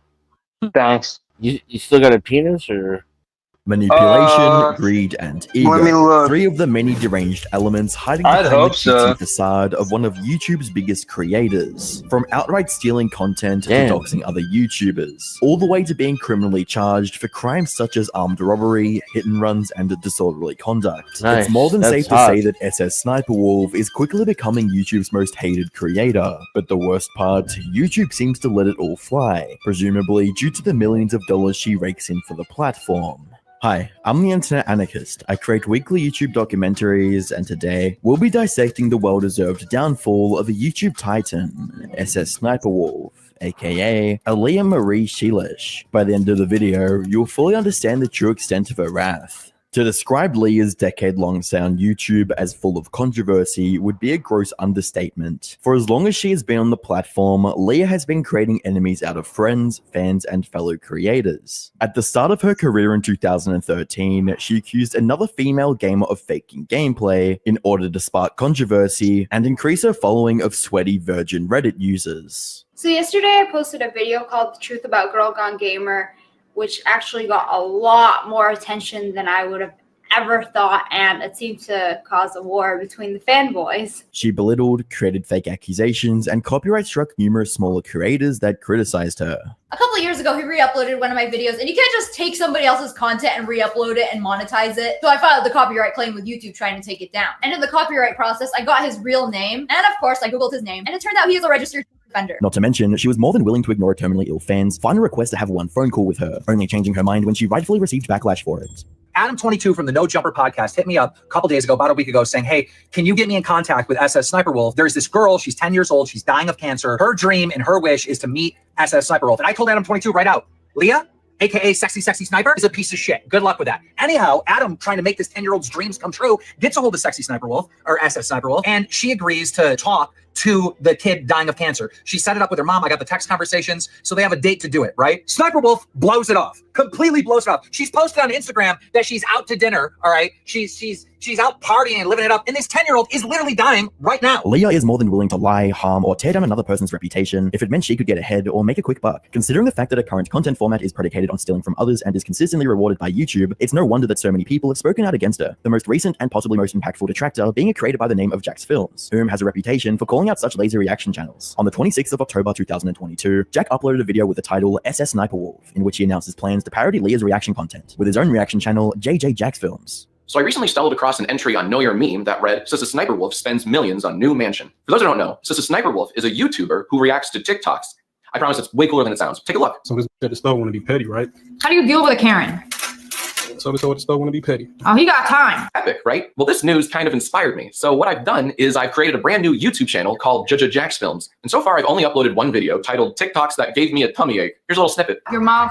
Thanks. You still got a penis or? Manipulation, greed, and Let me ego. look. 3 of the many deranged elements hiding I'd behind the hope cutesy so. facade of one of YouTube's biggest creators. From outright stealing content Damn. to doxing other YouTubers, all the way to being criminally charged for crimes such as armed robbery, hit and runs, and disorderly conduct. Nice. It's more than That's safe to hot. say that SS Sniper Wolf is quickly becoming YouTube's most hated creator. But the worst part, YouTube seems to let it all fly, presumably due to the millions of dollars she rakes in for the platform. Hi, I'm the Internet Anarchist. I create weekly YouTube documentaries, and today we'll be dissecting the well-deserved downfall of a YouTube titan, SS Sniper Wolf, aka Aaliyah Marie Sheilish. By the end of the video, you'll fully understand the true extent of her wrath. To describe Leah's decade-long stay on YouTube as full of controversy would be a gross understatement. For as long as she has been on the platform, Leah has been creating enemies out of friends, fans, and fellow creators. At the start of her career in 2013, she accused another female gamer of faking gameplay in order to spark controversy and increase her following of sweaty virgin Reddit users. So yesterday I posted a video called The Truth About Girl Gone Gamer, which actually got a lot more attention than I would have ever thought, and it seemed to cause a war between the fanboys. She belittled, created fake accusations, and copyright struck numerous smaller creators that criticized her. A couple of years ago, he re-uploaded one of my videos, and you can't just take somebody else's content and re-upload it and monetize it. So I filed the copyright claim with YouTube trying to take it down. And in the copyright process, I got his real name, and of course, I Googled his name, and it turned out he is a registered offender. Not to mention, she was more than willing to ignore her terminally ill fans, find a request to have one phone call with her, only changing her mind when she rightfully received backlash for it. Adam22 from the No Jumper podcast hit me up a couple days ago, about a week ago, saying, hey, can you get me in contact with SS Sniper Wolf? There's this girl, she's 10 years old, she's dying of cancer. Her dream and her wish is to meet SS Sniper Wolf. And I told Adam22 right out, Leah, aka Sexy Sniper, is a piece of shit. Good luck with that. Anyhow, Adam, trying to make this 10-year-old's dreams come true, gets a hold of Sexy Sniper Wolf, or SS Sniper Wolf, and she agrees to talk to the kid dying of cancer. She set it up with her mom. I got the text conversations, so they have a date to do it, right? Sniper Wolf blows it off, completely blows it off. She's posted on Instagram that she's out to dinner, all right? She's out partying and living it up, and this 10-year-old is literally dying right now. Leah is more than willing to lie, harm, or tear down another person's reputation if it meant she could get ahead or make a quick buck. Considering the fact that her current content format is predicated on stealing from others and is consistently rewarded by YouTube, it's no wonder that so many people have spoken out against her. The most recent and possibly most impactful detractor being a creator by the name of Jax Films, whom has a reputation for calling out such lazy reaction channels. On the 26th of October 2022, Jack uploaded a video with the title SS Sniper Wolf, in which he announces plans to parody Leah's reaction content with his own reaction channel, JJ Jax Films. So I recently stumbled across an entry on Know Your Meme that read, Sissa Sniper Wolf spends millions on new mansion. For those who don't know, Sissa Sniper Wolf is a YouTuber who reacts to TikToks. I promise it's way cooler than it sounds. Take a look. So this at the store want to be petty, right? How do you deal with a Karen? So this at the store want to be petty. Oh, he got time. Epic, right? Well, this news kind of inspired me. So what I've done is I've created a brand new YouTube channel called JJ Jax Films. And so far I've only uploaded one video titled TikToks That Gave Me a Tummy Ache. Here's a little snippet. Your mom,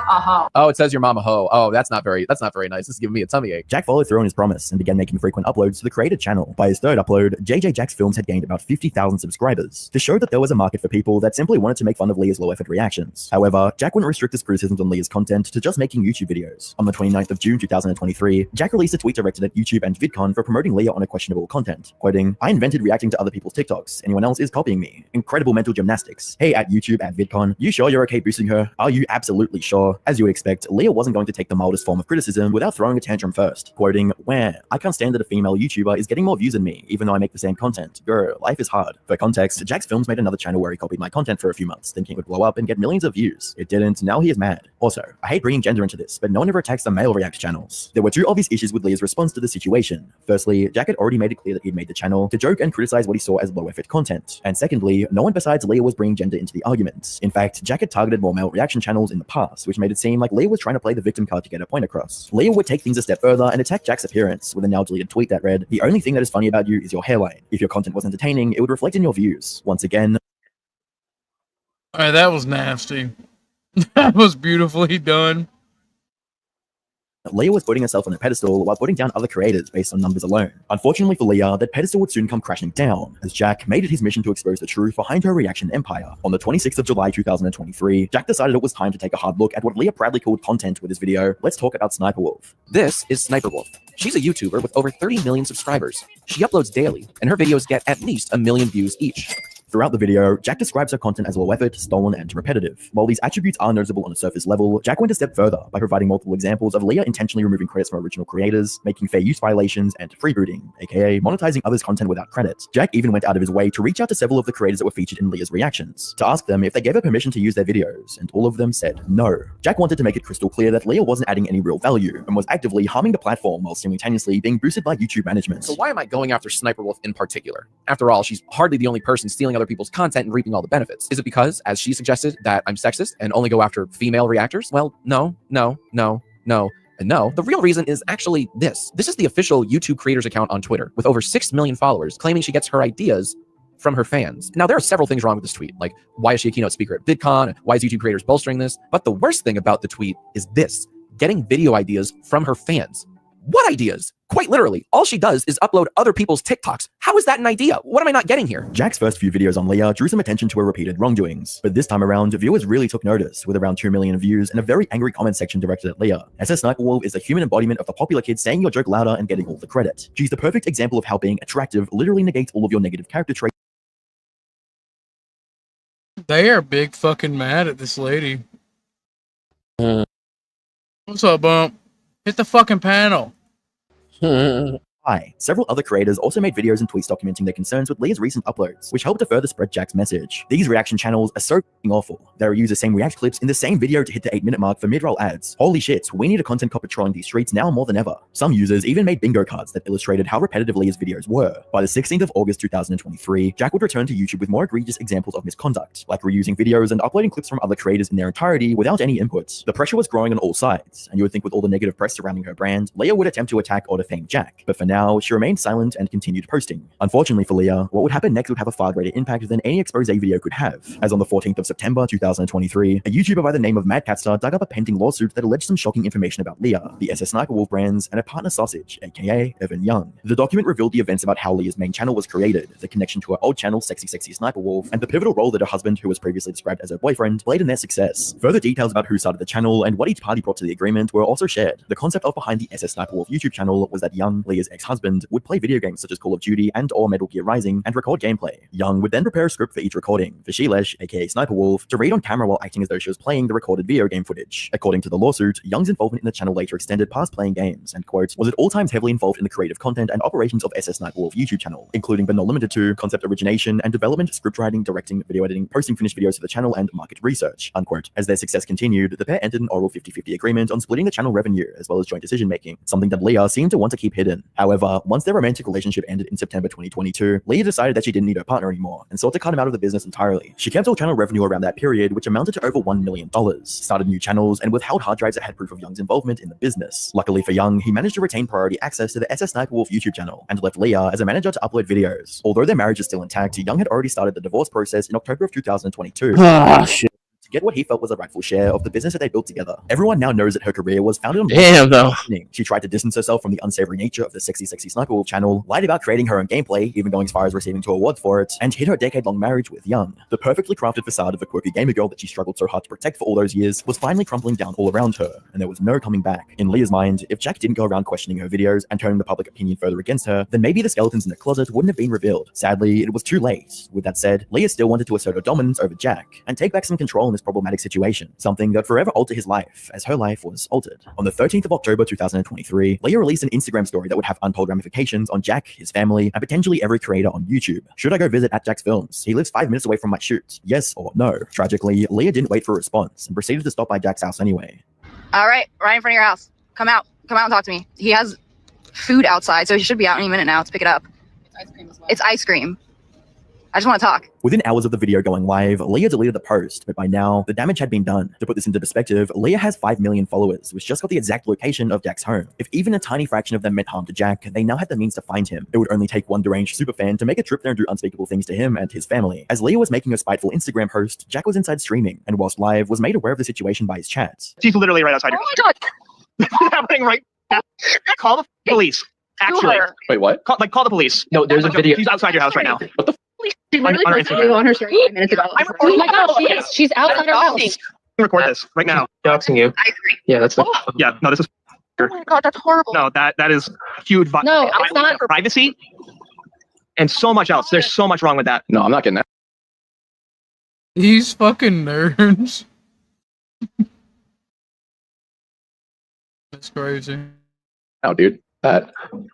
Oh, it says your mom a hoe. Oh, that's not very nice. This is giving me a tummy ache. Jack followed through on his promise and began making frequent uploads to the created channel. By his third upload, JJ Jax Films had gained about 50,000 subscribers. This showed that there was a market for people that simply wanted to make fun of Leah's low-effort reactions. However, Jack wouldn't restrict his criticisms on Leah's content to just making YouTube videos. On the 29th of June 2023, Jack released a tweet directed at YouTube and VidCon for promoting Leah on a questionable content, quoting, I invented reacting to other people's TikToks. Anyone else is copying me. Incredible mental gymnastics. Hey, at YouTube, at VidCon, you sure you're okay boosting her? Are you absolutely sure? As you would expect, Leah wasn't going to take the mildest form of criticism without throwing a tantrum first, quoting, where? I can't stand that a female YouTuber is getting more views than me, even though I make the same content. Girl, life is hard. For context, Jax Films made another channel where he copied my content for a few months, thinking it would blow up and get millions of views. It didn't, now he is mad. Also, I hate bringing gender into this, but no one ever attacks the male react channels. There were two obvious issues with Leah's response to the situation. Firstly, Jack had already made it clear that he'd made the channel to joke and criticize what he saw as low-effort content. And secondly, no one besides Leah was bringing gender into the argument. In fact, Jack had targeted more male reaction channels in the past, which made it seem like Leah was trying to play the victim card to get her point across. Leah would take things a step further and attack Jack's appearance with a now deleted tweet that read, the only thing that is funny about you is your hairline. If your content was entertaining, it would reflect in your views. Once again, Alright, that was nasty. That was beautifully done. Leah was putting herself on a pedestal while putting down other creators based on numbers alone. Unfortunately for Leah, that pedestal would soon come crashing down, as Jack made it his mission to expose the truth behind her reaction empire. On the 26th of July 2023, Jack decided it was time to take a hard look at what Leah proudly called content with his video, Let's Talk About Sniper Wolf. This is Sniper Wolf. She's a YouTuber with over 30 million subscribers. She uploads daily, and her videos get at least 1 million views each. Throughout the video, Jack describes her content as low effort, stolen, and repetitive. While these attributes are noticeable on a surface level, Jack went a step further by providing multiple examples of Leah intentionally removing credits from original creators, making fair use violations, and freebooting, aka monetizing others' content without credit. Jack even went out of his way to reach out to several of the creators that were featured in Leah's reactions, to ask them if they gave her permission to use their videos, and all of them said no. Jack wanted to make it crystal clear that Leah wasn't adding any real value, and was actively harming the platform while simultaneously being boosted by YouTube management. So why am I going after Sniper Wolf in particular? After all, she's hardly the only person stealing other people's content and reaping all the benefits. Is it because, as she suggested, that I'm sexist and only go after female reactors? Well, no, and no. The real reason is actually this. This is the official YouTube creators account on Twitter, with over 6 million followers, claiming she gets her ideas from her fans. Now, there are several things wrong with this tweet, like why is she a keynote speaker at VidCon? Why is YouTube creators bolstering this? But the worst thing about the tweet is this: getting video ideas from her fans. What ideas? Quite literally, all she does is upload other people's TikToks. How is that an idea? What am I not getting here? Jack's first few videos on Leah drew some attention to her repeated wrongdoings, but this time around, viewers really took notice, with around 2 million views and a very angry comment section directed at Leah. SS Sniper Wolf is the human embodiment of the popular kid saying your joke louder and getting all the credit. She's the perfect example of how being attractive literally negates all of your negative character traits. They are big fucking mad at this lady. What's up, Bump? Hit the fucking panel. Hi. Several other creators also made videos and tweets documenting their concerns with Leah's recent uploads, which helped to further spread Jack's message. These reaction channels are so awful. They'll use the same react clips in the same video to hit the 8-minute mark for mid-roll ads. Holy shit, we need a content cop patrolling these streets now more than ever. Some users even made bingo cards that illustrated how repetitive Leah's videos were. By the 16th of August 2023, Jack would return to YouTube with more egregious examples of misconduct, like reusing videos and uploading clips from other creators in their entirety without any input. The pressure was growing on all sides, and you would think with all the negative press surrounding her brand, Leah would attempt to attack or defame Jack. But for now, she remained silent and continued posting. Unfortunately for Leah, what would happen next would have a far greater impact than any expose video could have, as on the 14th of September 2023, a YouTuber by the name of Mad Catstar dug up a pending lawsuit that alleged some shocking information about Leah, the SS Sniper Wolf brands, and a partner sausage, aka Evan Young. The document revealed the events about how Leah's main channel was created, the connection to her old channel Sexy Sniper Wolf, and the pivotal role that her husband, who was previously described as her boyfriend, played in their success. Further details about who started the channel and what each party brought to the agreement were also shared. The concept of behind the SS Sniper Wolf YouTube channel was that Young, Leah's ex-husband, would play video games such as Call of Duty and/or Metal Gear Rising and record gameplay. Young would then prepare a script for each recording for Sheilash, aka Sniper Wolf, to read on camera while acting as though she was playing the recorded video game footage. According to the lawsuit, Young's involvement in the channel later extended past playing games and, quote, was at all times heavily involved in the creative content and operations of SS Sniper Wolf YouTube channel, including but not limited to concept origination and development, script writing, directing, video editing, posting finished videos for the channel, and market research, unquote. As their success continued, the pair entered an oral 50-50 agreement on splitting the channel revenue as well as joint decision making, something that Leah seemed to want to keep hidden. However, once their romantic relationship ended in September 2022, Leah decided that she didn't need her partner anymore and sought to cut him out of the business entirely. She kept all channel revenue around that period, which amounted to over $1 million, started new channels, and withheld hard drives that had proof of Young's involvement in the business. Luckily for Young, he managed to retain priority access to the SS Sniper Wolf YouTube channel and left Leah as a manager to upload videos. Although their marriage is still intact, Young had already started the divorce process in October of 2022. Shit. To get what he felt was a rightful share of the business that they built together. Everyone now knows that her career was founded on She tried to distance herself from the unsavory nature of the Sexy Sniper Wolf channel, lied about creating her own gameplay, even going as far as receiving 2 awards for it, and hid her decade-long marriage with Young. The perfectly crafted facade of a quirky gamer girl that she struggled so hard to protect for all those years was finally crumbling down all around her, and there was no coming back. In Leah's mind, if Jack didn't go around questioning her videos and turning the public opinion further against her, then maybe the skeletons in the closet wouldn't have been revealed. Sadly, it was too late. With that said, Leah still wanted to assert her dominance over Jack and take back some control in this problematic situation. Something that forever altered his life, as her life was altered. On the 13th of October 2023, Leah released an Instagram story that would have untold ramifications on Jack, his family, and potentially every creator on YouTube. Should I go visit at Jack's Films? He lives 5 minutes away from my shoot. Yes or no? Tragically, Leah didn't wait for a response and proceeded to stop by Jack's house anyway. All right in front of your house. Come out and talk to me. He has food outside, so he should be out any minute now to pick it up. It's ice cream as well. It's ice cream. I just want to talk. Within hours of the video going live, Leah deleted the post, but by now, the damage had been done. To put this into perspective, Leah has 5 million followers, which just got the exact location of Jack's home. If even a tiny fraction of them meant harm to Jack, they now had the means to find him. It would only take one deranged superfan to make a trip there and do unspeakable things to him and his family. As Leah was making a spiteful Instagram post, Jack was inside streaming, and whilst live, was made aware of the situation by his chat. He's literally right outside. Oh my god! happening right now. Call the police. Actually. Wait, what? Call the police. No, there's a video. She's outside your house right now. What the She literally posted you on her story 5 minutes ago. Oh my gosh, she's outside our house. Record this right now. Doxing you. I agree. Yeah, that's the. Yeah, no, this is. Oh my god, that's horrible. No, that is huge. No, it's not. Privacy and so much else. There's so much wrong with that. No, I'm not getting that. These fucking nerds. That's crazy. No, dude.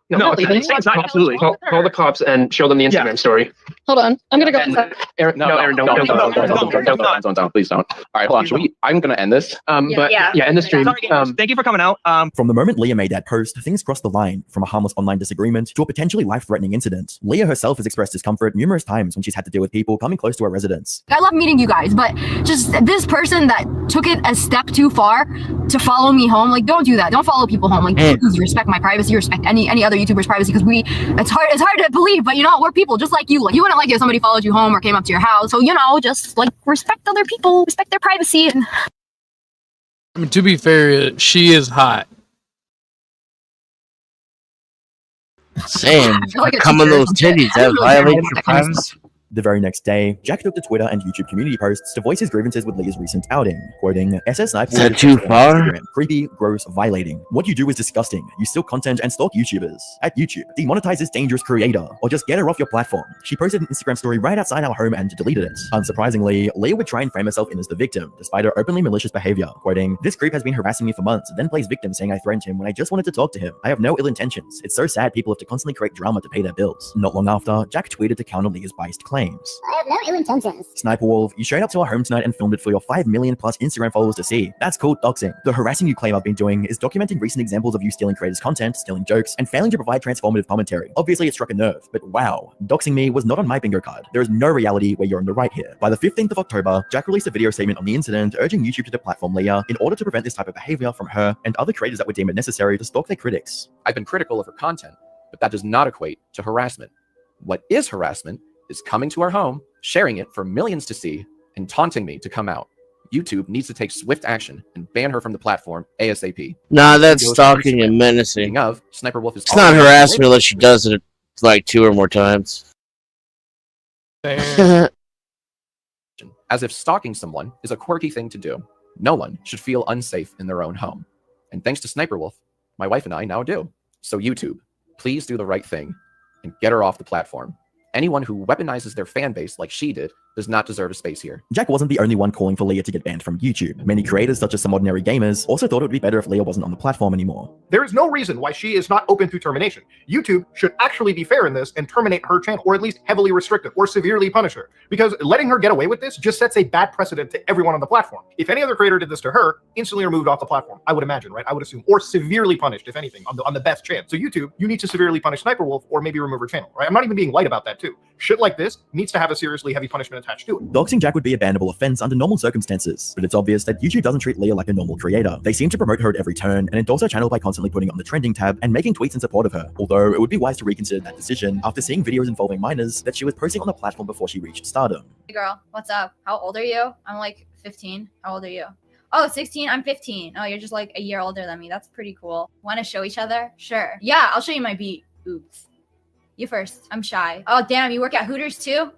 No, it's not absolutely. Call the cops and show them the Instagram story. Hold on, I'm gonna go inside. Aaron, Aaron, don't, please don't. All right, hold on. I'm gonna end this. But end the stream. Thank you for coming out. From the moment Leah made that post, things crossed the line from a harmless online disagreement to a potentially life-threatening incident. Leah herself has expressed discomfort numerous times when she's had to deal with people coming close to her residence. I love meeting you guys, but just this person that took it a step too far to follow me home, like don't do that. Don't follow people home. Like please respect my privacy, respect any other YouTuber's privacy, because it's hard to believe, but you know, we're people just like you. Like you wouldn't like if somebody followed you home or came up to your house. So, you know, just like respect other people, respect their privacy. And I mean, to be fair, she is hot. Same. like Come on those titties. That violates your privacy. The very next day, Jack took to Twitter and YouTube community posts to voice his grievances with Leah's recent outing, quoting, SS Sniper. Is that too far? Creepy, gross, violating. What you do is disgusting. You steal content and stalk YouTubers. At YouTube, demonetize this dangerous creator, or just get her off your platform. She posted an Instagram story right outside our home and deleted it. Unsurprisingly, Leah would try and frame herself in as the victim, despite her openly malicious behavior, quoting, this creep has been harassing me for months, then plays victim saying I threatened him when I just wanted to talk to him. I have no ill intentions. It's so sad people have to constantly create drama to pay their bills. Not long after, Jack tweeted to counter Leah's biased claims. I have no ill intentions. Sniper Wolf, you showed up to our home tonight and filmed it for your 5 million plus Instagram followers to see. That's called doxing. The harassing you claim I've been doing is documenting recent examples of you stealing creators' content, stealing jokes, and failing to provide transformative commentary. Obviously, it struck a nerve, but wow, doxing me was not on my bingo card. There is no reality where you're on the right here. By the 15th of October, Jack released a video statement on the incident urging YouTube to deplatform Leah in order to prevent this type of behavior from her and other creators that would deem it necessary to stalk their critics. I've been critical of her content, but that does not equate to harassment. What is harassment is coming to our home, sharing it for millions to see, and taunting me to come out. YouTube needs to take swift action and ban her from the platform ASAP. Nah, that's stalking and menacing. Of Sniper Wolf is it's not harassment unless she does it like 2 or more times. As if stalking someone is a quirky thing to do. No one should feel unsafe in their own home. And thanks to Sniper Wolf, my wife and I now do. So YouTube, please do the right thing and get her off the platform. Anyone who weaponizes their fan base like she did does not deserve a space here. Jack wasn't the only one calling for Leah to get banned from YouTube. Many creators, such as some ordinary gamers, also thought it would be better if Leah wasn't on the platform anymore. There is no reason why she is not open to termination. YouTube should actually be fair in this and terminate her channel, or at least heavily restrict it, or severely punish her. Because letting her get away with this just sets a bad precedent to everyone on the platform. If any other creator did this to her, instantly removed off the platform, I would imagine, right? I would assume, or severely punished, if anything, on the best chance. So YouTube, you need to severely punish Sniper Wolf, or maybe remove her channel, right? I'm not even being light about that too. Shit like this needs to have a seriously heavy punishment attached to it. Doxing Jack would be a bannable offense under normal circumstances, but it's obvious that YouTube doesn't treat Leah like a normal creator. They seem to promote her at every turn and endorse her channel by constantly putting on the trending tab and making tweets in support of her. Although it would be wise to reconsider that decision after seeing videos involving minors that she was posting on the platform before she reached stardom. Hey girl, what's up? How old are you? I'm like 15. How old are you? Oh, 16? I'm 15. Oh, you're just like a year older than me. That's pretty cool. Want to show each other? Sure. Yeah, I'll show you my beat. Oops. You first. I'm shy. Oh, damn. You work at Hooters too?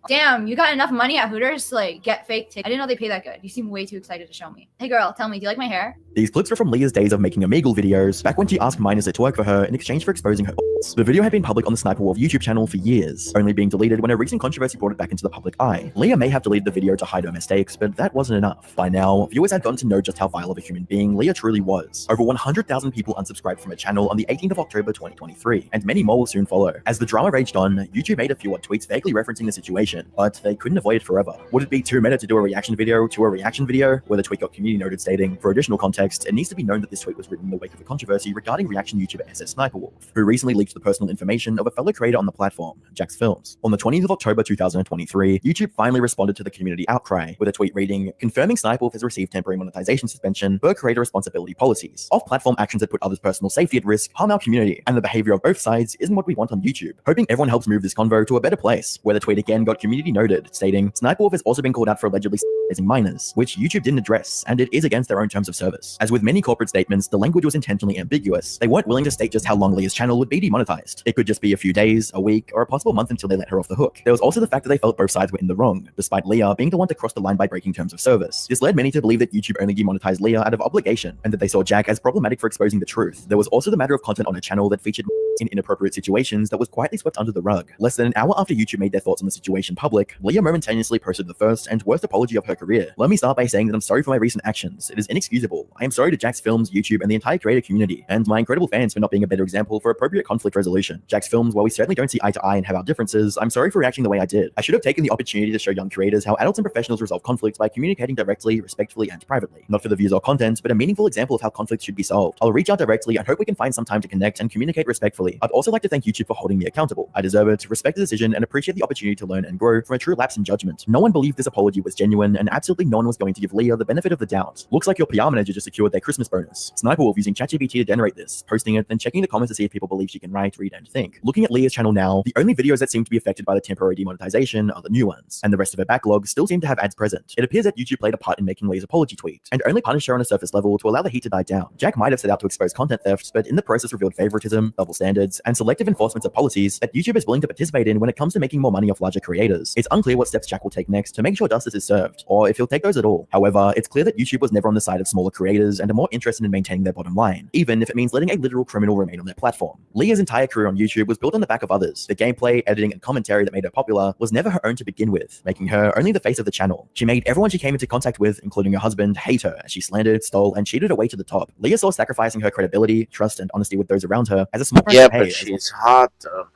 Damn, you got enough money at Hooters to like get fake tickets. I didn't know they pay that good. You seem way too excited to show me. Hey girl, tell me, do you like my hair? These clips were from Leah's days of making Omegle videos, back when she asked minors to twerk for her in exchange for exposing her balls. The video had been public on the Sniper Wolf YouTube channel for years, only being deleted when a recent controversy brought it back into the public eye. Leah may have deleted the video to hide her mistakes, but that wasn't enough. By now, viewers had gotten to know just how vile of a human being Leah truly was. Over 100,000 people unsubscribed from her channel on the 18th of October 2023, and many more will soon follow. As the drama raged on, YouTube made a few odd tweets vaguely referencing the situation, but they couldn't avoid it forever. Would it be too meta to do a reaction video to a reaction video, where the tweet got community noted stating, for additional context, it needs to be known that this tweet was written in the wake of a controversy regarding reaction YouTuber SS Sniper Wolf, who recently leaked the personal information of a fellow creator on the platform, Jack's Films. On the 20th of October 2023, YouTube finally responded to the community outcry with a tweet reading, confirming Sniper Wolf has received temporary monetization suspension per creator responsibility policies. Off-platform actions that put others' personal safety at risk harm our community, and the behavior of both sides isn't what we want on YouTube. Hoping everyone helps move this convo to a better place, where the tweet again got community noted, stating, Sniper Wolf has also been called out for allegedly minors, which YouTube didn't address, and it is against their own terms of service. As with many corporate statements, the language was intentionally ambiguous. They weren't willing to state just how long Leah's channel would be demonetized. It could just be a few days, a week, or a possible month until they let her off the hook. There was also the fact that they felt both sides were in the wrong, despite Leah being the one to cross the line by breaking terms of service. This led many to believe that YouTube only demonetized Leah out of obligation, and that they saw Jack as problematic for exposing the truth. There was also the matter of content on a channel that featured in inappropriate situations that was quietly swept under the rug. Less than an hour after YouTube made their thoughts on the situation public, Leah momentaneously posted the first and worst apology of her career. Let me start by saying that I'm sorry for my recent actions. It is inexcusable. I am sorry to Jack's Films, YouTube, and the entire creator community, and my incredible fans for not being a better example for appropriate conflict resolution. Jack's Films, while we certainly don't see eye to eye and have our differences, I'm sorry for reacting the way I did. I should have taken the opportunity to show young creators how adults and professionals resolve conflicts by communicating directly, respectfully, and privately. Not for the views or content, but a meaningful example of how conflicts should be solved. I'll reach out directly and hope we can find some time to connect and communicate respectfully. I'd also like to thank YouTube for holding me accountable. I deserve it, respect the decision, and appreciate the opportunity to learn and grow from a true lapse in judgment. No one believed this apology was genuine, and absolutely no one was going to give Leah the benefit of the doubt. Looks like your PR manager just secured their Christmas bonus. Sniper Wolf using ChatGPT to generate this, posting it, then checking the comments to see if people believe she can write, read, and think. Looking at Leah's channel now, the only videos that seem to be affected by the temporary demonetization are the new ones, and the rest of her backlog still seem to have ads present. It appears that YouTube played a part in making Leah's apology tweet, and only punished her on a surface level to allow the heat to die down. Jack might have set out to expose content theft, but in the process revealed favoritism, double standards, and selective enforcements of policies that YouTube is willing to participate in when it comes to making more money off larger creators. It's unclear what steps Jack will take next to make sure justice is served, or if he'll take those at all. However, it's clear that YouTube was never on the side of smaller creators and are more interested in maintaining their bottom line, even if it means letting a literal criminal remain on their platform. Leah's entire career on YouTube was built on the back of others. The gameplay, editing, and commentary that made her popular was never her own to begin with, making her only the face of the channel. She made everyone she came into contact with, including her husband, hate her as she slandered, stole, and cheated her way to the top. Leah saw sacrificing her credibility, trust, and honesty with those around her as a small price to pay. But she's hot though.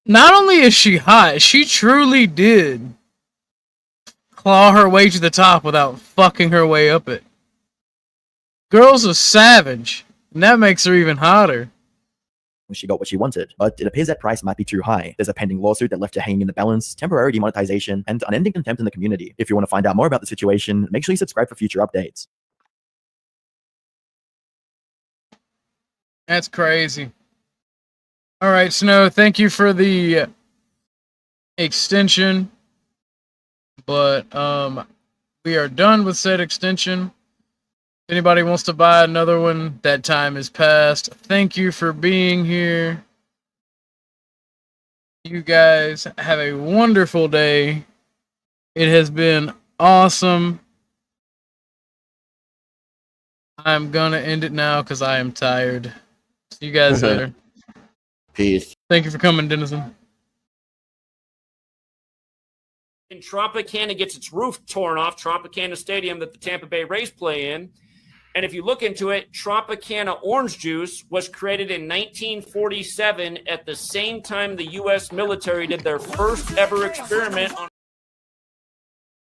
Not only is she hot, she truly did claw her way to the top without fucking her way up it. Girl's a savage, and that makes her even hotter. She got what she wanted, but it appears that price might be too high. There's a pending lawsuit that left her hanging in the balance, temporary demonetization, and unending contempt in the community. If you want to find out more about the situation, make sure you subscribe for future updates. That's crazy. All right, Snow, thank you for the extension, but we are done with said extension. If anybody wants to buy another one, that time is past. Thank you for being here. You guys have a wonderful day. It has been awesome. I'm gonna end it now because I am tired. See you guys later. Peace. Thank you for coming, Denizen. And Tropicana gets its roof torn off, Tropicana Stadium that the Tampa Bay Rays play in. And if you look into it, Tropicana orange juice was created in 1947 at the same time the U.S. military did their first ever experiment on